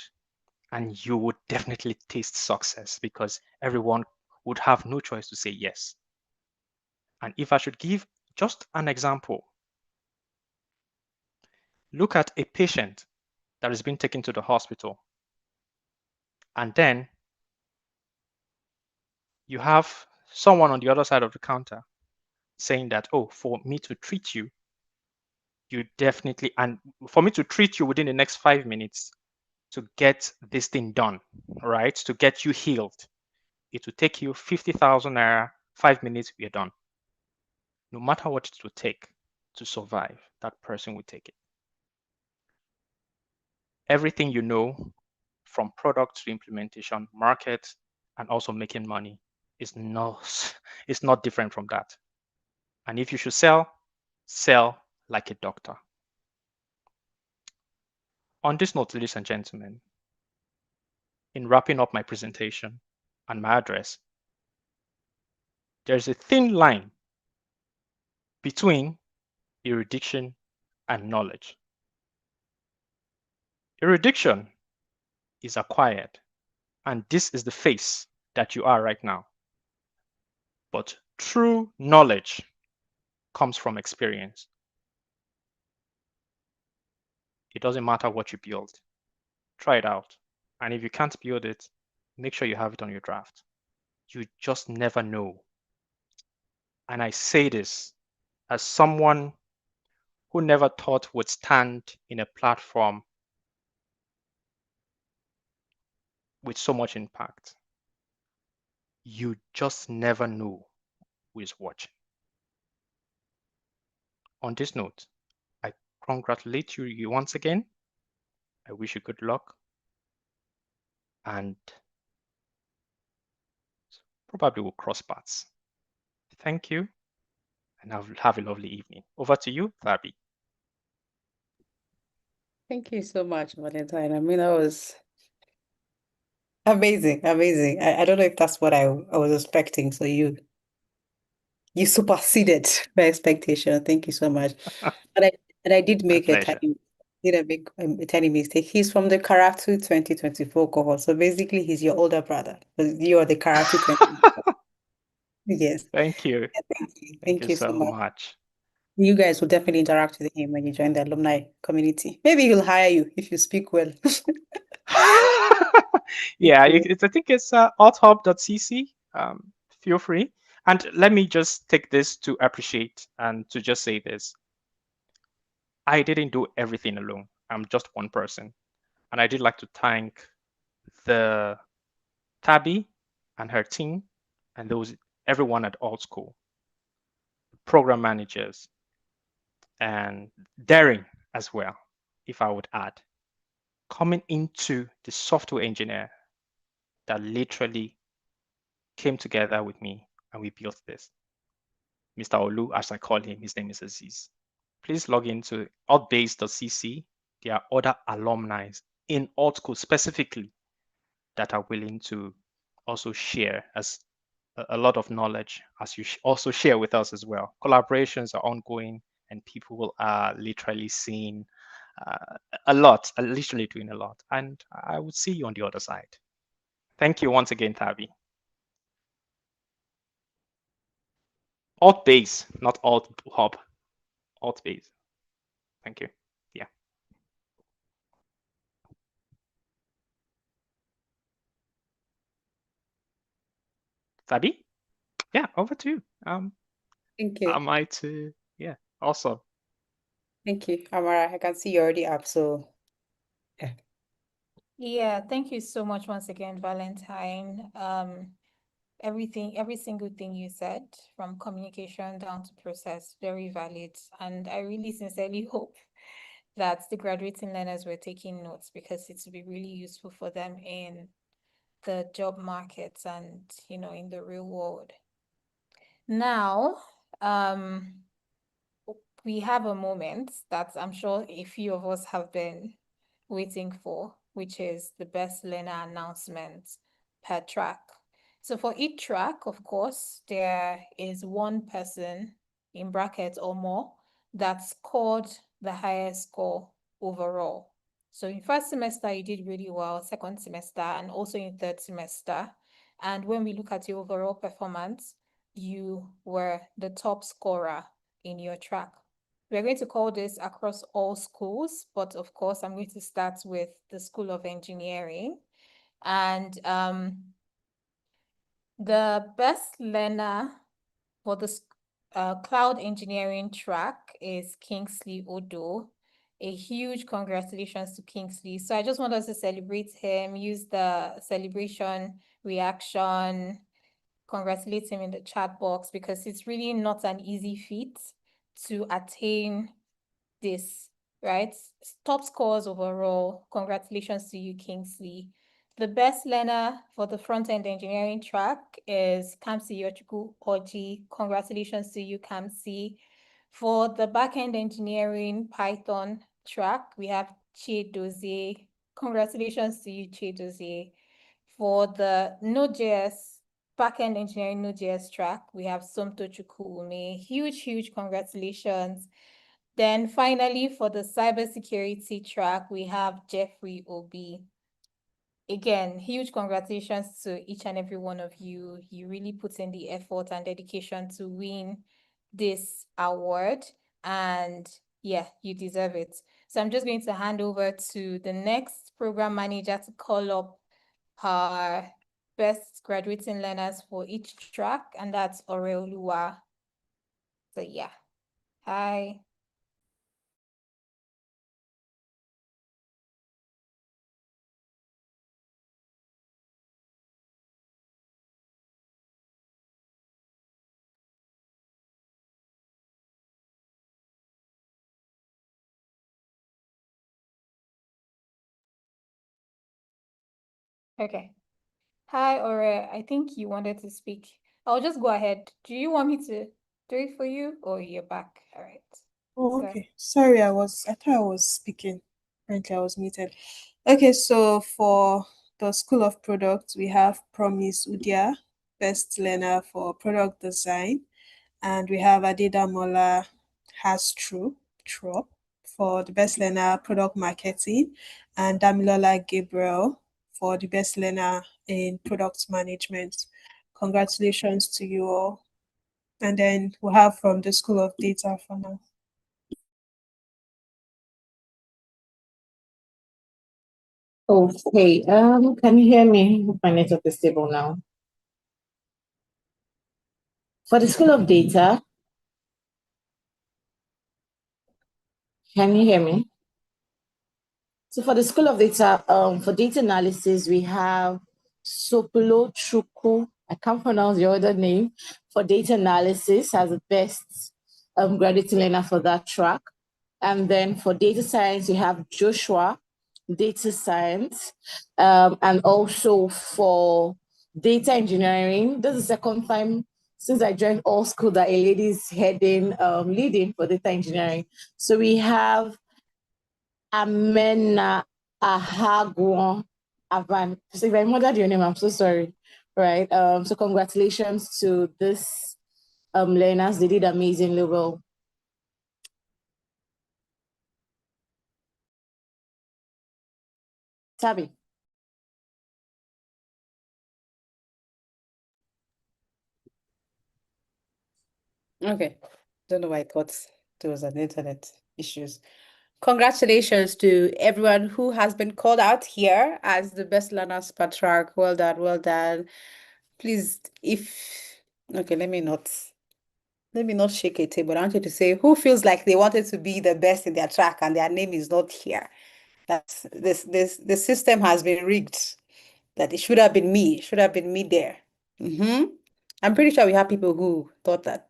Speaker 2: and you would definitely taste success because everyone would have no choice to say yes. And if I should give just an example, look at a patient that is being taken to the hospital, and then you have someone on the other side of the counter saying that, oh, for me to treat you, and for me to treat you within the next 5 minutes to get this thing done, right? To get you healed, it will take you 50,000 naira, 5 minutes, we are done. No matter what it will take to survive, that person will take it. Everything you know, from product to implementation, market, and also making money is not different from that. And if you should sell like a doctor. On this note, ladies and gentlemen, in wrapping up my presentation and my address, there's a thin line between erudition and knowledge. Erudition is acquired, and this is the face that you are right now. But true knowledge comes from experience. It doesn't matter what you build. Try it out. And if you can't build it, make sure you have it on your draft. You just never know. And I say this as someone who never thought would stand in a platform with so much impact. You just never know who is watching. On this note, I congratulate you once again. I wish you good luck, and probably we'll cross paths. Thank you, and have a lovely evening. Over to you, Fabi.
Speaker 1: Thank you so much, Valentine. I mean, that was amazing, amazing. I don't know if that's what I was expecting. So you superseded my expectation. Thank you so much. And I did
Speaker 2: My
Speaker 1: make
Speaker 2: pleasure.
Speaker 1: a tiny mistake. He's from the Karatu 2024 cohort. So basically, he's your older brother. You are the Karatu 2024. Yes.
Speaker 2: Thank you.
Speaker 1: Thank you.
Speaker 2: Thank
Speaker 1: Thank
Speaker 2: you
Speaker 1: you so
Speaker 2: so
Speaker 1: much.
Speaker 2: much.
Speaker 1: You guys will definitely interact with him when you join the alumni community. Maybe he'll hire you if you speak well.
Speaker 2: Yeah,
Speaker 1: you.
Speaker 2: I think it's althub.cc. Feel free. And let me just take this to appreciate and to just say this. I didn't do everything alone. I'm just one person. And I did like to thank the Tabby and her team and everyone at Alt School, program managers, and Daring as well, if I would add, coming into the software engineer that literally came together with me and we built this. Mr. Olu, as I call him, his name is Aziz. Please log into altbase.cc. There are other alumni in Alt School specifically that are willing to also share as a lot of knowledge as you also share with us as well. Collaborations are ongoing and people are literally seeing a lot, literally doing a lot. And I would see you on the other side. Thank you once again, Tavi. Alt base, not alt hub. Alt base. Thank you. Yeah. Tabi? Yeah, over to you.
Speaker 1: Thank you.
Speaker 2: Am I to yeah, awesome.
Speaker 1: Thank you, Amara. I can see you're already up, so yeah.
Speaker 5: Yeah, thank you so much once again, Valentine. Every single thing you said, from communication down to process, very valid. And I really sincerely hope that the graduating learners were taking notes because it will be really useful for them in the job markets and, in the real world. Now, we have a moment that I'm sure a few of us have been waiting for, which is the best learner announcement per track. So for each track, of course, there is one person in brackets or more that scored the highest score overall. So in first semester, you did really well, second semester, and also in third semester. And when we look at your overall performance, you were the top scorer in your track. We're going to call this across all schools, but of course, I'm going to start with the School of Engineering. And the best learner for the cloud engineering track is Kingsley Odo. A huge congratulations to Kingsley. So I just want us to celebrate him, use the celebration reaction, congratulate him in the chat box because it's really not an easy feat to attain this, right? Top scores overall. Congratulations to you, Kingsley. The best learner for the front-end engineering track is Kamsi Yochukwu Oji. Congratulations to you, Kamsi. For the back-end engineering Python track, we have Chiedozie. Congratulations to you, Chiedozie. For the Node.js back-end engineering Node.js track, we have Somto Chukwume. Huge congratulations. Then finally, for the cybersecurity track, we have Jeffrey Obi. Again, huge congratulations to each and every one of you. You really put in the effort and dedication to win this award. And yeah, you deserve it. So I'm just going to hand over to the next program manager to call up her best graduating learners for each track, and that's Oreoluwa. So yeah, hi. Okay. Hi, Ore. I think you wanted to speak. I'll just go ahead. Do you want me to do it for you or you're back? All right.
Speaker 7: Oh,
Speaker 5: Go.
Speaker 7: okay. Sorry, I thought I was speaking. Apparently, I was muted. Okay, so for the School of Product, we have Promise Udia, Best Learner for Product Design, and we have Adedamola Trop for the Best Learner Product Marketing, and Damilola Gabriel for the Best Learner in Product Management. Congratulations to you all. And then we'll have from the School of Data for now.
Speaker 8: Okay, can you hear me? My network is stable now. For the School of Data, can you hear me? So for the School of Data, for data analysis, we have Sopolo Chuku. I can't pronounce your other name. For data analysis as the best graduate learner for that track. And then for data science, we have Joshua, data science. And also for data engineering, this is the second time since I joined all school that a lady is leading for data engineering. So we have Amena Ahagwon Avan. So if I murdered your name, I'm so sorry. Right. So congratulations to this learners. They did amazingly well. Tabby.
Speaker 1: Okay. Don't know why I thought there was an internet issues. Congratulations to everyone who has been called out here as the best learners per track. Well done, well done. Please, okay, let me not shake a table. I want you to say who feels like they wanted to be the best in their track and their name is not here. That's the system has been rigged. That it should have been me. It should have been me there. I'm pretty sure we have people who thought that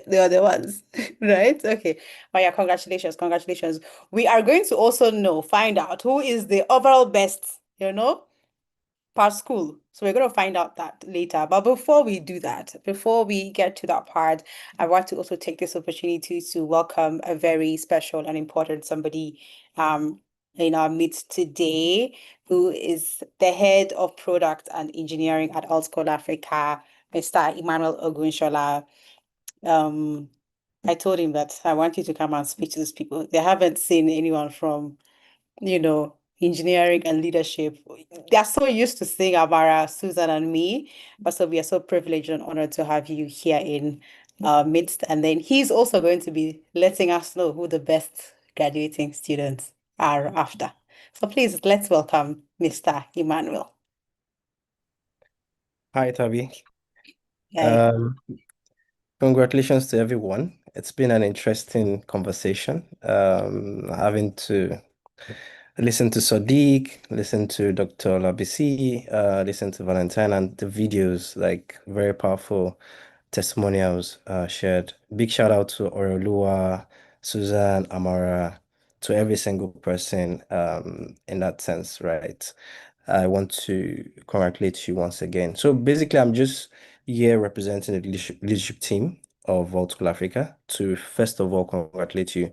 Speaker 1: they are the ones, right? Okay. Oh yeah, congratulations, congratulations. We are going to also find out who is the overall best, per school. So we're going to find out that later. But before we do that, before we get to that part, I want to also take this opportunity to welcome a very special and important somebody in our midst today, who is the head of product and engineering at Altschool Africa, Mr. Emmanuel Ogunshola. I told him that I want you to come and speak to these people. They haven't seen anyone from engineering and leadership. They're so used to seeing Amara, Susan, and me, but so we are so privileged and honored to have you here in our midst. And then he's also going to be letting us know who the best graduating students are after. So please let's welcome Mr. Emmanuel.
Speaker 9: Hi, Tavi.
Speaker 1: Hi.
Speaker 9: Congratulations to everyone. It's been an interesting conversation. Having to listen to Sadiq, listen to Dr. Labisi, listen to Valentine, and the videos, like very powerful testimonials shared. Big shout out to Orolua, Susan, Amara, to every single person in that sense, right? I want to congratulate you once again. So basically, I'm just here representing the leadership team of Vault School Africa to first of all congratulate you.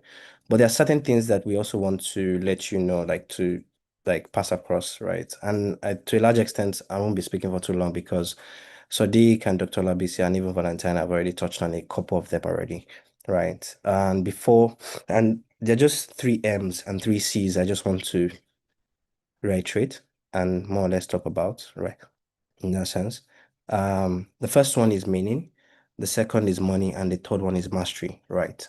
Speaker 9: But there are certain things that we also want to let you know, like to pass across, right? And to a large extent, I won't be speaking for too long because Sadiq and Dr. Labisi and even Valentine have already touched on a couple of them already, right? And they're just three M's and three C's I just want to reiterate and more or less talk about, right? In that sense. The first one is meaning, the second is money, and the third one is mastery, right?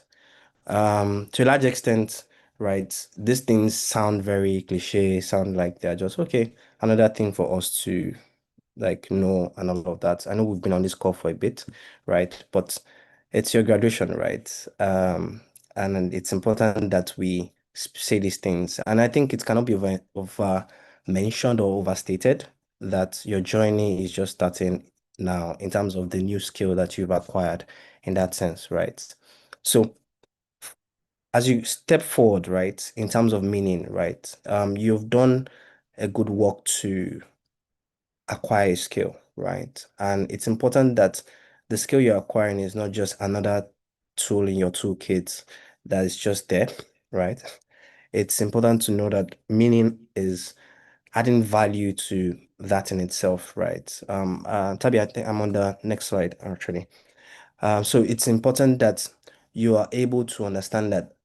Speaker 9: To a large extent, right, these things sound very cliche, sound like they're just okay. Another thing for us to know and all of that. I know we've been on this call for a bit, right? But it's your graduation, right? And it's important that we say these things. And I think it cannot be over mentioned or overstated that your journey is just starting now in terms of the new skill that you've acquired in that sense, right? So as you step forward, right, in terms of meaning, right, you've done a good work to acquire a skill, right? And it's important that the skill you're acquiring is not just another tool in your toolkit that is just there, right? It's important to know that meaning is adding value to that in itself, right? Tabi, I think I'm on the next slide actually. So it's important that you are able to understand that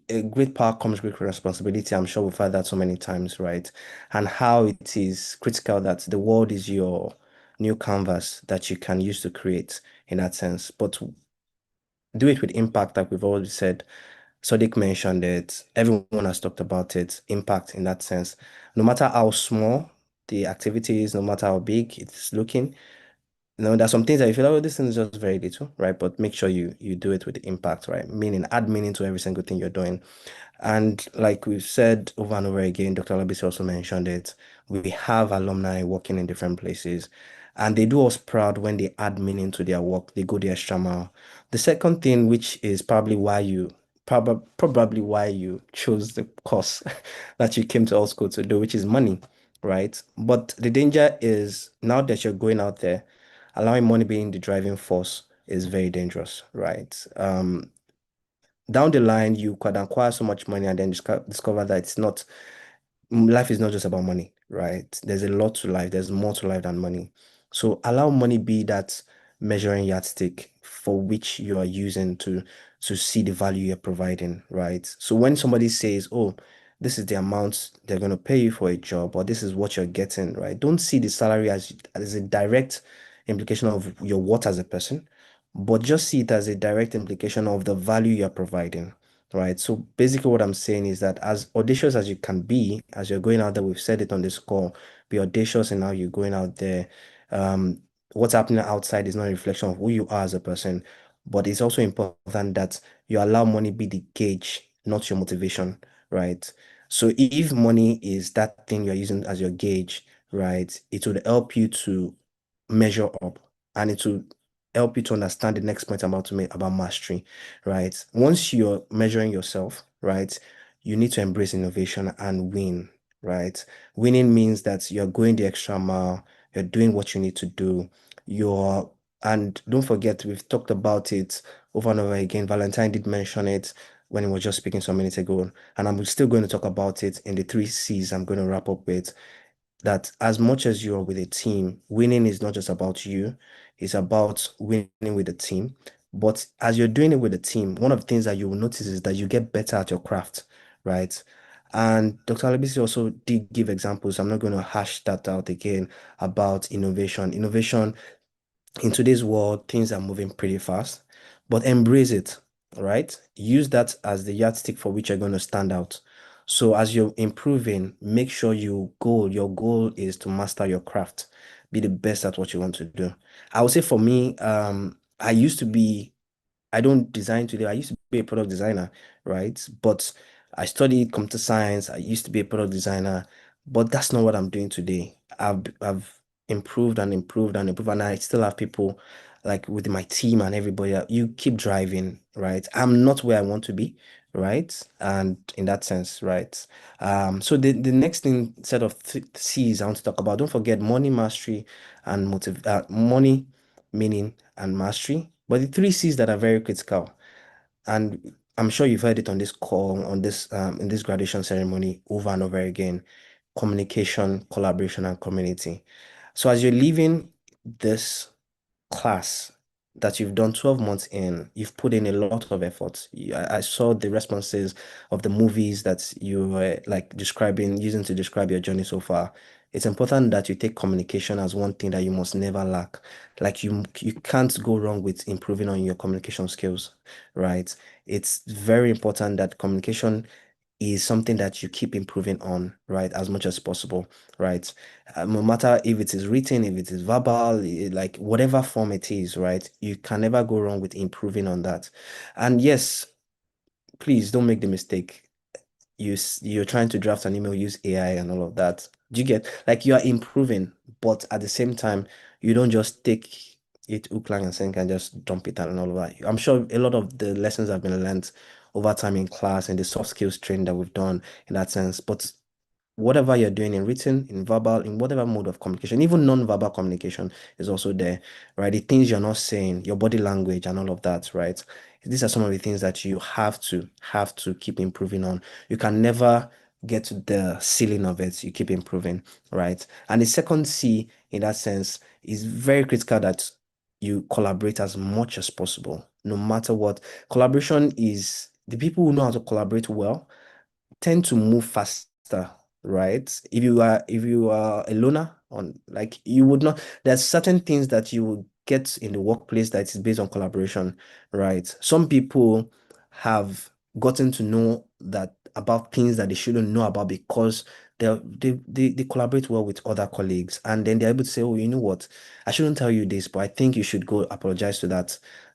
Speaker 9: a great power comes with responsibility. I'm sure we've heard that so many times, right? And how it is critical that the world is your new canvas that you can use to create in that sense. But do it with impact, like we've already said. Sadiq mentioned it, everyone has talked about it, impact in that sense. No matter how small the activity is, no matter how big it's looking, there's some things that you feel, oh, this thing is just very little, right? But make sure you do it with impact, right? Meaning, add meaning to every single thing you're doing. And like we've said over and over again, Dr. Labisi also mentioned it. We have alumni working in different places, and they do us proud when they add meaning to their work. They go the extra mile. The second thing, which is probably why you chose the course that you came to our school to do, which is money, right? But the danger is now that you're going out there, allowing money being the driving force is very dangerous, right? Down the line, you could acquire so much money and then discover that it's not, life is not just about money, right? There's a lot to life. There's more to life than money. So allow money be that measuring yardstick for which you are using to see the value you're providing, right? So when somebody says, oh, this is the amount they're going to pay you for a job, or this is what you're getting, right? Don't see the salary as a direct implication of your worth as a person, but just see it as a direct implication of the value you're providing, right? So basically, what I'm saying is that as audacious as you can be, as you're going out there, we've said it on this call, be audacious in how you're going out there. Um, what's happening outside is not a reflection of who you are as a person, but it's also important that you allow money be the gauge, not your motivation, right? So if money is that thing you're using as your gauge, right, it would help you to measure up, and it will help you to understand the next point I'm about to make about mastery, right? Once you're measuring yourself, right, you need to embrace innovation and win, right? Winning means that you're going the extra mile, you're doing what you need to do, you're, and don't forget, we've talked about it over and over again. Valentine did mention it when he was just speaking some minutes ago, and I'm still going to talk about it in the three C's I'm going to wrap up with, that as much as you're with a team, winning is not just about you, it's about winning with the team. But as you're doing it with the team, one of the things that you will notice is that you get better at your craft, right? And Dr. Alabisi also did give examples. I'm not going to hash that out again about innovation. Innovation in today's world, things are moving pretty fast, but embrace it, right? Use that as the yardstick for which you're going to stand out. So as you're improving, make sure your goal is to master your craft, be the best at what you want to do. I would say for me, I used to be, I don't design today. I used to be a product designer, right? But I studied computer science. I used to be a product designer, but that's not what I'm doing today. I've improved and improved and improved, and I still have people like with my team and everybody. You keep driving, right? I'm not where I want to be, right? And in that sense, right? So the next thing set of C's I want to talk about. Don't forget money, mastery, and money, meaning, and mastery. But the three C's that are very critical, and I'm sure you've heard it on this call, on this in this graduation ceremony over and over again: communication, collaboration, and community. So as you're leaving this class that you've done 12 months in, you've put in a lot of effort. I saw the responses of the movies that you were like describing, using to describe your journey so far. It's important that you take communication as one thing that you must never lack. Like you can't go wrong with improving on your communication skills, right? It's very important that communication is something that you keep improving on, right, as much as possible, right? No matter if it is written, if it is verbal, like whatever form it is, right? You can never go wrong with improving on that. And yes, please don't make the mistake. You're trying to draft an email, use AI and all of that. Do you get, like, you are improving, but at the same time, you don't just take it hook, line, and sinker and just dump it out and all of that. I'm sure a lot of the lessons have been learned over time in class and the soft skills training that we've done in that sense. But whatever you're doing in written, in verbal, in whatever mode of communication, even non-verbal communication is also there, right? The things you're not saying, your body language and all of that, right? These are some of the things that you have to keep improving on. You can never get to the ceiling of it. You keep improving, right? And the second C in that sense is very critical, that you collaborate as much as possible, no matter what. Collaboration is, the people who know how to collaborate well tend to move faster, right? If you are a loner, on like, you would not, there's certain things that you will get in the workplace that is based on collaboration, right? Some people have gotten to know that about things that they shouldn't know about because they collaborate well with other colleagues, and then they're able to say, oh, you know what, I shouldn't tell you this, but I think you should go apologize to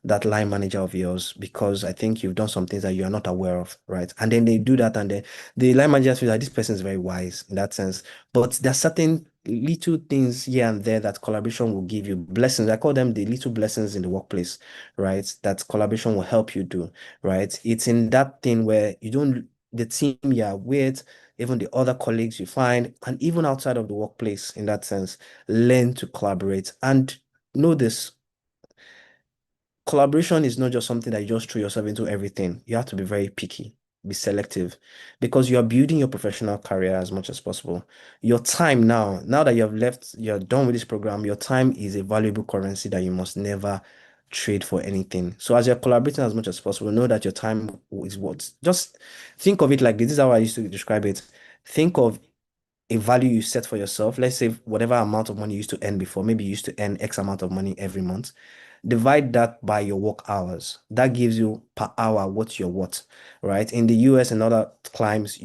Speaker 9: that line manager of yours because I think you've done some things that you are not aware of, right? And then they do that, and then the line manager feels like this person is very wise in that sense. But there are certain little things here and there that collaboration will give you blessings. I call them the little blessings in the workplace, right? That collaboration will help you do, right? It's in that thing where you don't, the team you are with, even the other colleagues you find, and even outside of the workplace, in that sense, learn to collaborate. And know this, collaboration is not just something that you just throw yourself into everything. You have to be very picky, be selective, because you are building your professional career as much as possible. Your time now that you have left, you're done with this program, your time is a valuable currency that you must never trade for anything. So as you're collaborating as much as possible, know that your time is what. Just think of it like this is how I used to describe it. Think of a value you set for yourself. Let's say whatever amount of money you used to earn before, maybe you used to earn X amount of money every month. Divide that by your work hours. That gives you per hour what you're worth, right? In the US and other climes,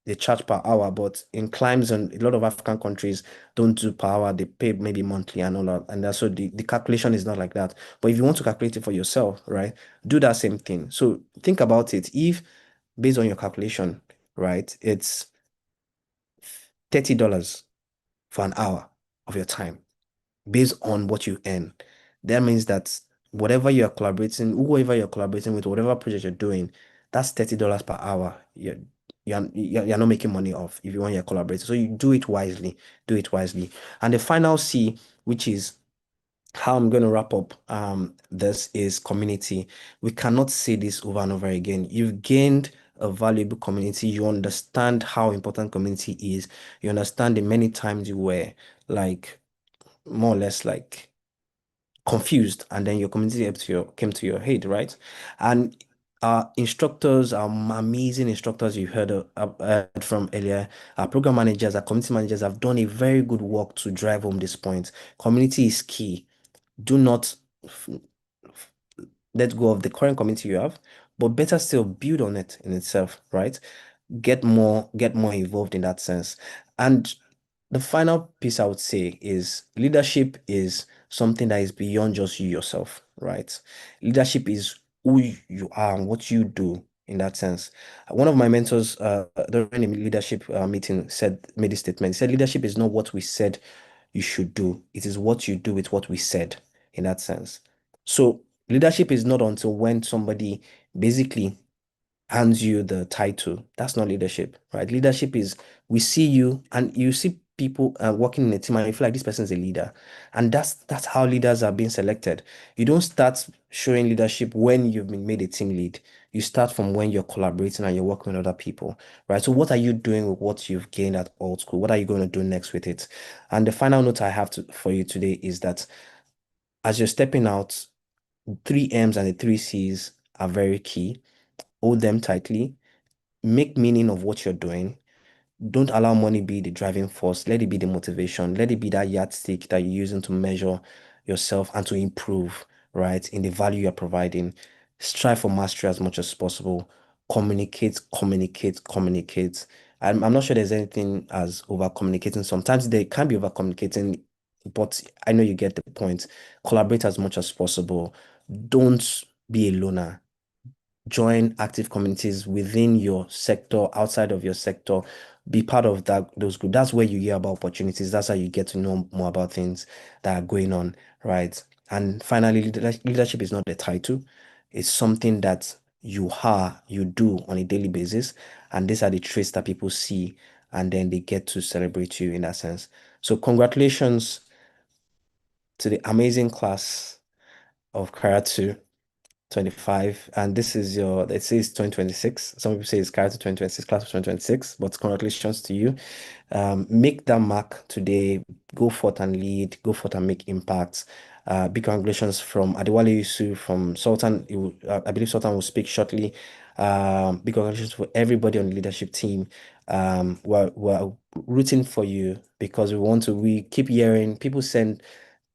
Speaker 9: they charge per hour, but in climes and a lot of African countries don't do per hour, they pay maybe monthly and all that. And that's so the calculation is not like that. But if you want to calculate it for yourself, right, do that same thing. So think about it. If based on your calculation, right, it's $30 for an hour of your time based on what you earn. That means that whatever you're collaborating, whoever you're collaborating with, whatever project you're doing, that's $30 per hour. You're not making money off if you want your collaborator. So you do it wisely. Do it wisely. And the final C, which is how I'm going to wrap up this, is community. We cannot say this over and over again. You've gained a valuable community. You understand how important community is. You understand the many times you were like more or less like confused, and then your community came to your head, right? And our instructors, our amazing instructors you heard from earlier, our program managers, our community managers have done a very good work to drive home this point. Community is key. Do not f- let go of the current community you have, but better still build on it in itself, right? Get more involved in that sense. And the final piece I would say is leadership is something that is beyond just you yourself, right? Leadership is who you are and what you do in that sense. One of my mentors during a leadership meeting made this statement. He said, leadership is not what we said you should do. It is what you do with what we said in that sense. So leadership is not until when somebody basically hands you the title. That's not leadership, right? Leadership is we see you and you see people working in a team and you feel like this person is a leader. And that's how leaders are being selected. You don't start showing leadership when you've been made a team lead. You start from when you're collaborating and you're working with other people, right? So what are you doing with what you've gained at old school? What are you going to do next with it? And the final note I have for you today is that as you're stepping out, 3 M's and the 3 C's are very key. Hold them tightly, make meaning of what you're doing. Don't allow money be the driving force. Let it be the motivation. Let it be that yardstick that you're using to measure yourself and to improve, right, in the value you're providing. Strive for mastery as much as possible. Communicate, communicate, communicate. I'm not sure there's anything as over communicating. Sometimes they can be over communicating, but I know you get the point. Collaborate as much as possible. Don't be a loner. Join active communities within your sector, outside of your sector, be part of those groups. That's where you hear about opportunities. That's how you get to know more about things that are going on, right? And finally, leadership is not a title. It's something that you do on a daily basis. And these are the traits that people see, and then they get to celebrate you in that sense. So congratulations to the amazing class of Karatu 25, and this is it says 2026. Some people say it's Karatu 2026, class of 2026, but congratulations to you. Make that mark today. Go forth and lead, go forth and make impacts. Big congratulations from Adewale Yusuf, from Sultan. I believe Sultan will speak shortly. Big congratulations for everybody on the leadership team. We're rooting for you because we keep hearing people send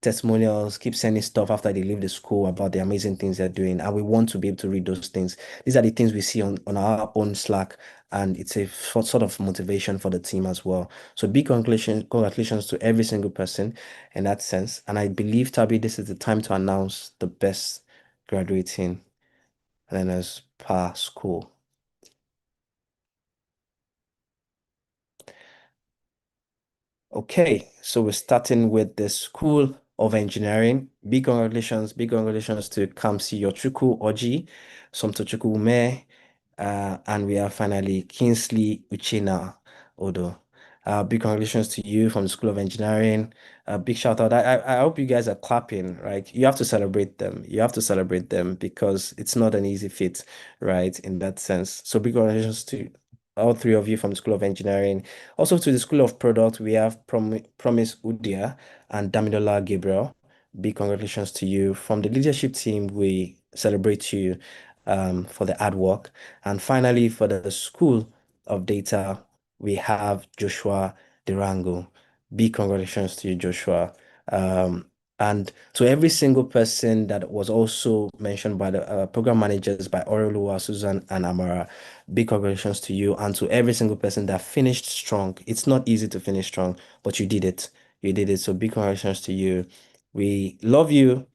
Speaker 9: testimonials, keep sending stuff after they leave the school about the amazing things they're doing. And we want to be able to read those things. These are the things we see on our own Slack, and it's a sort of motivation for the team as well. So big congratulations to every single person in that sense. And I believe, Tabi, this is the time to announce the best graduating learners per school. Okay, so we're starting with the School of Engineering. Big congratulations to Kamsi Yochuku Oji, Somtochuku Ume, and we have finally Kingsley Uchina Odo. Big congratulations to you from the School of Engineering. Big shout out. I hope you guys are clapping, right? You have to celebrate them. You have to celebrate them because it's not an easy feat, right? In that sense. So big congratulations to all three of you from the School of Engineering. Also to the School of Product, we have Promise Udia and Damilola Gabriel. Big congratulations to you. From the leadership team, we celebrate you for the hard work. And finally, for the School of Data, we have Joshua Durango. Big congratulations to you, Joshua. And to every single person that was also mentioned by the program managers, by Orelua, Susan, and Amara, big congratulations to you. And to every single person that finished strong. It's not easy to finish strong, but you did it. You did it. So big congratulations to you. We love you.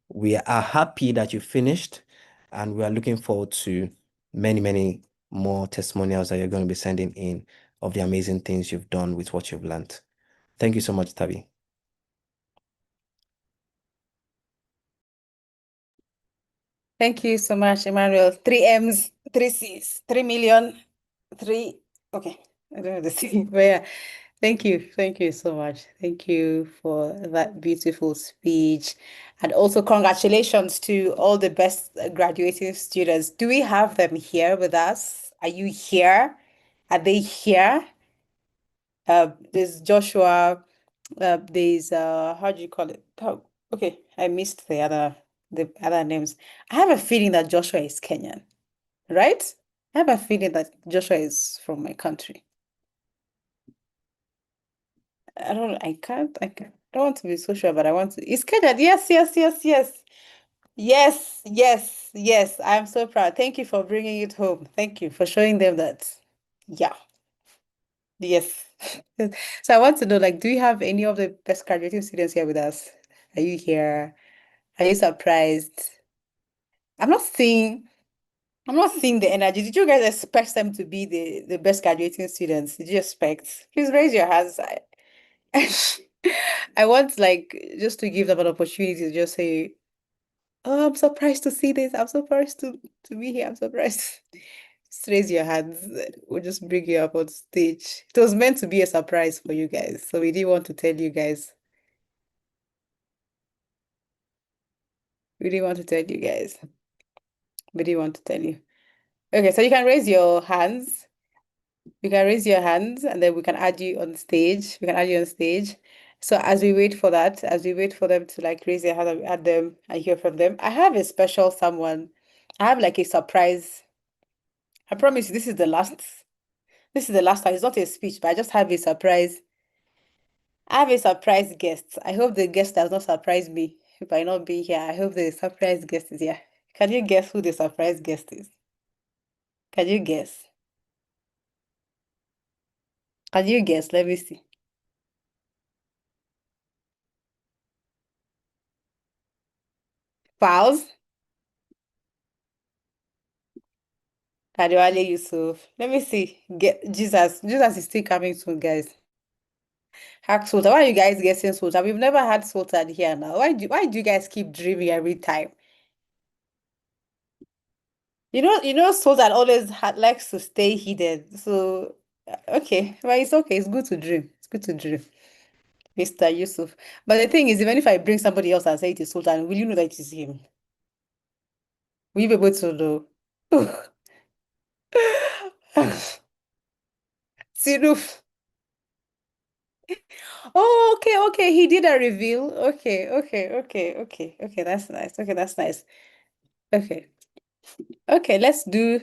Speaker 9: We are happy that you finished, and we are looking forward to many, many more testimonials that you're going to be sending in of the amazing things you've done with what you've learned. Thank you so much, Tabi.
Speaker 1: Thank you so much, Emmanuel. 3 M's, 3 C's, 3 million, okay. I don't know the C, but yeah. Thank you. Thank you so much. Thank you for that beautiful speech. And also congratulations to all the best graduating students. Do we have them here with us? Are you here? Are they here? There's Joshua, there's how do you call it? Okay, I missed the other names. I have a feeling that Joshua is Kenyan, right? I have a feeling that Joshua is from my country. I don't want to be so sure, but I want to. It's Kenyan. Yes, yes, yes, yes. Yes, yes, yes. I'm so proud. Thank you for bringing it home. Thank you for showing them that. Yeah, yes. So I want to know, like, do you have any of the best graduating students here with us? Are you here? Are you surprised? I'm not seeing I'm not seeing the energy. Did you guys expect them to be the best graduating students? Did you expect? Please raise your hands. I want like just to give them an opportunity to just say, "Oh, I'm surprised to see this. I'm surprised to be here. I'm surprised." Just raise your hands. We'll just bring you up on stage. It was meant to be a surprise for you guys, so we didn't want to tell you guys. We didn't want to tell you guys. We didn't want to tell you. Okay, so you can raise your hands. You can raise your hands and then we can add you on stage. We can add you on stage. So as we wait for that, as we wait for them to like raise their hand and we add them and hear from them, I have a special someone. I have like a surprise. I promise you, this is the last. This is the last time. It's not a speech, but I just have a surprise. I have a surprise guest. I hope the guest does not surprise me by not being here. I hope the surprise guest is here. Can you guess who the surprise guest is? Can you guess? Can you guess? Let me see. Pause. Kadiwale Yusuf. Let me see. Get Jesus. Jesus is still coming soon, guys. Hack Sultan. Why are you guys guessing Sultan? We've never had Sultan here now. Why do you guys keep dreaming every time? You know, Sultan always likes to stay hidden. So okay, well, it's okay. It's good to dream. It's good to dream, Mr. Yusuf. But the thing is, even if I bring somebody else and say it is Sultan, will you know that it is him? Will you be able to know? Sinuf. Oh, okay, okay. He did a reveal. Okay, okay, okay, okay, okay. That's nice. Okay, that's nice. Okay, okay. Let's do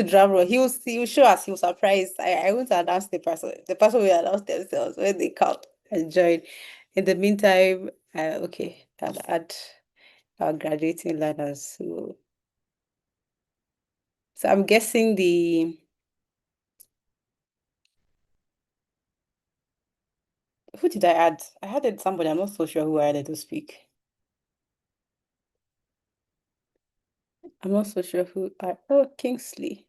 Speaker 1: drum roll. He will show us. He will surprise. I want to announce the person. The person will announce themselves when they come and join. In the meantime, Okay, I'll add our graduating learners. So I'm guessing who did I add? I added somebody. I'm not so sure who I added to speak. I'm not so sure who oh, Kingsley.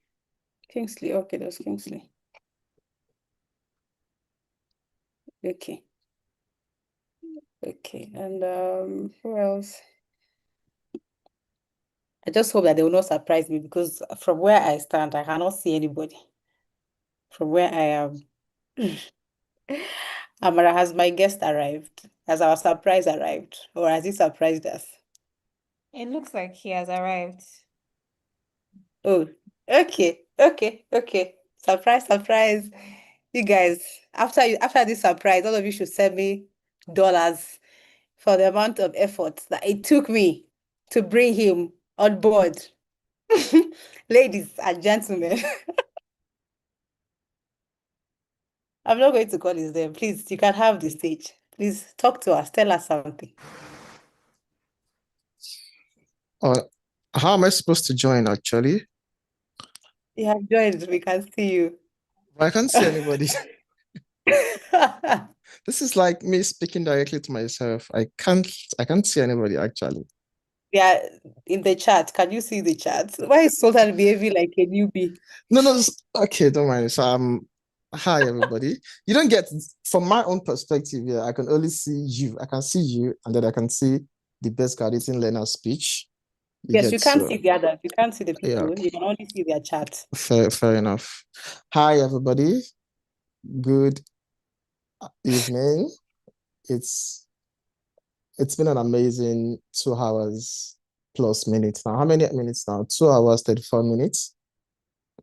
Speaker 1: Kingsley, okay, that's Kingsley. Okay. Okay, and who else? I just hope that they will not surprise me because from where I stand, I cannot see anybody. From where I am. Amara, has my guest arrived? Has our surprise arrived? Or has he surprised us?
Speaker 5: It looks like he has arrived.
Speaker 1: Oh, okay. Surprise, surprise. You guys, after this surprise, all of you should send me dollars for the amount of effort that it took me to bring him on board. Ladies and gentlemen, I'm not going to call his name. Please, you can have the stage. Please talk to us. Tell us something.
Speaker 10: How am I supposed to join actually?
Speaker 1: You have joined. We can see you.
Speaker 10: I can't see anybody. This is like me speaking directly to myself. I can't see anybody actually.
Speaker 1: Yeah, in the chat. Can you see the chat? Why is Sultan behaving like a newbie?
Speaker 10: No, okay, don't mind. So hi everybody. You don't get from my own perspective here, I can only see you. I can see you, and then I can see the best graduating learner speech.
Speaker 1: Yes, you can't see the others. You can't see the
Speaker 10: yeah,
Speaker 1: people. You can only see their chat.
Speaker 10: fair enough. Hi everybody. Good evening. It's been an amazing 2 hours plus minutes now. How many minutes now? 2 hours, 34 minutes.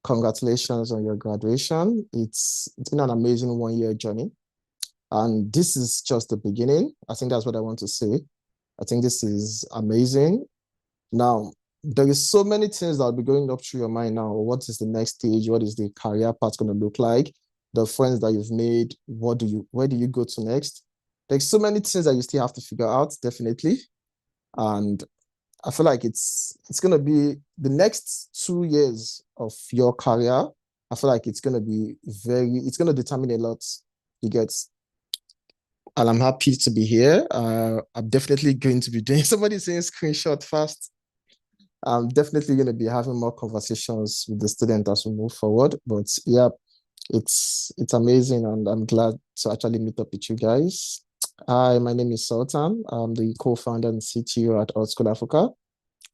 Speaker 10: Congratulations on your graduation. It's been an amazing 1 year journey. And this is just the beginning. I think that's what I want to say. I think this is amazing. Now, there is so many things that will be going up through your mind now. What is the next stage? What is the career path going to look like? The friends that you've made, where do you go to next? There's so many things that you still have to figure out, definitely. And I feel like it's gonna be the next 2 years of your career. I feel like it's gonna determine a lot. You get, and I'm happy to be here. I'm definitely going to be doing somebody saying screenshot fast. I'm definitely going to be having more conversations with the student as we move forward. But yeah, it's amazing, and I'm glad to actually meet up with you guys. Hi, my name is Sultan. I'm the co-founder and CTO at Alt School Africa.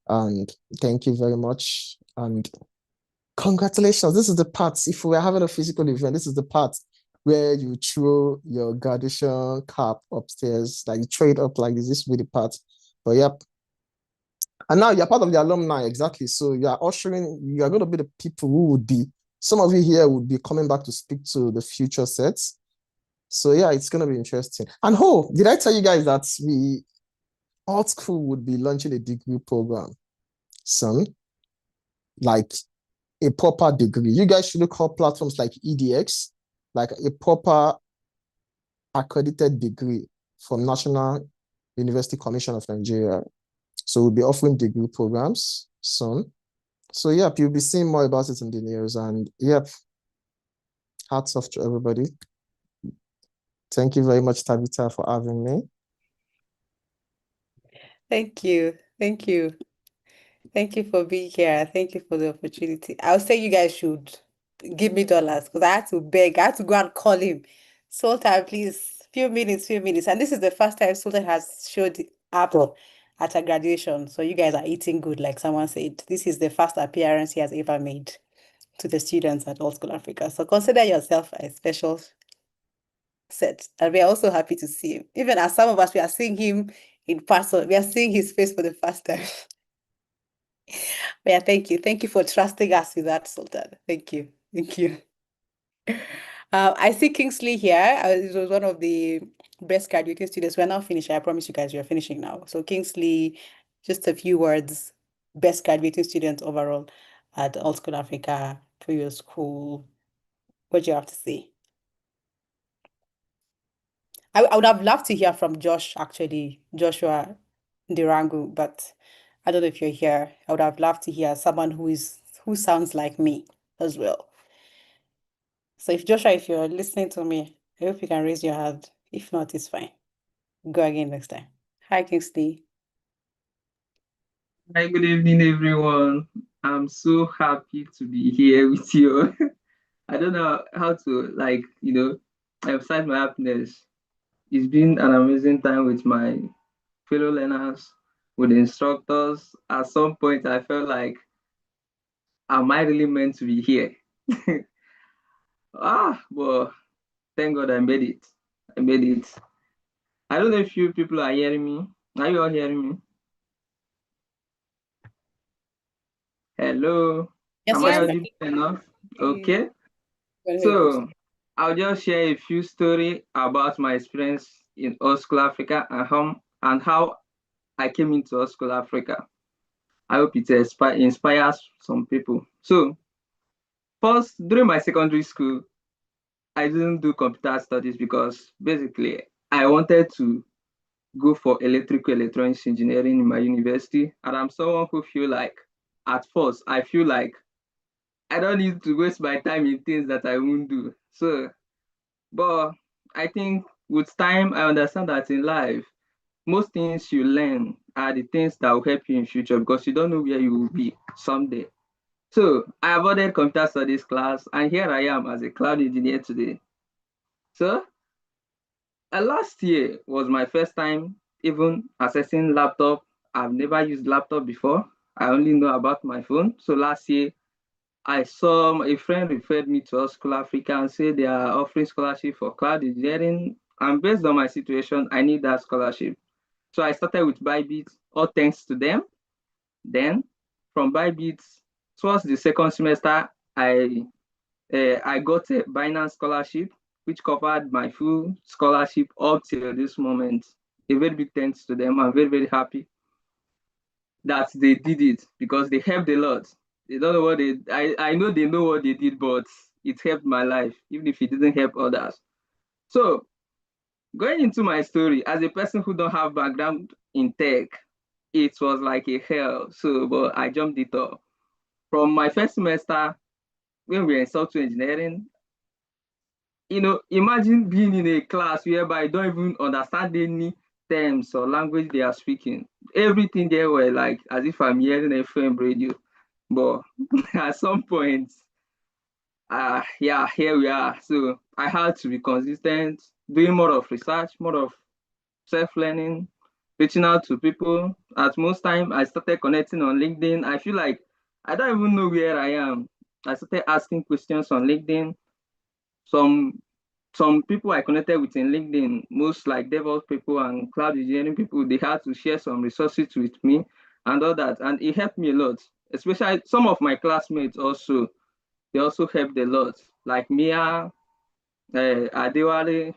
Speaker 10: And thank you very much. And congratulations. This is the part. If we're having a physical event, this is the part where you throw your graduation cap upstairs, like you throw it up like this. This will be the part. But yep. And now you're part of the alumni, exactly. So you are going to be the people who would be, some of you here would be coming back to speak to the future sets. So yeah, it's going to be interesting. And did I tell you guys that Alt School would be launching a degree program soon? Like a proper degree. You guys should look up platforms like EDX, like a proper accredited degree from National University Commission of Nigeria. So we'll be offering degree programs soon. So yep, you'll be seeing more about it in the news. And yep, hats off to everybody. Thank you very much, Tabitha, for having me.
Speaker 1: Thank you. Thank you. Thank you for being here. Thank you for the opportunity. I'll say you guys should give me dollars because I had to beg. I had to go and call him. Sultan, please, few minutes. And this is the first time Sultan has showed up at a graduation. So you guys are eating good, like someone said. This is the first appearance he has ever made to the students at Old School Africa. So consider yourself a special set. And we are also happy to see him. Even as some of us, we are seeing him in person. We are seeing his face for the first time. Yeah, thank you. Thank you for trusting us with that, Sultan. Thank you. Thank you. I see Kingsley here. He was one of the best graduating students. We're now finishing. I promise you guys, we are finishing now. So Kingsley, just a few words. Best graduating student overall at All School Africa, previous school. What do you have to say? I would have loved to hear from Josh, actually, Joshua Ndirangu, but I don't know if you're here. I would have loved to hear someone who sounds like me as well. So if Joshua, if you're listening to me, I hope you can raise your hand. If not, it's fine. Go again next time. Hi, Kingsley.
Speaker 11: Hi, good evening, everyone. I'm so happy to be here with you. I don't know how to emphasize my happiness. It's been an amazing time with my fellow learners, with the instructors. At some point, I felt like, am I really meant to be here? But thank God I made it. I made it. I don't know if you people are hearing me. Are you all hearing me? Hello.
Speaker 1: Yes,
Speaker 11: Am I
Speaker 1: yes,
Speaker 11: audible enough?
Speaker 1: you.
Speaker 11: Okay.
Speaker 1: Go ahead, Kingsley.
Speaker 11: So I'll just share a few stories about my experience in Old School Africa and how I came into Old School Africa. I hope it inspires some people. So first, during my secondary school, I didn't do computer studies because basically I wanted to go for electrical electronics engineering in my university. And I'm someone who feel like at first I feel like I don't need to waste my time in things that I won't do. So but I think with time, I understand that in life, most things you learn are the things that will help you in future because you don't know where you will be someday. So I avoided computer studies class, and here I am as a cloud engineer today. So last year was my first time even accessing laptop. I've never used laptop before. I only know about my phone. So last year I saw a friend referred me to School Africa and said they are offering scholarship for cloud engineering. And based on my situation, I need that scholarship. So I started with Bybit, all thanks to them. Then from Bybit, towards the second semester, I got a Binance scholarship, which covered my full scholarship up till this moment. A very big thanks to them. I'm very, very happy that they did it because they helped a lot. They don't know what I know they know what they did, but it helped my life, even if it didn't help others. So going into my story, as a person who don't have background in tech, it was like a hell. So but I jumped it up. From my first semester, when we were in software engineering, imagine being in a class whereby you don't even understand any terms or language they are speaking. Everything there were like as if I'm hearing a FM radio. But at some point, yeah, here we are. So I had to be consistent, doing more of research, more of self-learning, reaching out to people. At most time, I started connecting on LinkedIn. I feel like I don't even know where I am. I started asking questions on LinkedIn. Some some people I connected with in LinkedIn, most like DevOps people and cloud engineering people, they had to share some resources with me and all that. And it helped me a lot. Especially some of my classmates also, they also helped a lot. Like Mia, Adewale,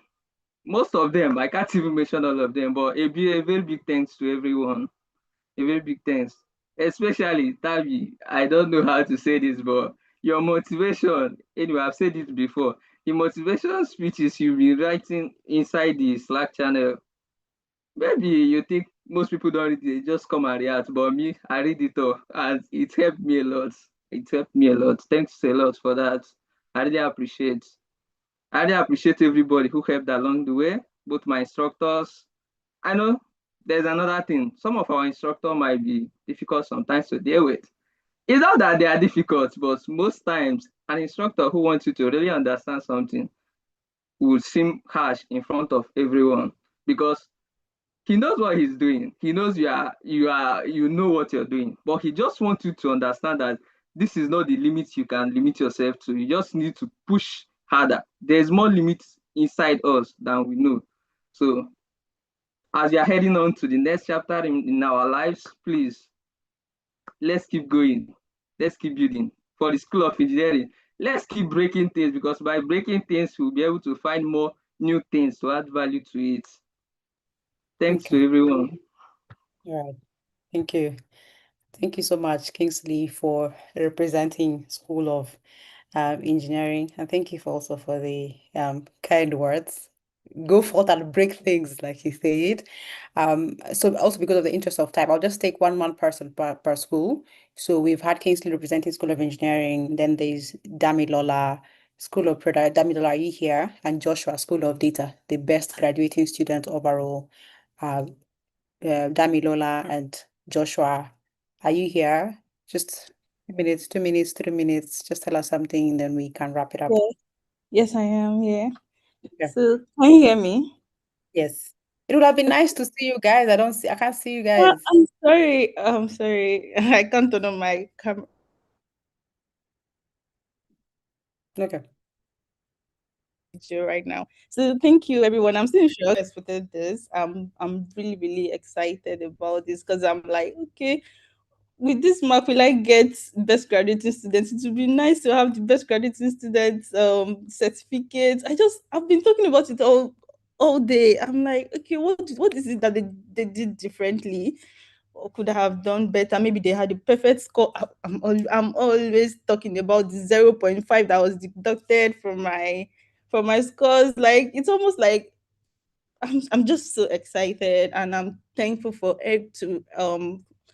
Speaker 11: most of them, I can't even mention all of them, but a very big thanks to everyone. A very big thanks. Especially Tavi. I don't know how to say this, but your motivation, anyway, I've said it before. The motivation speeches you've been writing inside the Slack channel. Maybe you think most people don't read it, they just come and react. But me, I read it all and it helped me a lot. It helped me a lot. Thanks a lot for that. I really appreciate. I really appreciate everybody who helped along the way, both my instructors. I know there's another thing. Some of our instructors might be difficult sometimes to deal with. It's not that they are difficult, but most times an instructor who wants you to really understand something will seem harsh in front of everyone because he knows what he's doing. He knows you know what you're doing, but he just wants you to understand that this is not the limit you can limit yourself to. You just need to push harder. There's more limits inside us than we know. So as we are heading on to the next chapter in our lives, please let's keep going. Let's keep building. For the School of Engineering, let's keep breaking things because by breaking things, we'll be able to find more new things to add value to it. Thanks to everyone.
Speaker 1: All right. Thank you. Thank you so much, Kingsley, for representing School of Engineering. And thank you also for the kind words. go forth and break things, like he said. So also because of the interest of time, I'll just take one person per school. So we've had Kingsley representing School of Engineering, then there's Damilola, School of Product, Damilola, are you here? And Joshua, School of Data, the best graduating student overall. Um, Damilola and Joshua, are you here? Just 2 minutes, 2 minutes, 3 minutes. Just tell us something, then we can wrap it up.
Speaker 12: Yeah. Yes, I am. Yeah.
Speaker 1: Yeah.
Speaker 12: So can you hear me?
Speaker 1: Yes. It would have been nice to see you guys. I can't see you
Speaker 12: Ah,
Speaker 1: guys.
Speaker 12: I'm sorry. I'm sorry. I can't turn on my camera
Speaker 1: Okay.
Speaker 12: right now. So thank you, everyone. I'm still in shock. I expected this. I'm really, really excited about this because I'm like, okay, with this mark, will I get best graduating students? It would be nice to have the best graduating students certificates. I've been talking about it all day. I'm like, okay, what is it that they did differently or could have done better? Maybe they had the perfect score. I'm always talking about the 0.5 that was deducted from my scores. Like it's almost like I'm just so excited and I'm thankful for it to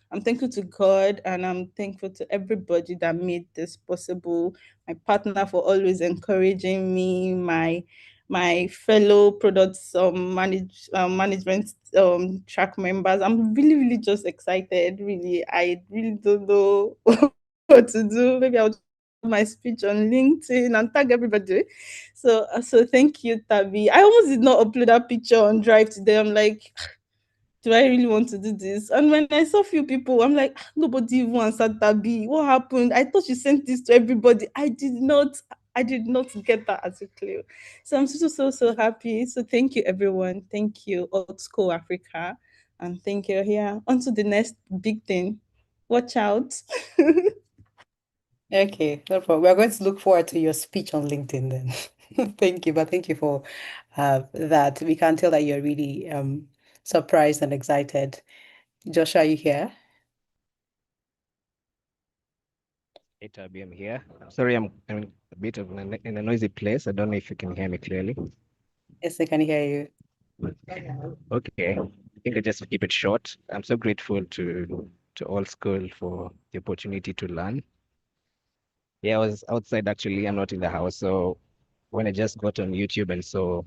Speaker 12: I'm thankful to God and I'm thankful to everybody that made this possible. My partner for always encouraging me, my fellow products management track members. I'm really, really just excited. Really, I really don't know what to do. Maybe I'll my speech on LinkedIn and tag everybody. So thank you, Tabi. I almost did not upload that picture on Drive today. I'm like, do I really want to do this? And when I saw few people, I'm like, nobody even answered Tabi. What happened? I thought you sent this to everybody. I did not get that as a clue. So I'm so happy. So thank you, everyone. Thank you, Old School Africa. And thank you. Yeah. On to the next big thing. Watch out.
Speaker 1: Okay, no problem. We're going to look forward to your speech on LinkedIn then. Thank you, but thank you for that. We can tell that you're really surprised and excited. Joshua, are you here?
Speaker 15: Hey, Toby, I'm here. I'm sorry, I'm in a bit of in a noisy place. I don't know if you can hear me clearly.
Speaker 1: Yes, I can hear you.
Speaker 15: Okay, I think I just keep it short. I'm so grateful to all school for the opportunity to learn. Yeah, I was outside actually. I'm not in the house. So when I just got on YouTube and saw,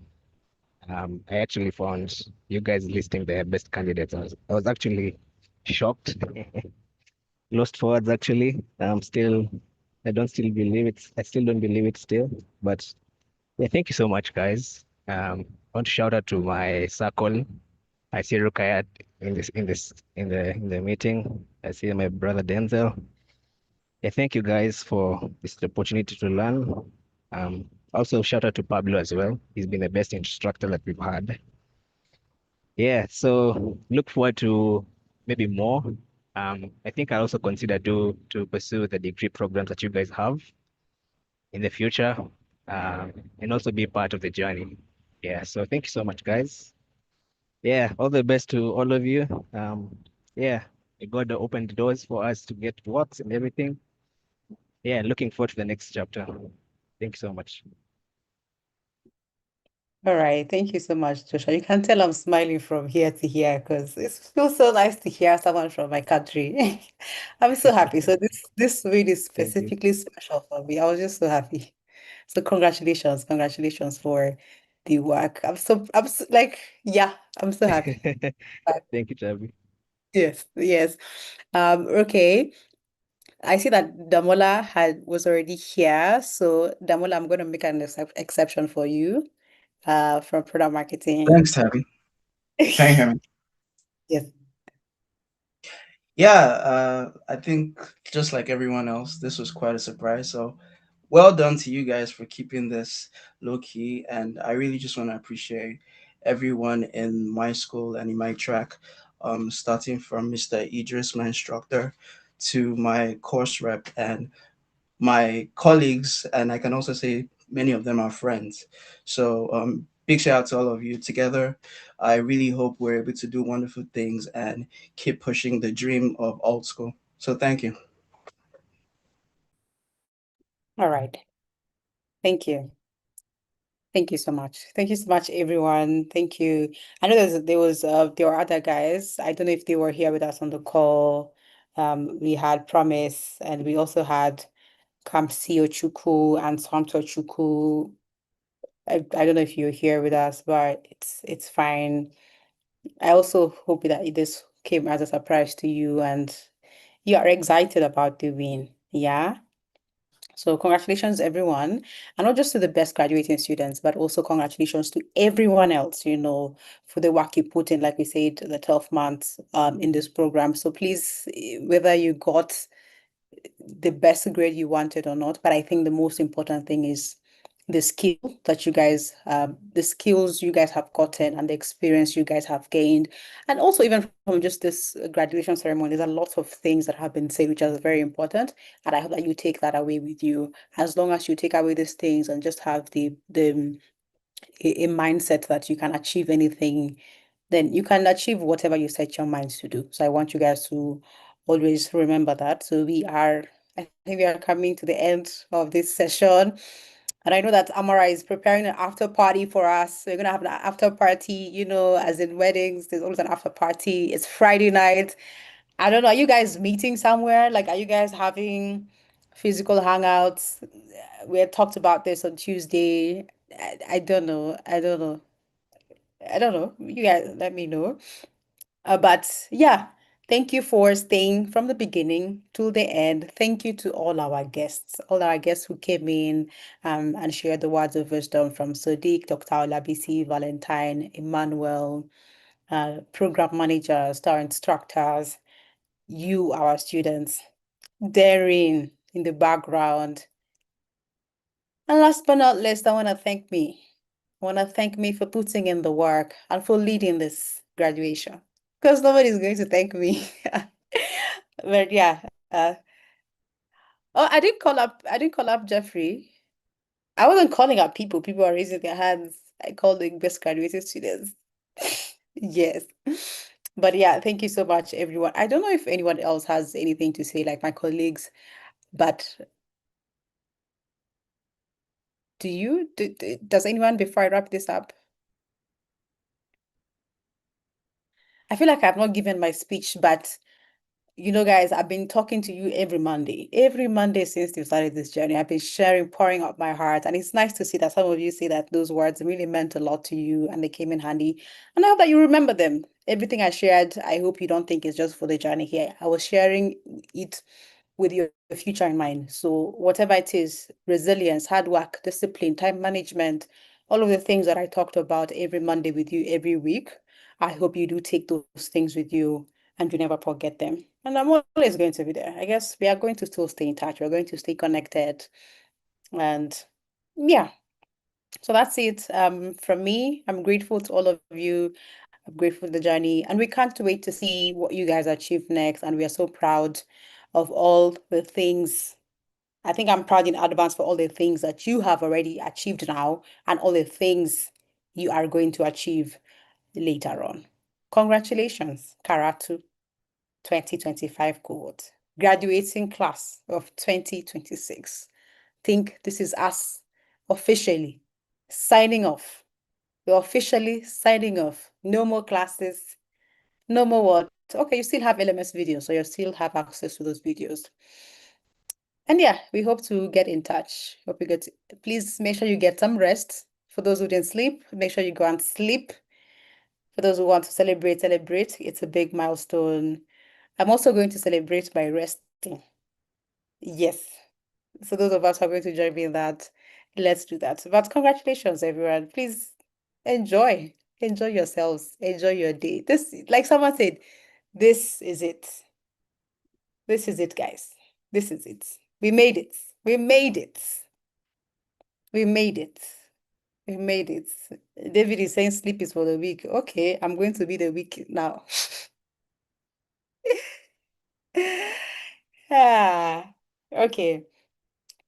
Speaker 15: I actually found you guys listing the best candidates. I was actually shocked, lost for words actually. I don't still believe it. I still don't believe it still, but. Yeah, thank you so much, guys. I want to shout out to my circle. I see Rukayat in the meeting. I see my brother Denzel. Yeah, thank you guys for this opportunity to learn. Also shout out to Pablo as well. He's been the best instructor that we've had. Yeah, so look forward to maybe more. I think I also consider to pursue the degree programs that you guys have in the future, and also be part of the journey. Yeah, so thank you so much, guys. Yeah, all the best to all of you. Yeah, may God open the doors for us to get works and everything. Yeah, looking forward to the next chapter. Thank you so much.
Speaker 1: All right, thank you so much, Joshua. You can tell I'm smiling from here to here because it feels so nice to hear someone from my country. I'm so happy. So this really is
Speaker 15: Thank you.
Speaker 1: specifically special for me. I was just so happy. So congratulations for the work. Like, yeah, I'm so happy.
Speaker 15: Thank you, Chabi.
Speaker 1: Yes, yes. Okay. I see that Damola was already here. So Damola, I'm going to make an exception for you from product marketing.
Speaker 19: Thanks, Tabby. Can you hear me?
Speaker 1: Yes.
Speaker 19: Yeah, I think just like everyone else, this was quite a surprise. So well done to you guys for keeping this low key. And I really just want to appreciate everyone in my school and in my track, starting from Mr. Idris, my instructor, to my course rep and my colleagues, and I can also say many of them are friends. So big shout out to all of you together. I really hope we're able to do wonderful things and keep pushing the dream of old school. So thank you.
Speaker 1: All right. Thank you. Thank you so much. Thank you so much, everyone. Thank you. I know there were other guys. I don't know if they were here with us on the call. We had Promise, and we also had Kamsi Ochukwu and Santo Chukwu. I don't know if you're here with us, but it's fine. I also hope that this came as a surprise to you and you are excited about the win. Yeah. So congratulations, everyone. And not just to the best graduating students, but also congratulations to everyone else, for the work you put in, like we said, the 12 months in this program. So please, whether you got the best grade you wanted or not, but I think the most important thing is the skills you guys have gotten and the experience you guys have gained. And also even from just this graduation ceremony, there's a lot of things that have been said, which are very important. And I hope that you take that away with you. As long as you take away these things and just have a mindset that you can achieve anything, then you can achieve whatever you set your minds to do. So I want you guys to always remember that. So I think we are coming to the end of this session. And I know that Amara is preparing an after party for us. So we're gonna have an after party, as in weddings, there's always an after party. It's Friday night. I don't know, are you guys meeting somewhere? Like, are you guys having physical hangouts? We had talked about this on Tuesday. I don't know. I don't know. I don't know. You guys let me know. But yeah, thank you for staying from the beginning to the end. Thank you to all our guests who came in and shared the words of wisdom from Sadiq, Dr. Olabisi, Valentine, Emmanuel, program managers, our instructors, you, our students, Darren in the background. And last but not least, I want to thank me. I want to thank me for putting in the work and for leading this graduation. Because nobody's going to thank me. But yeah. Oh, I didn't call up Jeffrey. I wasn't calling up people. People are raising their hands. I called the best graduated students. Yes. But yeah, thank you so much, everyone. I don't know if anyone else has anything to say, like my colleagues, but does anyone before I wrap this up? I feel like I've not given my speech, but guys, I've been talking to you every Monday since you started this journey. I've been sharing, pouring out my heart, and it's nice to see that some of you say that those words really meant a lot to you and they came in handy. And I hope that you remember them. Everything I shared, I hope you don't think it's just for the journey here. I was sharing it with your future in mind. So whatever it is, resilience, hard work, discipline, time management, all of the things that I talked about every Monday with you every week, I hope you do take those things with you and you never forget them. And I'm always going to be there. I guess we are going to still stay in touch. We're going to stay connected. And yeah, so that's it. From me, I'm grateful to all of you. I'm grateful for the journey. And we can't wait to see what you guys achieve next. And we are so proud of all the things. I think I'm proud in advance for all the things that you have already achieved now and all the things you are going to achieve later on. Congratulations, Karatu 2025 cohort, graduating class of 2026. Think this is us officially signing off. We're officially signing off. No more classes, no more what? Okay, you still have LMS videos, so you still have access to those videos. And yeah, we hope to get in touch. Please make sure you get some rest. For those who didn't sleep, make sure you go and sleep. For those who want to celebrate, celebrate. It's a big milestone. I'm also going to celebrate by resting. Yes. So those of us who are going to join me in that, let's do that. But congratulations, everyone. Please enjoy. Enjoy yourselves. Enjoy your day. This, like someone said, this is it. This is it, guys. This is it. We made it. We made it. We made it. We made it. David is saying sleep is for the weak. Okay, I'm going to be the weak now. Ah, okay.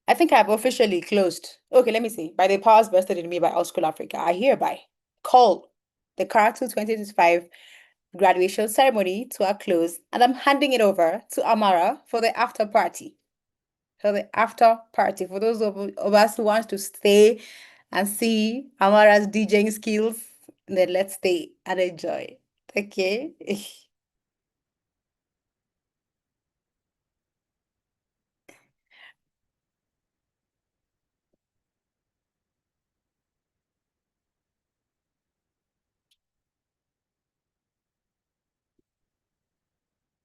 Speaker 1: I think I've officially closed. Okay, let me see. By the powers vested in me by All School Africa, I hereby call the Karatu 2025 graduation ceremony to a close, and I'm handing it over to Amara for the after party. For the after party, for those of us who want to stay and see Amara's DJing skills. Then let's stay and enjoy. Okay.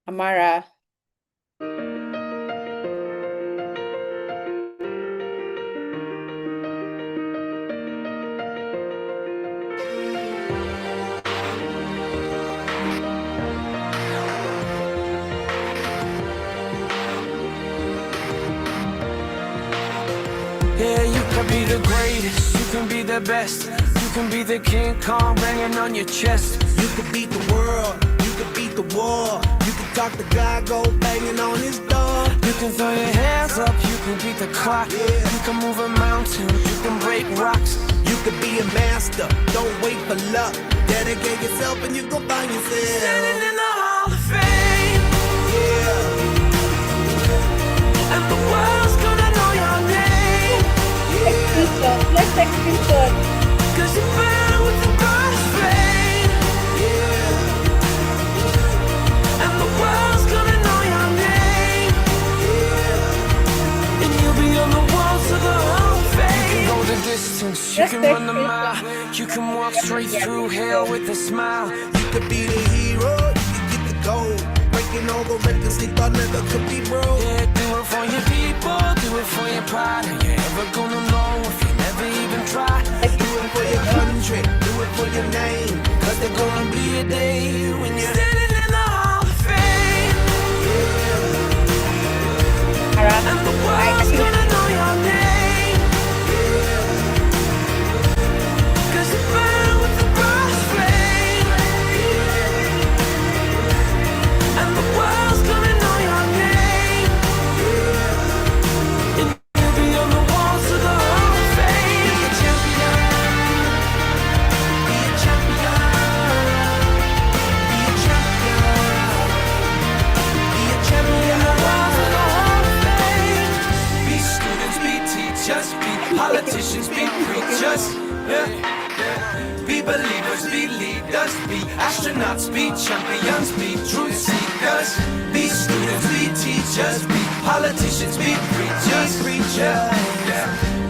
Speaker 1: Amara.
Speaker 13: Yeah, you can be the greatest, you can be the best, you can be the King Kong banging on your chest.
Speaker 14: You could beat the world, you could beat the war, you can talk to God, go banging on his door.
Speaker 13: You can throw your hands up, you can beat the clock, you can move a mountain, you can break rocks.
Speaker 14: You could be a master, don't wait for luck. Dedicate yourself and you gon' find yourself
Speaker 13: standing in the Hall of Fame.
Speaker 14: Yeah.
Speaker 13: And the world's gonna know your name.
Speaker 4: Yeah. Let's take a picture.
Speaker 13: Cause you burn with the brightest flame.
Speaker 14: Yeah.
Speaker 13: And the world's gonna know your name.
Speaker 14: Yeah.
Speaker 13: And you'll be on the walls of the Hall of Fame. You can go the distance, you can run the mile, you can walk straight through hell with a smile.
Speaker 14: You could be the hero, you can get the gold, breaking all the records they thought never could be broke.
Speaker 13: Yeah, do it for your people, do it for your pride. Are you ever gonna know if you never even try?
Speaker 14: Do it for your country, do it for your name, cause there's gonna be a day when you're
Speaker 13: standing in the Hall of Fame.
Speaker 14: Yeah.
Speaker 13: And the world's gonna know your name. Cause you burn with the brightest flame. And the world's gonna know your name. And you'll be on the walls of the Hall of Fame. Be a champion. Be a champion. Be a champion. Be a champion. The walls of the Hall of Fame. Be students, be teachers, be politicians, be preachers. Yeah. Be believers, be leaders, be astronauts, be champions, be truth seekers. Be students, be teachers, be politicians, be preachers, yeah.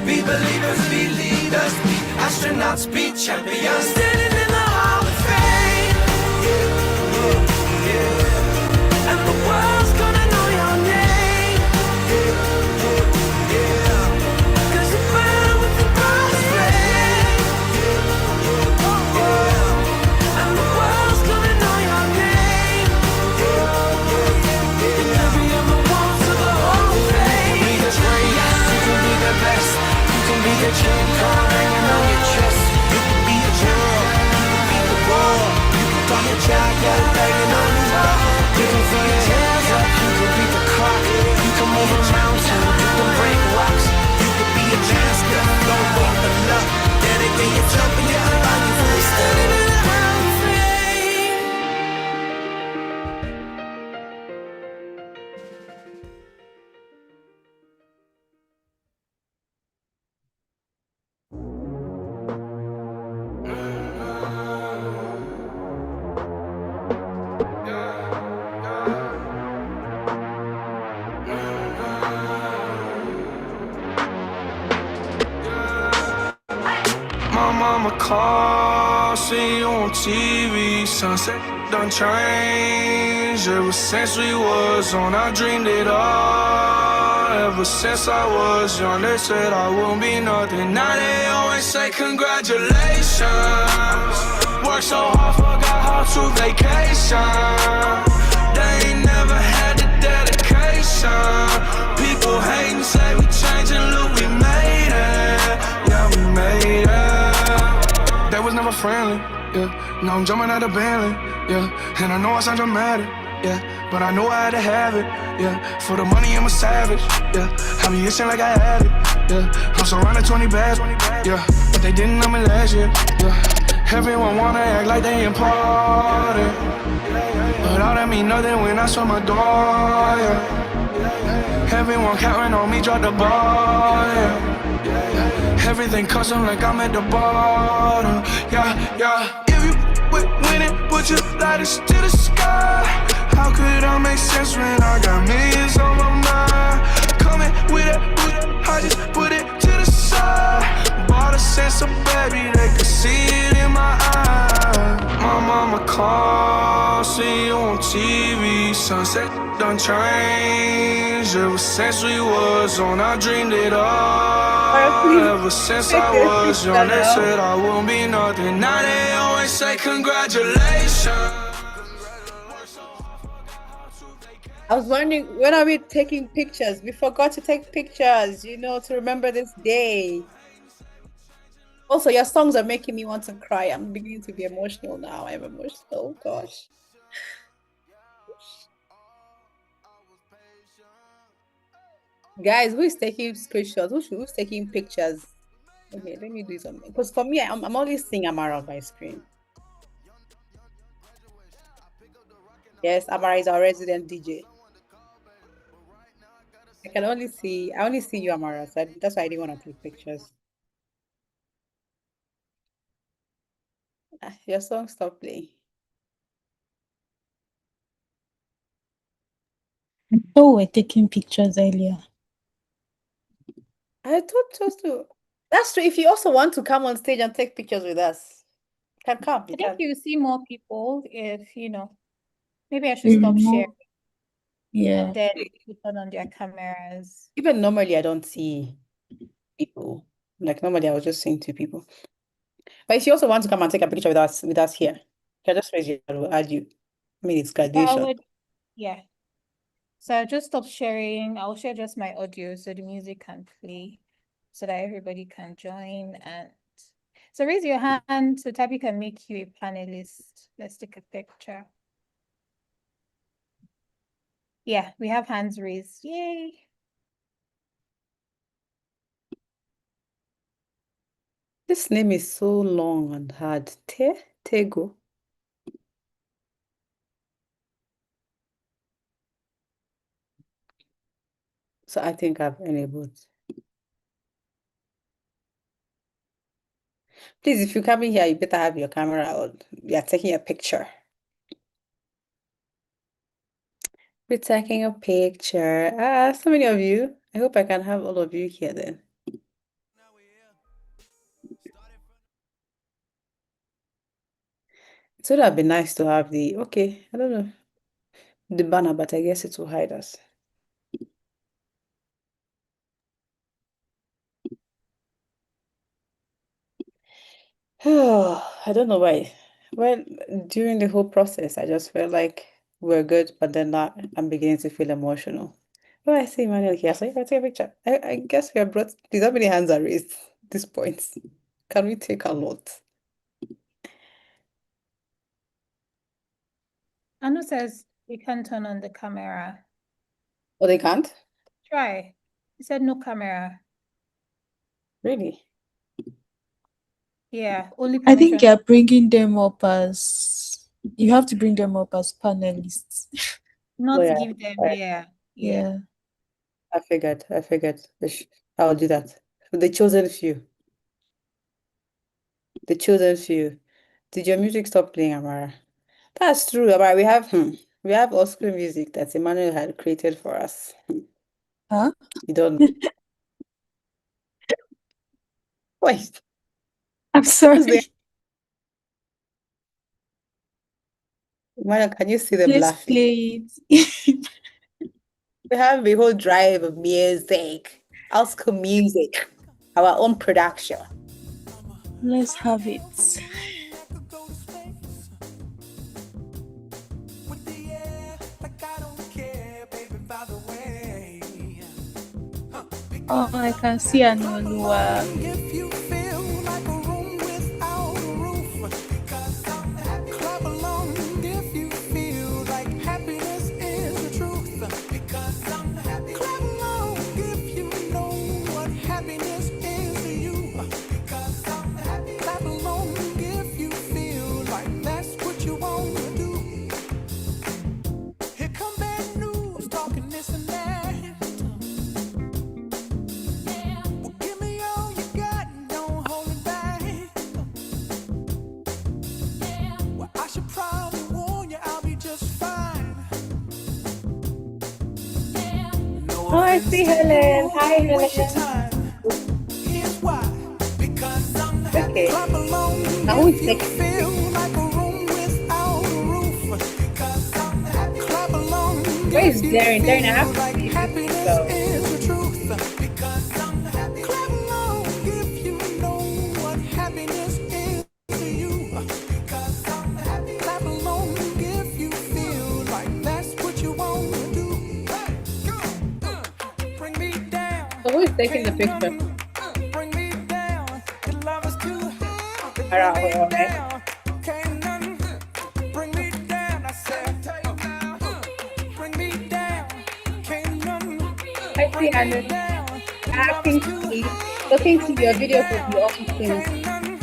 Speaker 13: Be believers, be leaders, be astronauts, be champions. Standing in the Hall of Fame. And the world's gonna know your name. Cause you burn with the brightest flame. And the world's gonna know your name. And you'll be on the walls of the Hall of Fame. You can be the greatest, you can be the best, you can be the King Kong hanging on your chest.
Speaker 14: You can be a hero, you can beat the war, you can talk to God, go banging on his door.
Speaker 13: You can throw your hands up, you can beat the clock, you can move a mountain, you can break rocks.
Speaker 14: You can be a master, don't wait for luck. Dedicate yourself and you can find yourself
Speaker 13: standing in the Hall of Fame. My mama called, see you on TV. Sunset done changed. Ever since we was on, I dreamed it all. Ever since I was young, they said I wouldn't be nothing. Now they always say congratulations. Worked so hard, forgot how to vacation. They ain't never had the dedication. People hating, say we changing, look, we made it. Yeah, we made it. That was never friendly, yeah. Now I'm jumping out of Bentley, yeah. And I know I sound dramatic, yeah. But I know I had to have it, yeah. For the money, I'm a savage, yeah. I be itching like I had it, yeah. I'm surrounded 20 bags, yeah. But they didn't know me last year, yeah. Everyone wanna act like they important, but all that mean nothing when I saw my door, yeah. Everyone counting on me, drop the ball, yeah. Everything custom like I'm at the bottom. Yeah. If you with winning, put your lighters to the sky. How could I make sense when I got millions on my mind? Coming with it, I just put it to the side. Bought a sense of baby, they could see it in my eyes. My mama calls, see you on TV. Sunset done changed. Ever since we was on, I dreamed it all. Ever since I was young, they said I won't be nothing. Now they always say congratulations.
Speaker 1: I was wondering, when are we taking pictures? We forgot to take pictures, to remember this day. Also, your songs are making me want to cry. I'm beginning to be emotional now. I'm emotional. Gosh. Guys, who is taking screenshots? Who's taking pictures? Okay, let me do something. Because for me, I'm only seeing Amara on my screen. Yes, Amara is our resident DJ. I only see you, Amara. So that's why I didn't want to take pictures. Your song stopped playing.
Speaker 16: I thought we were taking pictures earlier.
Speaker 1: I thought just to. That's true. If you also want to come on stage and take pictures with us, you can come.
Speaker 5: I think you see more people if, maybe I should
Speaker 16: We
Speaker 5: stop
Speaker 16: remove-
Speaker 5: sharing.
Speaker 16: Yeah.
Speaker 5: Then we turn on their cameras.
Speaker 1: Even normally, I don't see people. Like normally, I was just seeing two people. But if you also want to come and take a picture with us here, you can just raise your hand. We'll add you. I mean, it's graduation.
Speaker 5: Yeah. So I'll just stop sharing. I'll share just my audio so the music can play so that everybody can join. And so raise your hand so Tabby can make you a panelist. Let's take a picture. Yeah, we have hands raised. Yay.
Speaker 1: This name is so long and hard. Tego. So I think I've enabled. Please, if you come in here, you better have your camera on. We are taking a picture. We're taking a picture. So many of you. I hope I can have all of you here then. It would have been nice to have I don't know, the banner, but I guess it will hide us. I don't know why. Well, during the whole process, I just felt like we're good, but then now I'm beginning to feel emotional. Oh, I see Emmanuel here. So you can take a picture. I guess we have brought. Please, how many hands are raised at this point? Can we take a lot?
Speaker 5: Anu says you can turn on the camera.
Speaker 1: Oh, they can't?
Speaker 5: Try. He said no camera.
Speaker 1: Really?
Speaker 5: Yeah, only
Speaker 16: I think
Speaker 5: permission.
Speaker 16: you're bringing them up as you have to bring them up as panelists.
Speaker 5: Not
Speaker 1: Oh, yeah.
Speaker 5: give them,
Speaker 1: Right.
Speaker 5: yeah.
Speaker 1: I figured. I'll do that. For the chosen few. The chosen few. Did your music stop playing, Amara? That's true, Amara. We have Oscar music that Emmanuel had created for us.
Speaker 16: Huh?
Speaker 1: You don't know. Wait.
Speaker 16: I'm sorry.
Speaker 1: Emmanuel, can you see them
Speaker 16: Let's
Speaker 1: laughing?
Speaker 16: play it.
Speaker 1: We have a whole drive of music, Oscar music, our own production.
Speaker 16: Let's have it. Oh, I can see Anolua.
Speaker 14: Clap along if you feel like happiness is the truth. Because I'm happy. Clap along if you know what happiness is to you. Because I'm happy. Clap along if you feel like that's what you want to do. Here come bad news talking this and that. Well, give me all you got. just fine. No
Speaker 1: Oh, I
Speaker 14: offense
Speaker 1: see
Speaker 14: to
Speaker 1: Helen.
Speaker 14: you,
Speaker 1: Hi,
Speaker 14: don't waste your
Speaker 1: Helen.
Speaker 14: time. Here's why. Because I'm happy.
Speaker 1: Okay.
Speaker 14: Clap along
Speaker 1: Now who is
Speaker 14: if you
Speaker 1: taking the
Speaker 14: feel
Speaker 1: picture?
Speaker 14: like a room without a roof. Because I'm happy. Clap along
Speaker 1: Where is
Speaker 14: if you
Speaker 1: Darren? Darren, I
Speaker 14: feel
Speaker 1: have to
Speaker 14: like
Speaker 1: see this
Speaker 14: happiness
Speaker 1: picture.
Speaker 14: is the truth. Because I'm happy. Clap along if you know what happiness is to you. Because I'm happy. Clap along if you feel like that's what you want to do. Hey, go. Bring me down.
Speaker 1: So who is taking the
Speaker 14: Can't
Speaker 1: picture?
Speaker 14: none bring me down. The love is too high. Bring
Speaker 1: Alright,
Speaker 14: me
Speaker 1: hold on.
Speaker 14: down. Can't none bring me down. I said, bring me down. Can't none
Speaker 1: I see
Speaker 14: bring me
Speaker 1: Helen.
Speaker 14: down. The
Speaker 1: I
Speaker 14: love is
Speaker 1: think
Speaker 14: too
Speaker 1: see.
Speaker 14: high.
Speaker 1: So Kingsley,
Speaker 14: Bring
Speaker 1: your
Speaker 14: me
Speaker 1: video could be
Speaker 14: down.
Speaker 1: on soon.
Speaker 14: Can't none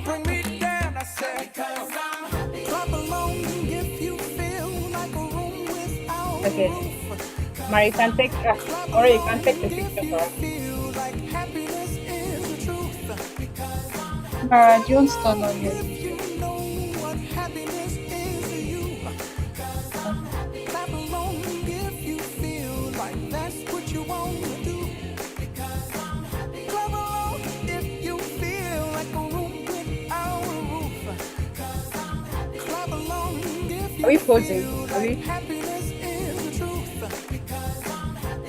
Speaker 14: bring me down. I said, clap along if you feel like a room without a
Speaker 1: Okay.
Speaker 14: roof.
Speaker 1: Mari, you can take
Speaker 14: Clap
Speaker 1: or you
Speaker 14: along
Speaker 1: can take the
Speaker 14: if
Speaker 1: picture
Speaker 14: you
Speaker 1: for us.
Speaker 14: feel like happiness is the truth.
Speaker 16: Mara, do you want to
Speaker 14: Clap
Speaker 16: turn
Speaker 14: along
Speaker 16: on your
Speaker 14: if you
Speaker 16: video?
Speaker 14: know what happiness is to you. Clap along if you feel like that's what you want to do. Clap along if you feel like a room without a roof. Clap along if
Speaker 1: Are
Speaker 14: you
Speaker 1: we posing?
Speaker 14: feel
Speaker 1: Are
Speaker 14: like
Speaker 1: we?
Speaker 14: happiness is the truth.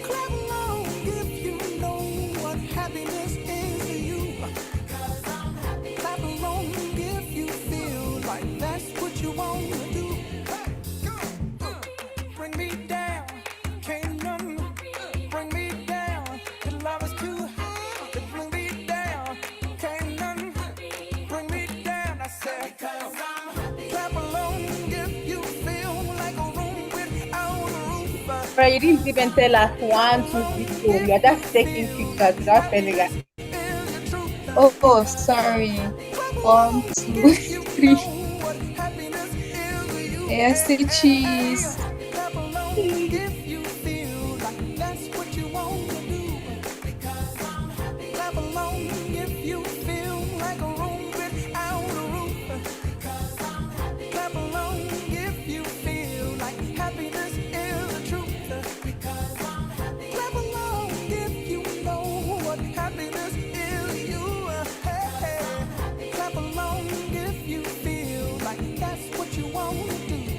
Speaker 14: Clap along if you know what happiness is to you. Clap along if you feel like that's what you want to do. Hey, go. Bring me down. Can't none bring me down. The love is too high to bring me down. Can't none bring me down. I said, clap along if you feel like a room without a roof.
Speaker 1: But you didn't even tell us 1, 2, 3, go. You're just taking pictures without telling us.
Speaker 16: Oh, sorry. 1, 2, 3. Yeah, say cheese.
Speaker 14: Clap along if you feel like that's what you want to do. Clap along if you feel like a room without a roof. Clap along if you feel like happiness is the truth. Clap along if you know what happiness is to you. Hey, clap along if you feel like that's what you want to do.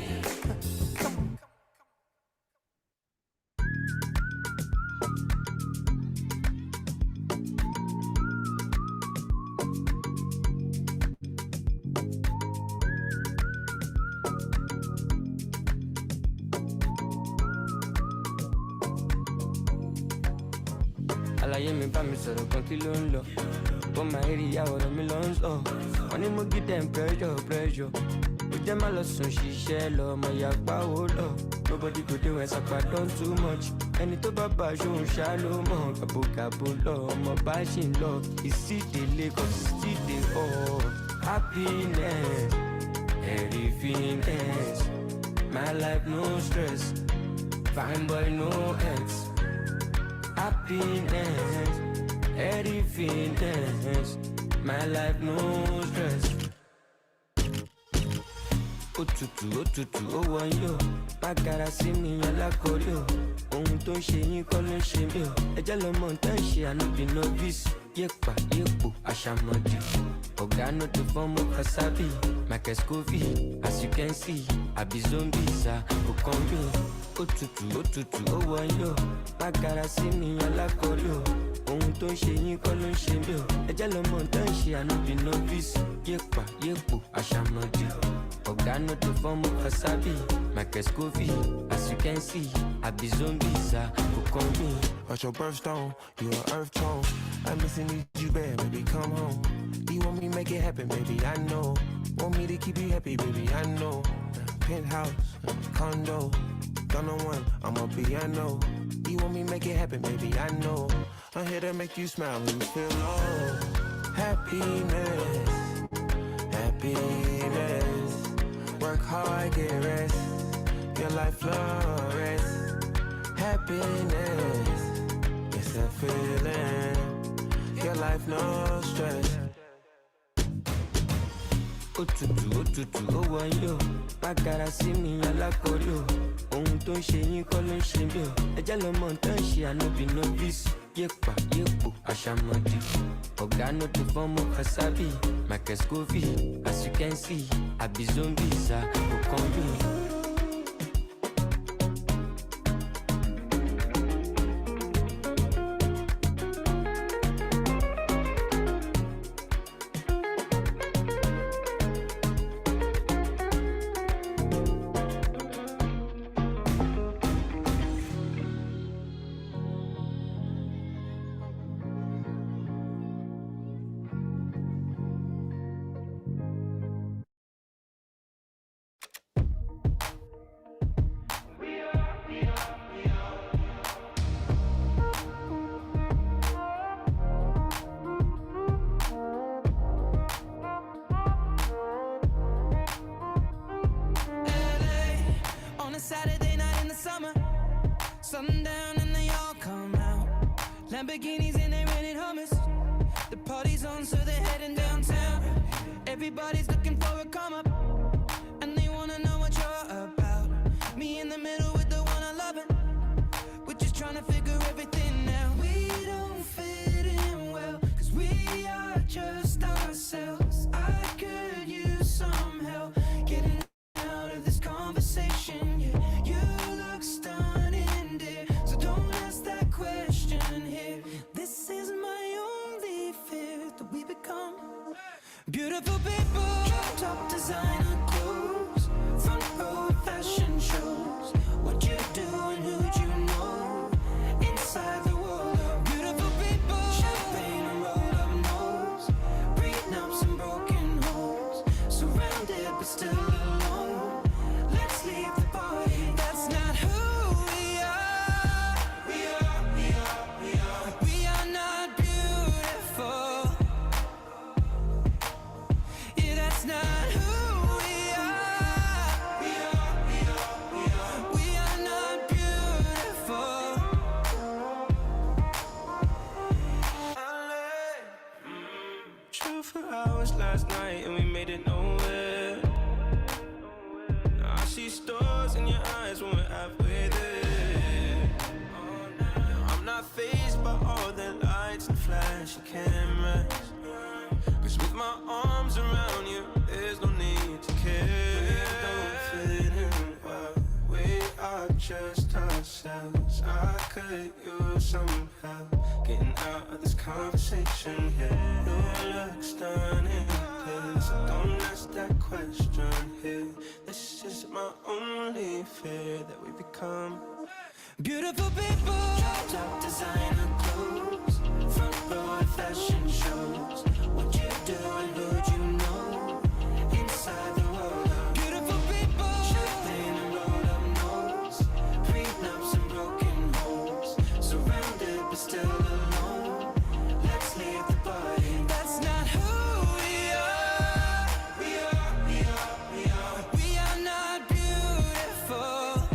Speaker 17: àlàyé mi bá mi sọ̀rọ̀ kan kí ló ń lọ ó máa rí ìyàwó rẹ̀ mi lọ ń sọ wọ́n ní mo give them pressure ó jẹ́ má lọ sùn ṣiṣẹ́ lọ ọmọ ìyàpá ó lọ nobody go dey when sapa don too much ẹni tó bá bá aṣóhun ṣá ló mọ̀ gàbogàbo lọ ọmọ bá ṣì ń lọ ìsídèlé kan ìsídè ọ̀ happiness everythingness my life no stress fine boy no ex. Happiness, everythingness, my life no stress. Òtútù ó wọ̀nyí o, má gara sí mi alákọ̀ọ́rí o. Ohun tó ń ṣe yín kọ́ ló ń ṣe mí o. Ẹjẹ́ lọmọ tó ń ṣe ànúbì novice. Yépa yépo àṣàmọ̀dì. Ọ̀gá no dey form of wasabi. Michael Scoville, as you can see, àbí zombies kò kàn mí. Òtútù ó wọ̀nyí o, má gara sí mi alákọ̀ọ́rí o. Ohun tó ń ṣe yín kọ́ ló ń ṣe mí o. Ẹjẹ́ lọmọ tó ń ṣe ànúbì novice. Yépa yépo àṣàmọ̀dì. Ọ̀gá no dey form of wasabi. Michael Scoville, as you can see, àbí zombies kò kàn mí.
Speaker 18: What's your birthstone? You an earth tone. I'm missing you bad, baby, come home. You want me make it happen, baby, I know. Want me to keep you happy, baby, I know. Penthouse, condo, don't know one, I'm a piano. You want me make it happen, baby, I know. I'm here to make you smile when you feel low. Happiness, happiness. Work hard, get rest. Your life flourish. Happiness, it's that feeling. Your life no stress.
Speaker 17: òtútù ó wọ̀nyí o má gara sí mi alákọ̀ọ́rí o ohun tó ń ṣe yín kọ́ ló ń ṣe mí o ẹjẹ́ lọ́mọ tó ń ṣe ànábì novice yépa yépo àṣàmọ̀dì ọ̀gá no tó fọ́mọ kasabi michael scoville as you can see àbí zombies kò kàn mí.
Speaker 14: Saturday night in the summer, sundown and they all come out. Lamborghinis and they rented hummus. The party's on, so they're heading downtown. Everybody's looking for a come up, and they wanna know what you're about. Me in the middle with the one I love, we're just trying to figure everything out. We don't fit in well, cause we are just ourselves. I could use some help getting out of this conversation. You look stunning, dear, so don't ask that question here. This is my only fear, that we become beautiful people. Top designer clothes, front row fashion shows. What you do and who'd you know? Inside the world of beautiful people. Champagne and rolled up nose, prenups and broken homes. Surrounded but still alone. Let's leave the party. That's not who we are. We are not beautiful. Yeah, that's not who we are. We are not beautiful.
Speaker 17: True for hours last night and we made it nowhere. Now I see stars in your eyes when we're halfway there. Now I'm not fazed by all the lights and flashing cameras, cause with my arms around you, there's no need to care. We don't fit in well, we are just ourselves. I could use some help getting out of this conversation here. You look stunning, please don't ask that question here. This is my only fear, that we become
Speaker 14: Beautiful people. Top designer clothes, front row fashion shows. What you do and who'd you know? Inside the world of beautiful people. Champagne and rolled up nose, prenups and broken homes. Surrounded but still alone. Let's leave the party. That's not who we are. We are not beautiful.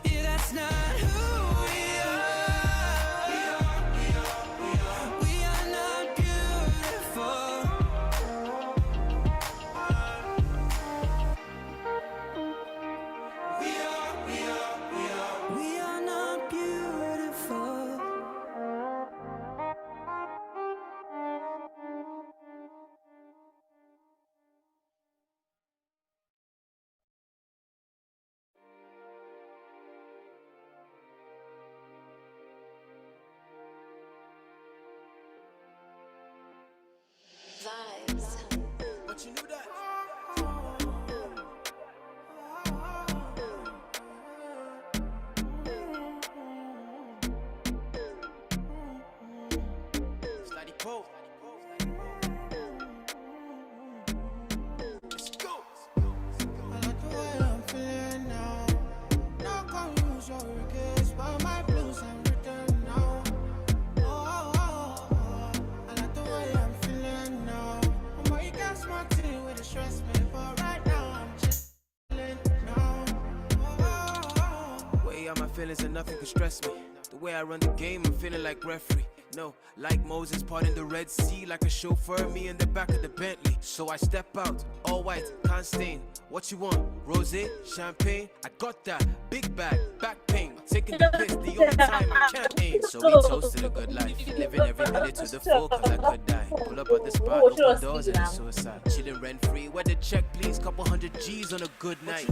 Speaker 14: Yeah, that's not who we are. We are not beautiful. We are not beautiful.
Speaker 17: But you knew that. Study Pope. Let's go.
Speaker 20: I like the way I'm feeling now. Not gonna use your regrets, but my blues I'm written now. I like the way I'm feeling now. I'm more you got smart thing with the stress me, but right now I'm chilling now.
Speaker 17: Way out my feelings and nothing can stress me. The way I run the game, I'm feeling like referee. No, like Moses parting the Red Sea, like a chauffeur, me in the back of the Bentley. So I step out, all white, can't stain. What you want? Rosé, champagne? I got that. Big bag, back pain. Taking the piss, the only time I can't aim. So we toasted a good life, living every minute to the full, cause I could die. Pull up at the spot, open doors and it's suicide. Chilling rent free, where the check please, couple hundred G's on a good night.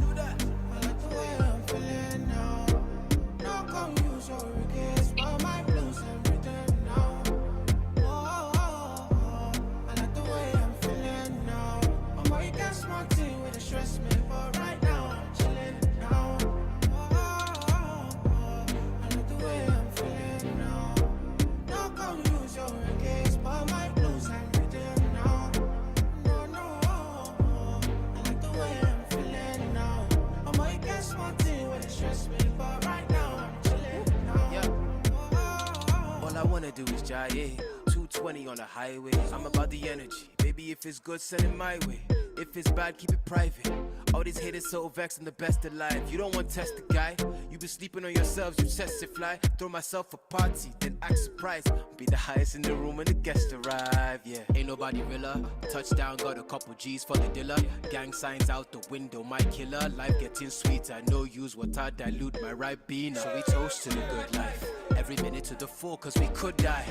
Speaker 17: Do is Jay 220 on the highway. I'm about the energy. Baby, if it's good, send it my way. If it's bad, keep it private. All these haters so vexed, I'm the best alive. You don't want to test the guy. You been sleeping on yourselves, you test it fly. Throw myself a party, then act surprised. Be the highest in the room when the guests arrive. Yeah, ain't nobody realer. Touchdown, got a couple G's for the dealer. Gang signs out the window, my killer. Life getting sweeter, no use water, dilute my Ribena. So we toast to the good life. Every minute to the full, cause we could die.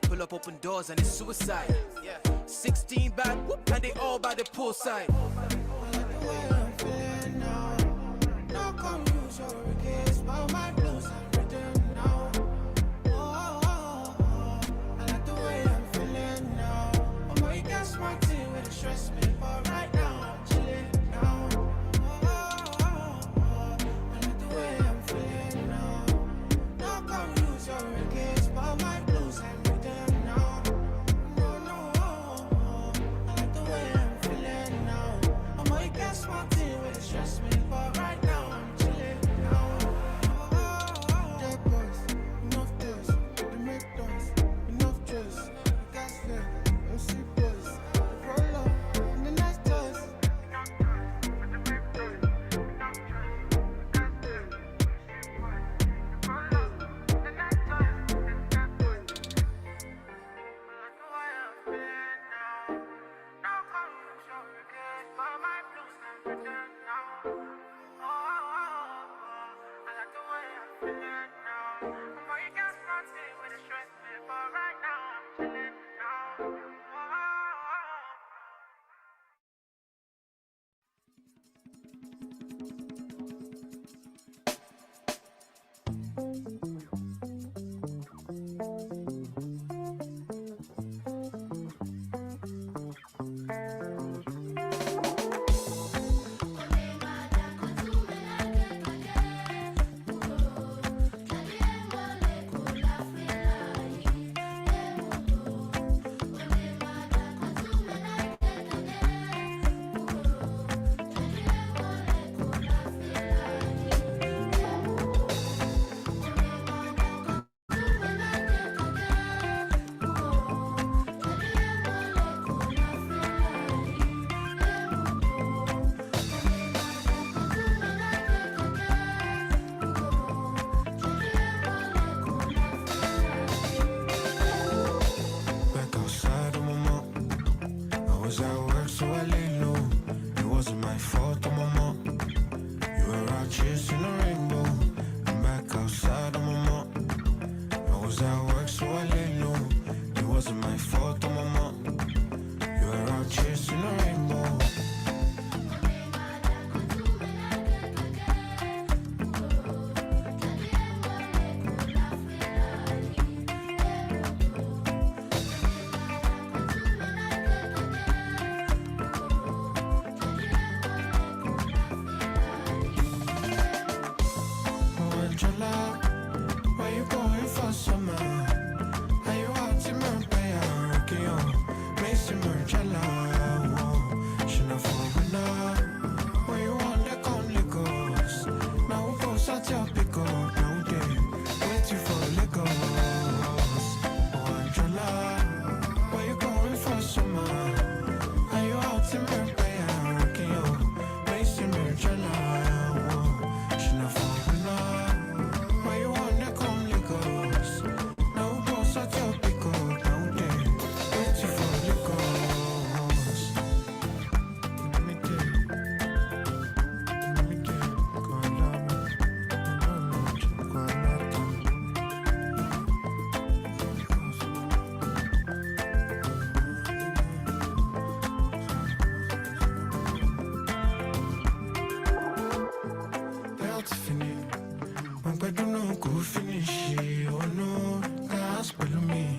Speaker 17: Pull up open doors and it's suicide. Yeah, 16 back, whoop, and they all by the poolside.
Speaker 13: oh no, that's follow me.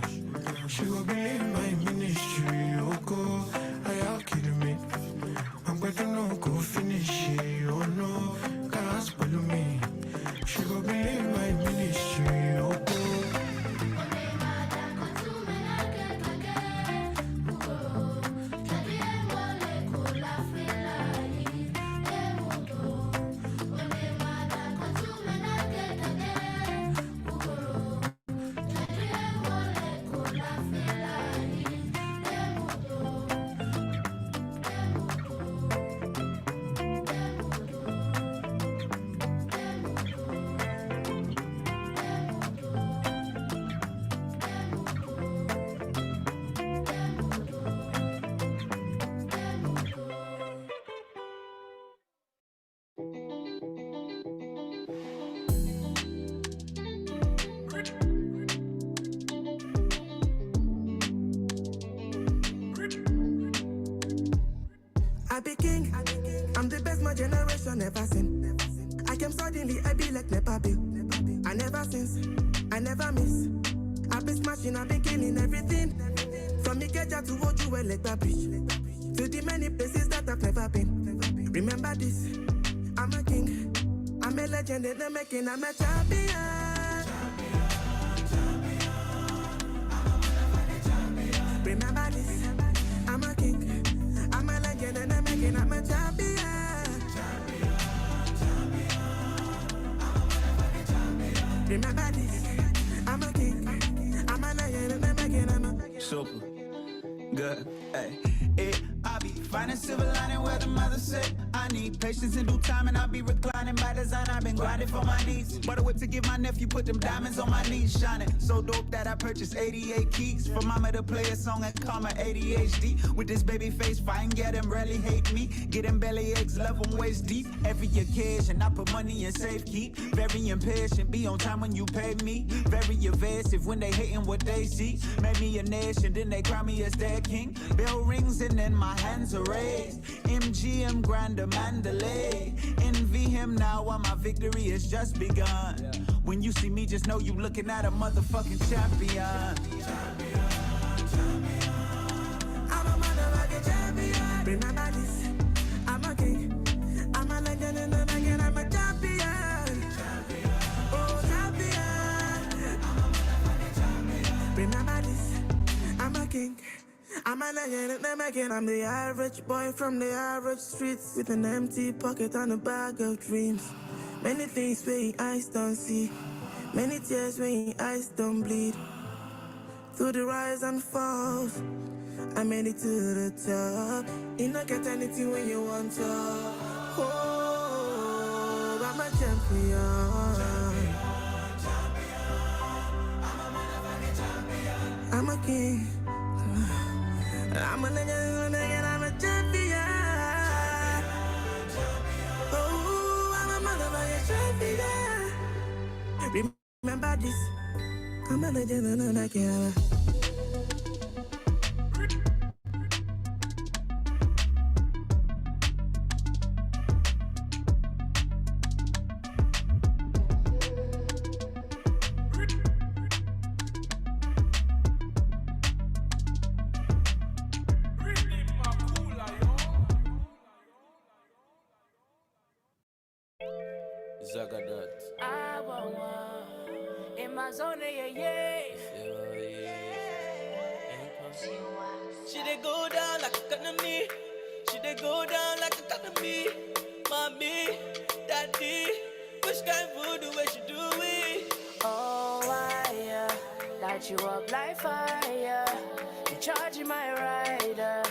Speaker 13: She go believe my ministry, oh go, I am kidding me. I'm better no go finish it, oh no, that's follow me. She go believe my ministry, oh go.
Speaker 14: I be king, I'm the best my generation ever seen. I came suddenly, I be like Nepa Bill. I never since, I never miss. I be smashing, I be killing everything. From Ikeja to Ojuwe, like that bridge. To the many places that I've never been. Remember this, I'm a king. I'm a legend in the making, I'm a champion. Remember this, I'm a king. I'm a legend in the making, I'm a champion. Remember this, I'm a king. I'm a legend in the making, I'm a
Speaker 3: super good. Hey, I be finding silver lining where the mother said I need patience in due time, and I'll be reclining by design. I've been grinding for my needs. Bought a whip to give my nephew, put them diamonds on my knees, shining so dope that I purchased 88 keys for mama to play a song and call my ADHD. With this baby face, fine, yeah, them rarely hate me. Get them belly aches, love them waist deep. Every occasion, I put money in safekeep. Very impatient, be on time when you pay me. Very evasive when they hating what they see. Made me a nation, then they crown me as their king. Bell rings and then my hands are raised. MGM Grander Mandalay. Envy him now while my victory has just begun. When you see me, just know you looking at a motherfucking champion.
Speaker 14: I'm a motherfucking champion. Remember this, I'm a king. I'm a legend in the making, I'm a champion. Oh, champion. Remember this, I'm a king. I'm a legend in the making, I'm the average boy from the average streets with an empty pocket and a bag of dreams. Many things where your eyes don't see, many tears where your eyes don't bleed. Through the rise and falls, I made it to the top. You don't get anything when you want to. Oh, I'm a champion. I'm a king. I'm a legend, I'm a champion. Oh, I'm a motherfucking champion. Remember this, I'm a legend and I'm a king.
Speaker 17: Zagadat.
Speaker 22: In my zone, yeah. She dey go down like economy. She dey go down like economy. Mommy, daddy, which kind voodoo where she do it? Oh, I light you up like fire. You charging my rider.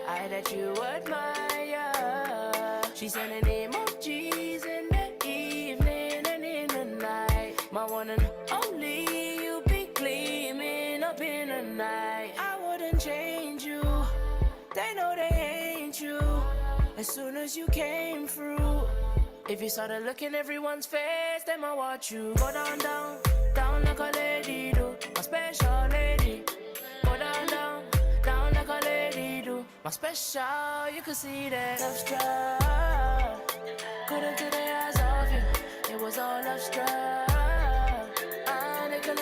Speaker 22: I that you admire. She sending emojis in the evening and in the night. My one and only, you be gleaming up in the night. I wouldn't change you. They know they ain't you. As soon as you came through, if you started looking everyone's face, then I watch you go down, down, down like a lady do. My special lady. Go down, down, down like a lady do. My special, you could see that love struck. Couldn't take the eyes off you. It was all love struck. And it could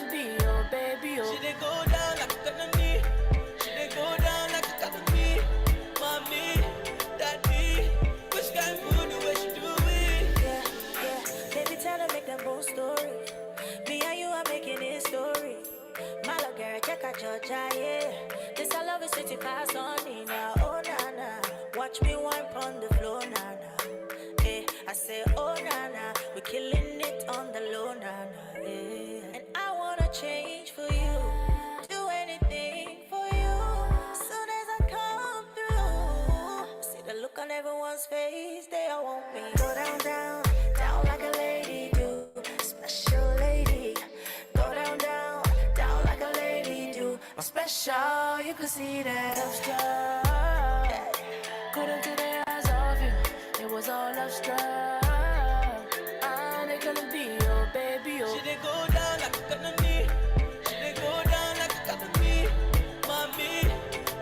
Speaker 22: Jaye. This I love is city pass on me now. Oh nana, watch me wine on the floor nana. Eh, I say oh nana, we killing it on the low nana. Eh, and I wanna change for you, do anything for you. Soon as I come through, see the look on everyone's face, they all want me. Go down, down, down like a lady do, special lady. Go down, down, down like a lady do. I'm special, you can see that I'm strong. Couldn't do the eyes of you, it was all love struck. And it gonna be your baby, oh. She did go down like a economy. She did go down like a economy. Mommy,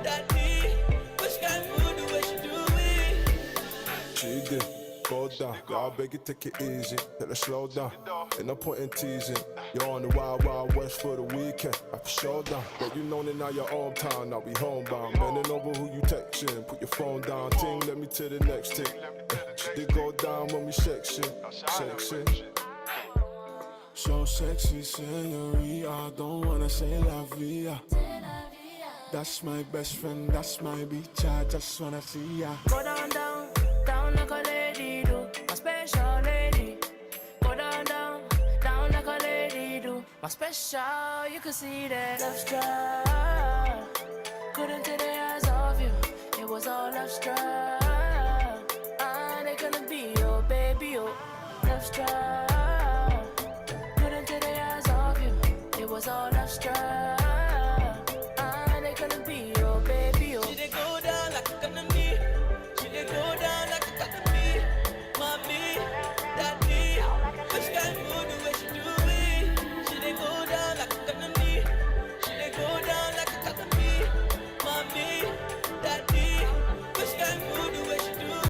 Speaker 22: daddy, which kind of food the way she do it?
Speaker 13: She did go down, yeah, I beg you take it easy, let her slow down. Ain't no point in teasing. You're on the wild, wild west for the weekend. I can show down, but you know that now you're hometown. Now we homebound, bending over who you texting. Put your phone down, ting, let me to the next thing. She did go down when we sexy, sexy. So sexy, senorita, don't wanna say la vida. That's my best friend, that's my bitch, I just wanna see ya.
Speaker 22: Go down, down, down like a lady do, my special lady. Go down, down, down like a lady do, my special. You can see that love struck. Couldn't take the eyes off you, it was all love struck. And it gonna be your baby, oh, love struck. Couldn't take the eyes off you, it was all love struck.